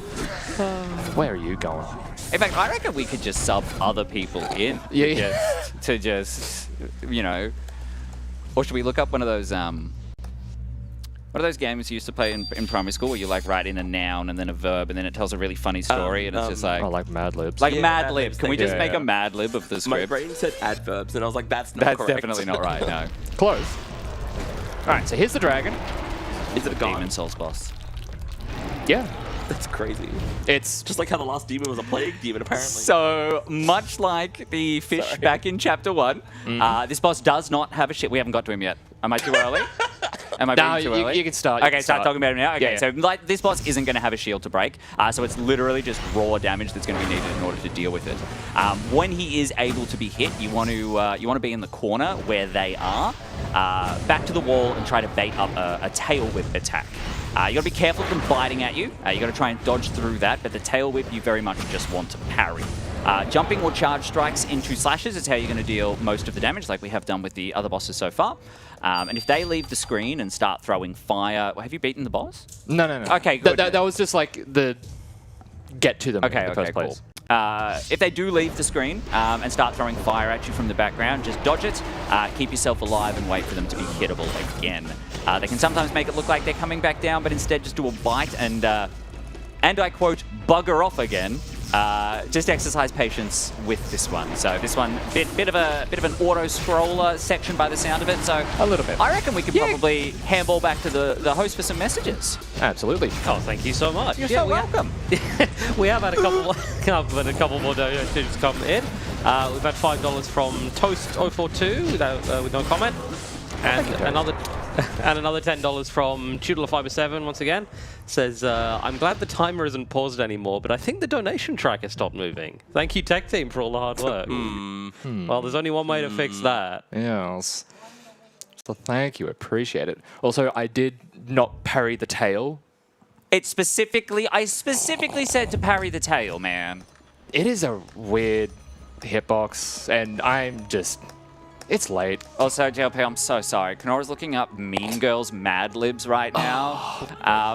Where are you going? In fact, I reckon we could just sub other people in. Yeah. To just, you know... Or should we look up one of those, What are those games you used to play in primary school where you like write in a noun and then a verb and then it tells a really funny story and it's just like... Oh, like Mad Libs. Like Yeah, Mad Mad Lib. Libs, Can we thank just you. make Yeah, a Mad Lib of the My script? brain said adverbs, and I was like, that's not That's correct. definitely not right, no. Close. All right, so here's the dragon. Is it a god? Demon Souls boss. Yeah. That's crazy. It's Just like how the last demon was a plague demon, apparently. So, much like the fish Sorry. back in Chapter 1, this boss does not have a shit. We haven't got to him yet. Am I too early? Am I No, being too early? you can start. You Okay, can start start. talking about him now. Okay, Yeah, so like this boss isn't going to have a shield to break, so it's literally just raw damage that's going to be needed in order to deal with it. When he is able to be hit, you want to be in the corner where they are, back to the wall and try to bait up a tail whip attack. You got to be careful of them biting at you. You got to try and dodge through that, but the tail whip you very much just want to parry. Jumping or charge strikes into slashes is how you're going to deal most of the damage, like we have done with the other bosses so far. And if they leave the screen and start throwing fire, have you beaten the boss? No. Okay, good. That was just like the get to them in the first cool. place. If they do leave the screen and start throwing fire at you from the background, just dodge it, keep yourself alive and wait for them to be hittable again. They can sometimes make it look like they're coming back down, but instead just do a bite and I quote, bugger off again. Just exercise patience with this one. So this one, bit of an auto scroller section by the sound of it. So A little bit. I reckon we could probably handball back to the host for some messages. Absolutely. Oh, thank you so much. You're so welcome. We have had a couple more donations come in. We've had $5 from Toast042 with no comment, and another $10 from Tudor507 once again. Says, I'm glad the timer isn't paused anymore, but I think the donation tracker stopped moving. Thank you, Tech Team, for all the hard work. Well, there's only one way to fix that. Yes. So thank you. Appreciate it. Also, I did not parry the tail. I specifically said to parry the tail, man. It is a weird hitbox, and I'm just... It's late. Also, JLP, I'm so sorry. Kenora's looking up Mean Girls Mad Libs right now,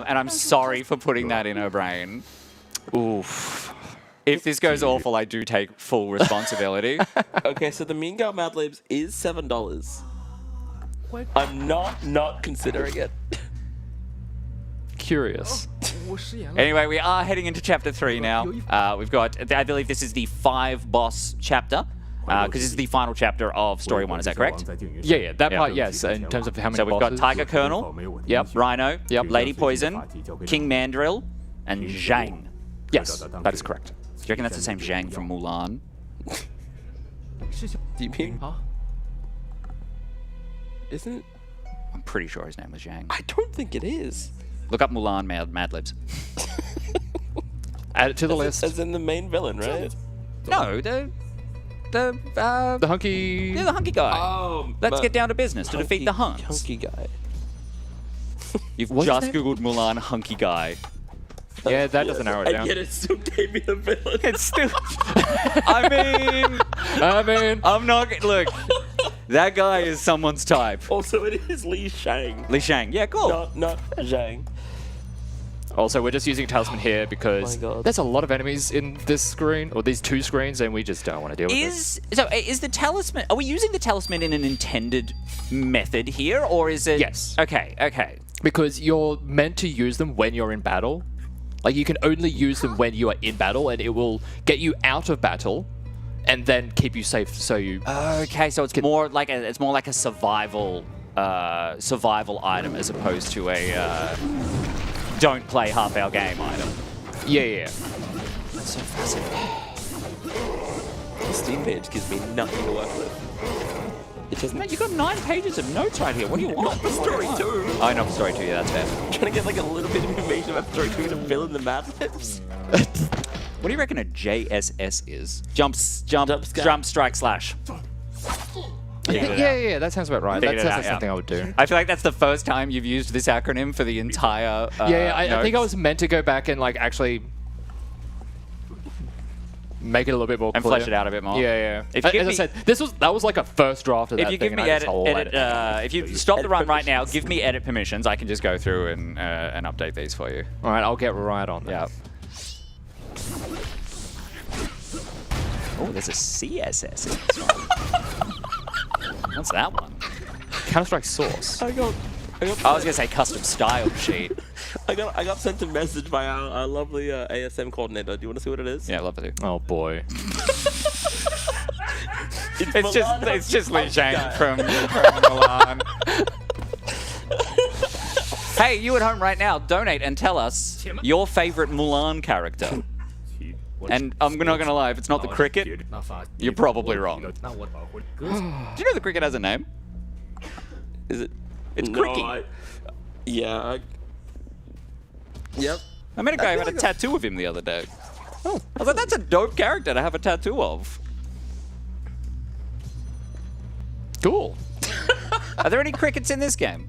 and I'm sorry for putting that in her brain. Oof. If this goes awful, I do take full responsibility. Okay, so the Mean Girl Mad Libs is $7. I'm not considering it. Curious. Anyway, we are heading into Chapter 3 now. We've got, I believe this is the 5-boss chapter, because this is the final chapter of Story 1, is that correct? Yeah, that part, yes, in terms of how many So we've got bosses. Tiger Colonel, Yep. Rhino, Yep. Lady Poison, King Mandrill, and Zhang. Yes, that is correct. Do you reckon that's the same Zhang from Mulan? Do you mean? Isn't? I'm pretty sure his name was Zhang. I don't think it is. Look up Mulan Mad Libs. Add it to the list. As in the main villain, right? No, the hunky... yeah, the hunky guy. Oh, Let's get down to business to defeat the hunks. Hunky guy. You've What's his just name? googled Mulan hunky guy. Yeah, that doesn't narrow it And down. yet it still gave me the villain. It's still. I mean, I'm not. Look, that guy is someone's type. Also, it is Li Shang. Li Shang. Yeah, cool. Not Zhang. Also, we're just using Talisman here because Oh my God. there's a lot of enemies in this screen, or these two screens, and we just don't want to deal with it. Is the talisman? Are we using the talisman in an intended method here, or is it? Yes. Okay. Because you're meant to use them when you're in battle. Like, you can only use them when you are in battle, and it will get you out of battle, and then keep you safe, so you... Okay, so it's more like a survival item as opposed to a don't play half our game item. Yeah. That's so fascinating. The Steam page gives me nothing to work with. It doesn't. Man, you got 9 pages of notes right here. What do you want? Not the story 2. Oh, not the story 2. Yeah, that's fair. I'm trying to get like a little bit of information about story 2 to fill in the Mad Libs. What do you reckon a JSS is? Jump, strike, slash. Yeah, that sounds about right. That Figured it sounds out, like something I would do. I feel like that's the first time you've used this acronym for the entire. I think I notes. was meant to go back and like actually make it a little bit more And clear. flesh it out a bit more. Yeah. If you give As I me- said, that was like a first draft of that If you thing. give me and I just if you stop the run right now, give me edit permissions. I can just go through and update these for you. All right, I'll get right on that. Yeah. Oh, there's a CSS in this one. What's that one? Counter-Strike Source. I got I was gonna say custom style sheet. I got sent a message by our lovely ASM coordinator. Do you want to see what it is? Yeah, love to. Oh boy. It's just Li Shang from Milan. Hey, you at home right now, donate and tell us your favorite Mulan character. And I'm not gonna lie, if it's not the cricket, you're probably wrong. Do you know the cricket has a name? Is it? It's No, Cricky. Yep. I met a guy who had a tattoo of him the other day. Oh. I was like, that's a dope character to have a tattoo of. Cool. Are there any crickets in this game?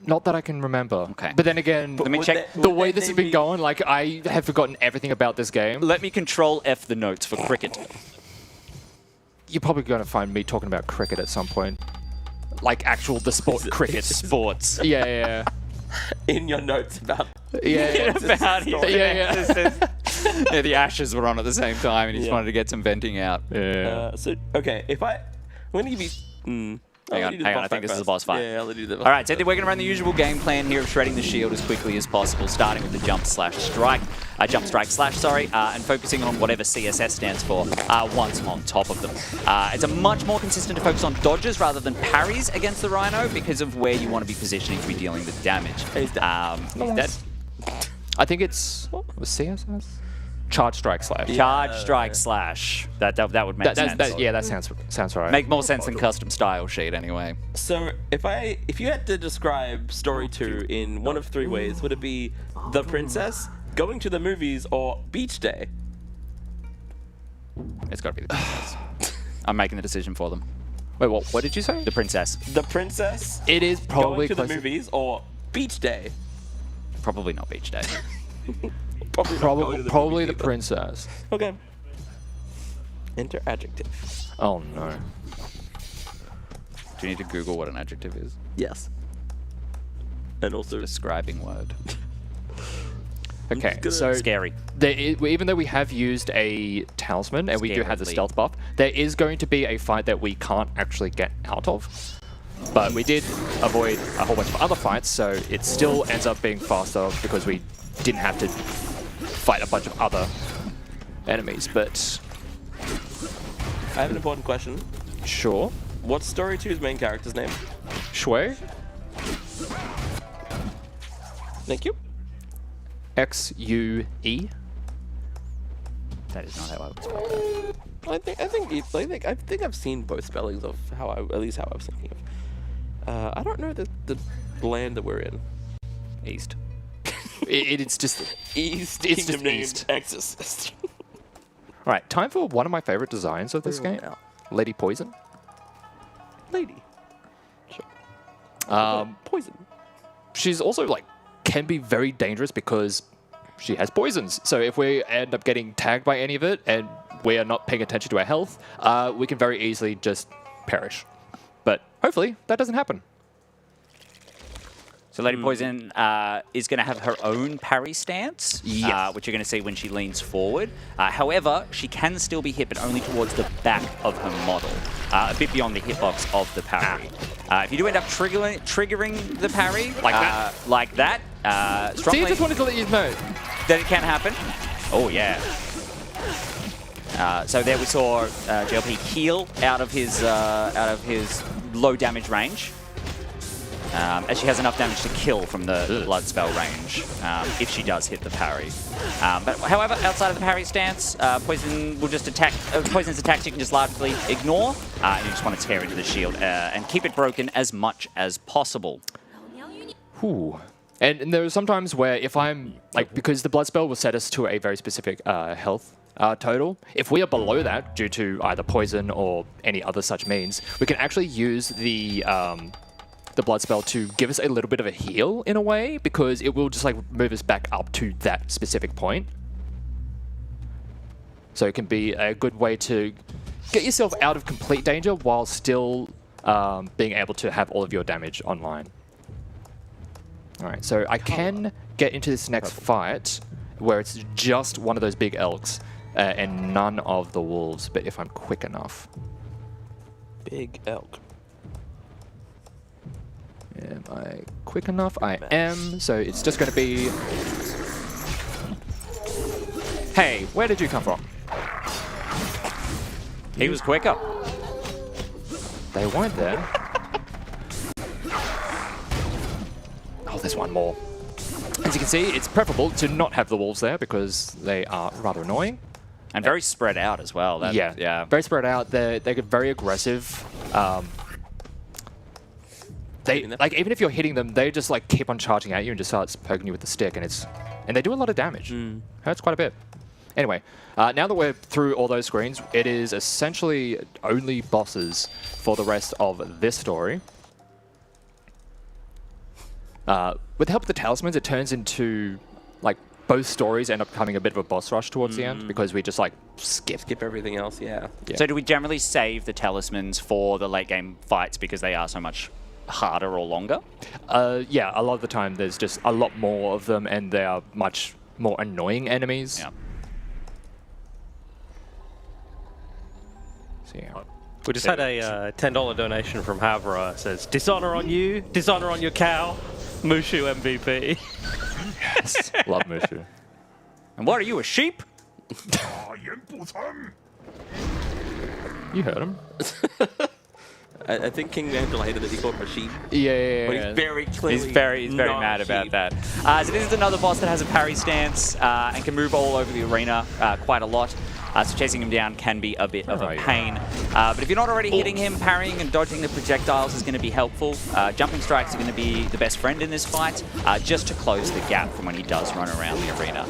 Not that I can remember. Okay. But then again, Let me check. the way this has been going, like, I have forgotten everything about this game. Let me control F the notes for cricket. You're probably going to find me talking about cricket at some point. Like, the sport cricket. Sports. Yeah. In your notes about. Yeah. About Yeah. Yeah, the Ashes were on at the same time, and he just wanted to get some venting out. Yeah. So okay, I'm gonna give you. Hang on, I think this is the boss fight. Yeah, I'll let you do that. All right, so we're going to run the usual game plan here of shredding the shield as quickly as possible, starting with the jump strike, and focusing on whatever CSS stands for once on top of them. It's a much more consistent to focus on dodges rather than parries against the Rhino because of where you want to be positioning to be dealing the damage. He's dead. I think it's... What was CSS? Charge strike slash. Charge strike slash. That would make sense. That sounds right. Make more sense than custom style sheet anyway. So if you had to describe story 2 in one of 3 ways, would it be the princess, going to the movies, or beach day? It's got to be the princess. I'm making the decision for them. Wait, what did you say? The princess. The princess, It is probably going to the closer- movies, or beach day? Probably not beach day. Probably not going to the Probably the movies either. princess. Okay. Enter adjective. Oh no. Do you need to Google what an adjective is? Yes. And also Describing word. Okay, gonna- so Scary. even though we have used a talisman and we do have the Scarily. stealth buff, there is going to be a fight that we can't actually get out of. But we did avoid a whole bunch of other fights, so it still ends up being faster because we didn't have to fight a bunch of other enemies. But I have an important question. sure. What's story 2's main character's name? Shui? Thank you. X-U-E? That is not how I would spell it. I think I've seen both spellings of how I was thinking of. I don't know the land that we're in. East. It's just... East. It's Kingdom just named East. Exorcist. Alright, time for one of my favorite designs of this game. Lady Poison. Lady. Sure. Poison. She's also, like, can be very dangerous because she has poisons. So if we end up getting tagged by any of it and we are not paying attention to our health, we can very easily just perish. But hopefully that doesn't happen. So Lady Poison is going to have her own parry stance, Yes. which you're going to see when she leans forward. However, she can still be hit, but only towards the back of her model, a bit beyond the hitbox of the parry. If you do end up triggering the parry, like that, See, strongly I just wanted to let you know. that it can happen. Oh yeah. So there we saw JLP heal out of his low damage range. As she has enough damage to kill from the blood spell range, if she does hit the parry. But however, outside of the parry stance, Poison will just attack. Poison's attacks you can just largely ignore, and you just want to tear into the shield and keep it broken as much as possible. Ooh. And there are some times where if I'm, like, because the blood spell will set us to a very specific health total, if we are below that due to either poison or any other such means, we can actually use the blood spell to give us a little bit of a heal in a way, because it will just like move us back up to that specific point. So it can be a good way to get yourself out of complete danger while still being able to have all of your damage online. Alright, so I can get into this next fight where it's just one of those big elks and none of the wolves, but if I'm quick enough. Big elk. Am I quick enough? I am. So it's just going to be... Hey, where did you come from? He was quicker. They weren't there. Oh, there's one more. As you can see, it's preferable to not have the wolves there because they are rather annoying. And very spread out as well. That, Yeah, very spread out. They get very aggressive. They like even if you're hitting them, they just like keep on charging at you and just starts poking you with the stick, and they do a lot of damage. Hurts quite a bit. Anyway, now that we're through all those screens, it is essentially only bosses for the rest of this story. With the help of the talismans, it turns into like both stories end up becoming a bit of a boss rush towards the end because we just like skip everything else. Yeah. So do we generally save the talismans for the late game fights because they are so much harder or longer? Yeah, a lot of the time there's just a lot more of them and they are much more annoying enemies. Yeah. So, yeah. We just had a $10 donation from Havra. It says, dishonor on you, dishonor on your cow, Mushu MVP. Yes, love Mushu. And what are you, a sheep? You heard him. I think King Angela hated that he called him a sheep. Yeah. But he's very clearly He's very not mad a about sheep. that. So this is another boss that has a parry stance and can move all over the arena quite a lot. So chasing him down can be a bit of a pain. But if you're not already hitting him, parrying and dodging the projectiles is going to be helpful. Jumping strikes are going to be the best friend in this fight, just to close the gap from when he does run around the arena.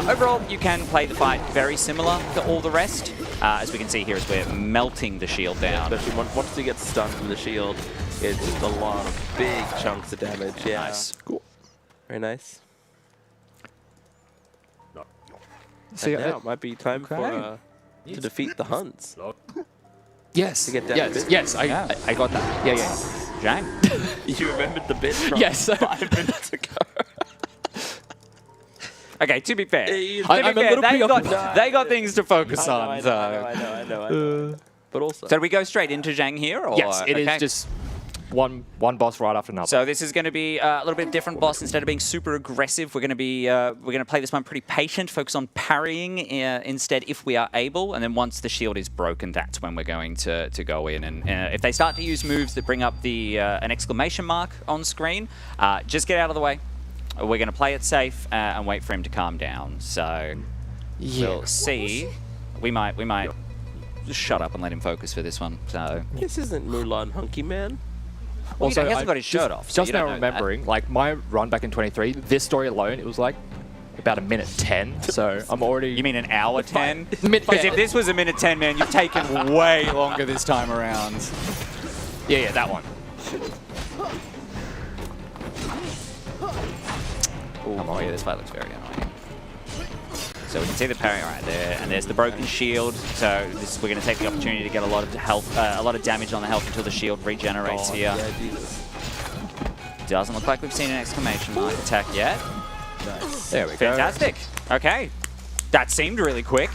Overall, you can play the fight very similar to all the rest. As we can see here, as we're melting the shield down. Especially once he gets stunned from the shield, it's just a lot of big chunks of damage. Yeah. Nice. Cool. Very nice. So, And now it might be time for to defeat the Huns. yes, To get down yes, I got that. Yeah. Jang. You remembered the bit from Yes. 5 minutes ago. Okay, to be fair, I'm a little they got things to focus on. I know. But also, So do we go straight into Zhang here? Or? Yes, it is Okay. just one boss right after another. So this is going to be a little bit different boss. Instead of being super aggressive, we're going to play this one pretty patient, focus on parrying instead if we are able. And then once the shield is broken, that's when we're going to go in. And if they start to use moves that bring up the an exclamation mark on screen, just get out of the way. We're going to play it safe and wait for him to calm down. So we'll see. We might just shut up and let him focus for this one. So this isn't Mulan Hunky Man. also, he hasn't got his shirt off. So Just you don't now know remembering, like my run back in 23, this story alone, it was like about a minute 10. So I'm already. You mean an hour 10? Minute Because 10. if this was a minute 10, man, you've taken way longer this time around. Yeah, that one. Oh yeah, this fight looks very annoying. So we can see the parry right there, and there's the broken shield. So we're going to take the opportunity to get a lot of health, a lot of damage on the health until the shield regenerates here. Yeah, Jesus. Doesn't look like we've seen an exclamation mark attack yet. Nice. There we go. Fantastic. Okay, that seemed really quick.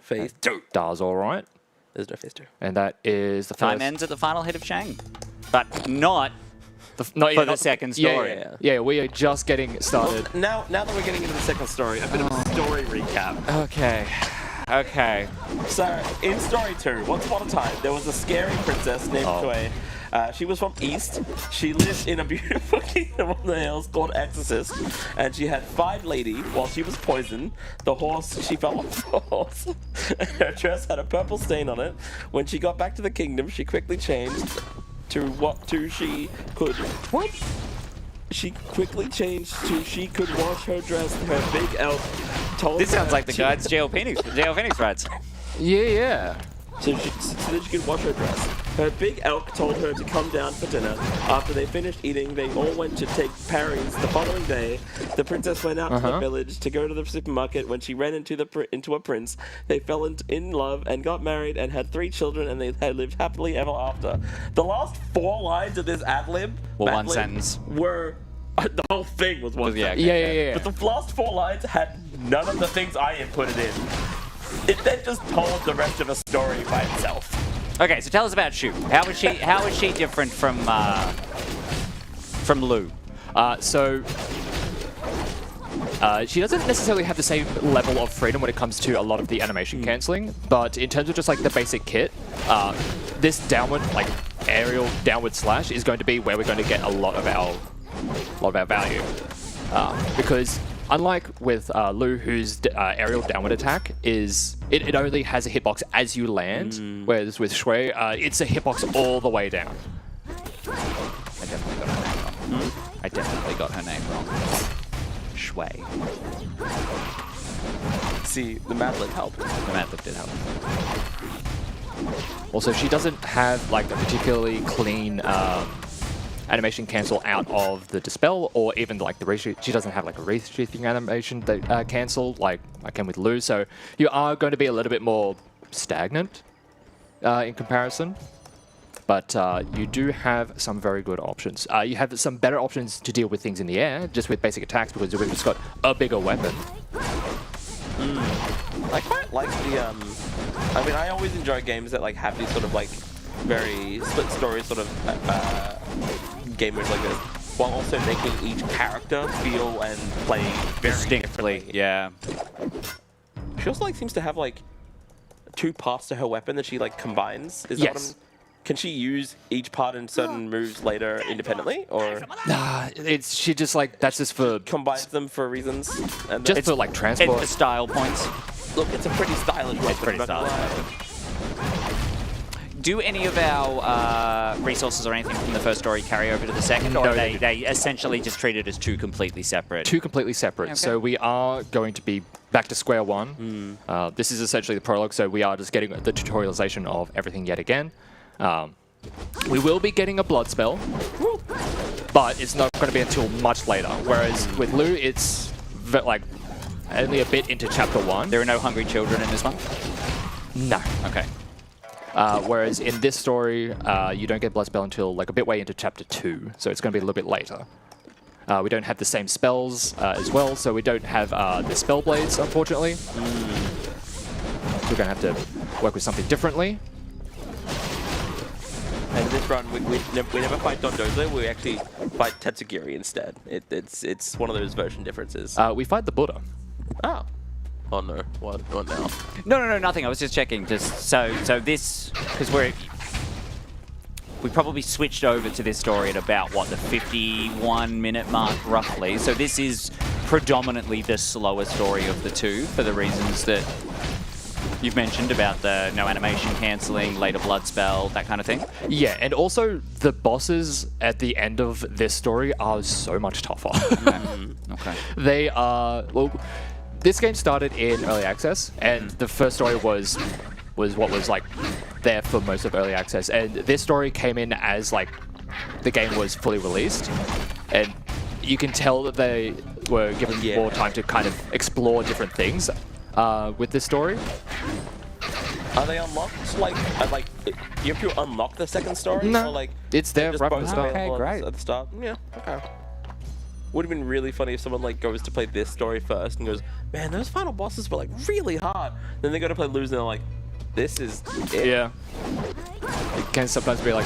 Phase 2. Does all right. There's no phase 2. And that is the Time first. ends at the final hit of Shang, but not Not for the second story. Yeah, we are just getting started. Now that we're getting into the second story, a bit of a story recap. Okay. So, in story 2, once upon a time, there was a scary princess named Kuei. She was from East. She lived in a beautiful kingdom on the hills called Exorcist. And she had 5 lady while she was poisoned. The horse, she fell off the horse. Her dress had a purple stain on it. When she got back to the kingdom, she quickly changed to she could. What? She quickly changed to she could wash her dress. Her big elf told This her sounds like the she- guide's JL Phoenix rides. Yeah. So that she could wash her dress. Her big elk told her to come down for dinner. After they finished eating, they all went to take parries. The following day, the princess went out to the village to go to the supermarket. When she ran into a prince, they fell in love and got married and had 3 children, and they had lived happily ever after. The last 4 lines of this ad-lib Well, one sentence. were... the whole thing was one Yeah, sentence. Yeah. But the last 4 lines had none of the things I inputted in. It then just told the rest of a story by itself. Okay, so tell us about Shu. How is she different from Lu? She doesn't necessarily have the same level of freedom when it comes to a lot of the animation cancelling, but in terms of just like the basic kit, this downward, like aerial downward slash is going to be where we're going to get a lot of our value. Because unlike with Lu, whose aerial downward attack is, it only has a hitbox as you land, whereas with Shui, it's a hitbox all the way down. I definitely got her name wrong. Shui. See, the Mad Lib helped. The Mad Lib did help. Also, she doesn't have like a particularly clean animation cancel out of the dispel, or even like the resheath. She doesn't have like a resheathing animation that cancel like I can with Lu. So you are going to be a little bit more stagnant in comparison. But you do have some very good options. You have some better options to deal with things in the air, just with basic attacks, because we've just got a bigger weapon. I quite like the, I mean, I always enjoy games that like have these sort of like very split story sort of gamers like this, while also making each character feel and play very Distinctly, differently. yeah. She also like seems to have like 2 parts to her weapon that she like combines. Is that what Yes. can she use each part in certain moves later independently, or Nah, she just like, that's just for combines them for reasons? And just for like It's transport. for style points. look, it's a pretty stylish weapon. It's pretty not gonna stylish lie. weapon. Do any of our resources or anything from the first story carry over to the second, or No, are they they essentially just treat it as 2 completely separate? 2 completely separate. Okay. So we are going to be back to square one. This is essentially the prologue, so we are just getting the tutorialization of everything yet again. We will be getting a blood spell, but it's not going to be until much later. Whereas with Lu, it's like only a bit into chapter 1. There are no hungry children in this one? No. Okay. Whereas in this story, you don't get blood spell until like a bit way into chapter 2, so it's going to be a little bit later. We don't have the same spells as well, so we don't have the spell blades, unfortunately. So we're going to have to work with something differently. And in this run, we never fight Dondozo, we actually fight Tetsugiri instead. It's one of those version differences. We fight the Buddha. Oh. Oh no, what now? No, nothing. I was just checking. Just so this, because we probably switched over to this story at about what, the 51-minute mark roughly. So this is predominantly the slower story of the 2 for the reasons that you've mentioned about the no animation cancelling, later blood spell, that kind of thing. Yeah, and also the bosses at the end of this story are so much tougher. Okay. They are, well, this game started in early access, and the first story was what was like there for most of early access, and this story came in as like the game was fully released, and you can tell that they were given more time to kind of explore different things with this story. Are they unlocked? Like you have to unlock the second story? No, or like it's there just right from both the start. available Okay, great. at the start? Yeah, okay. Would have been really funny if someone like goes to play this story first and goes, man, those final bosses were like really hard. Then they go to play Lose and they're like, this is it. Yeah. It can sometimes be like